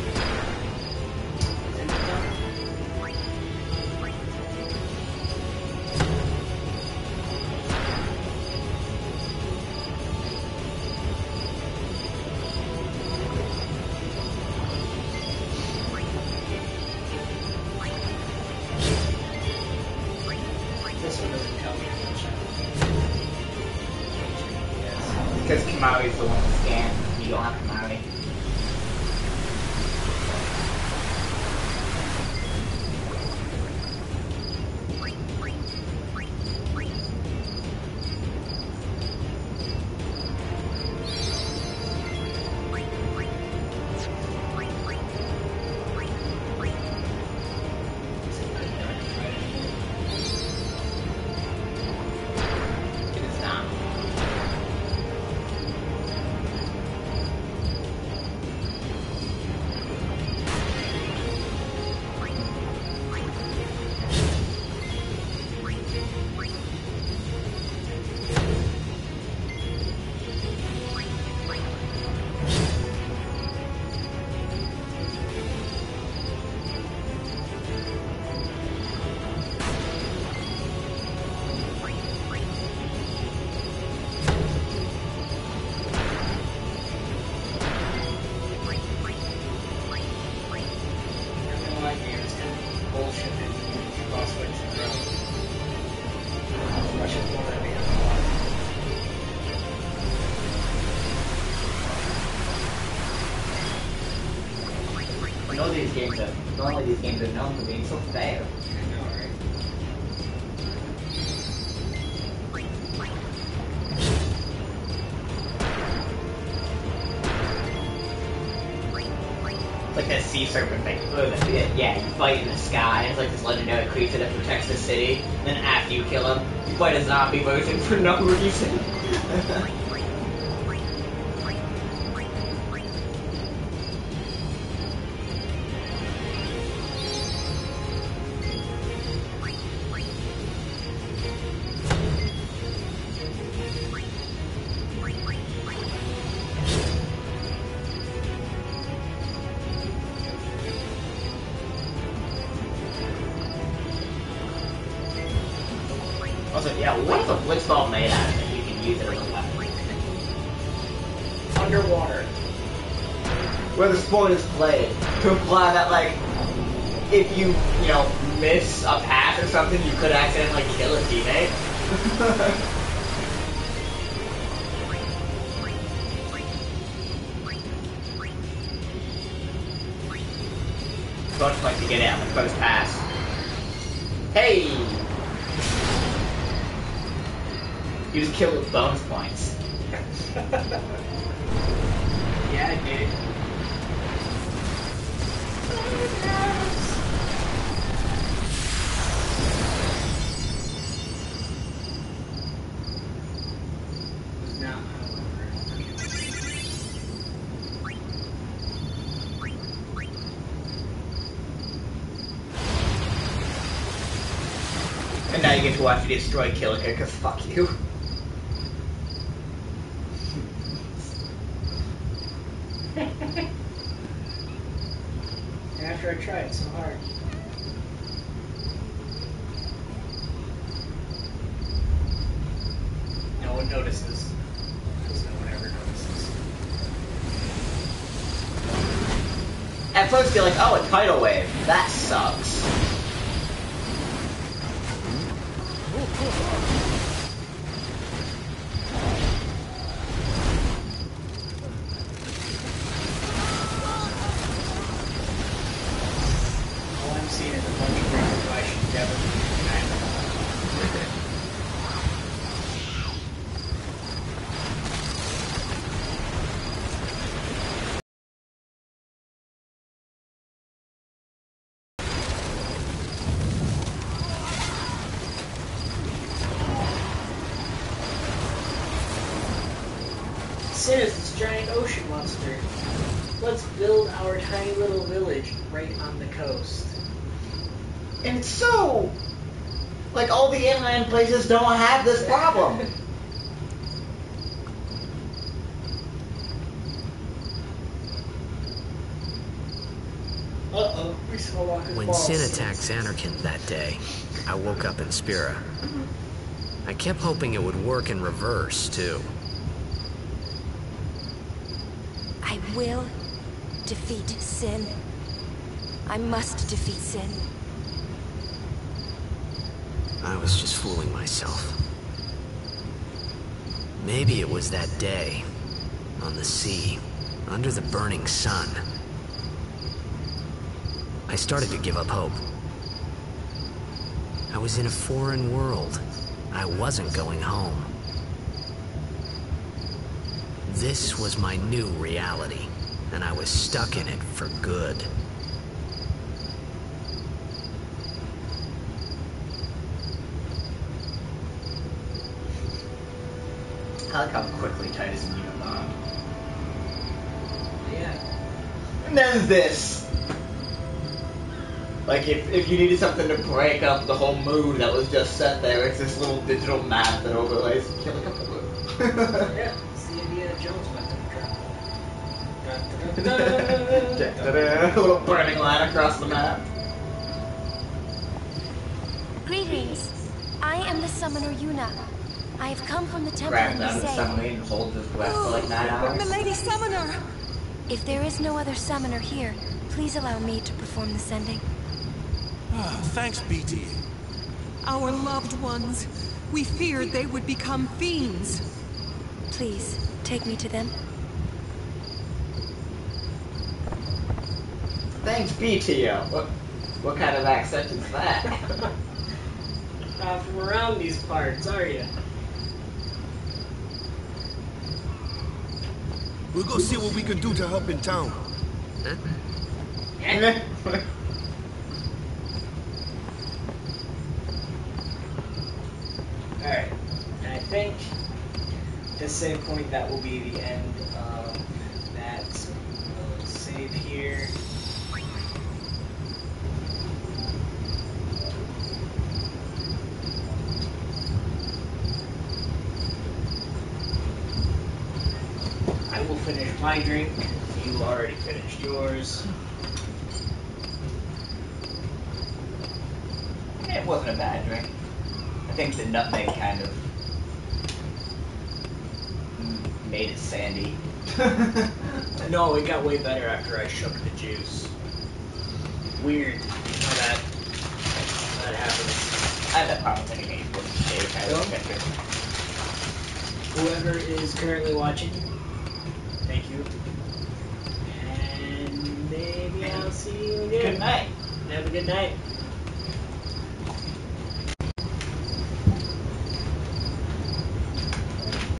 This one doesn't tell me much. Because Kamari's the one to scan. You don't have Kamari. It is not. Normally these games are known for being so fair. I know, right? It's like that sea serpent thing. Yeah, you fight in the sky, and it's like this legendary creature that protects the city. And then after you kill him, you fight a zombie version for no reason. Also, yeah, what is a blitzball made out of that you can use it as a weapon? Underwater. Where the sport is played. To imply that, like, if you miss a pass or something, you could accidentally kill a teammate. Bonus points to get it on the first pass. Hey! You just killed with bonus points. Yeah, I did. Now, And now you get to watch me destroy Killer here, because fuck you. after I tried so hard. No one notices. Because no one ever notices. At first you're like, oh, a tidal wave. That sucks. All I'm seeing is a bunch of random flashing devil. Sin is this giant ocean monster. Let's build our tiny little village right on the coast. And so, like, all the inland places don't have this problem. Uh-oh, we saw Walker's When balls. Sin attacked Xanarkand that day, I woke up in Spira. I kept hoping it would work in reverse, too. I will defeat Sin. I must defeat Sin. I was just fooling myself. Maybe it was that day, on the sea, under the burning sun. I started to give up hope. I was in a foreign world. I wasn't going home. This was my new reality, and I was stuck in it for good. I like how quickly Titus and Unabomb. Yeah. And then this. Like, if you needed something to break up the whole mood that was just set there, it's this little digital map that overlays Killing Up the Mood. Yeah, it's the Indiana Jones weapon drop. A little burning line across the map. Greetings. I am the summoner Yuna. I have come from the temple Grab in down the the submarine and hold this quest for like 9 hours. Milady Summoner! If there is no other summoner here, please allow me to perform the sending. Thanks, BT. Our loved ones. We feared they would become fiends. Please, take me to them. Thanks be to you. What kind of accent is that? Not from around these parts, are you? We'll go see what we can do to help in town. Alright, and I think to save point that will be the end of that. So we'll save here. I will finish my drink. You already finished yours. It wasn't a bad drink. I think the nutmeg kind of made it sandy. No, it got way better after I shook the juice. Weird how that happens. I had that problem with anything supposed to stay kind of picture. Whoever is currently watching, thank you. And maybe I'll see you again. Good night. Have a good night.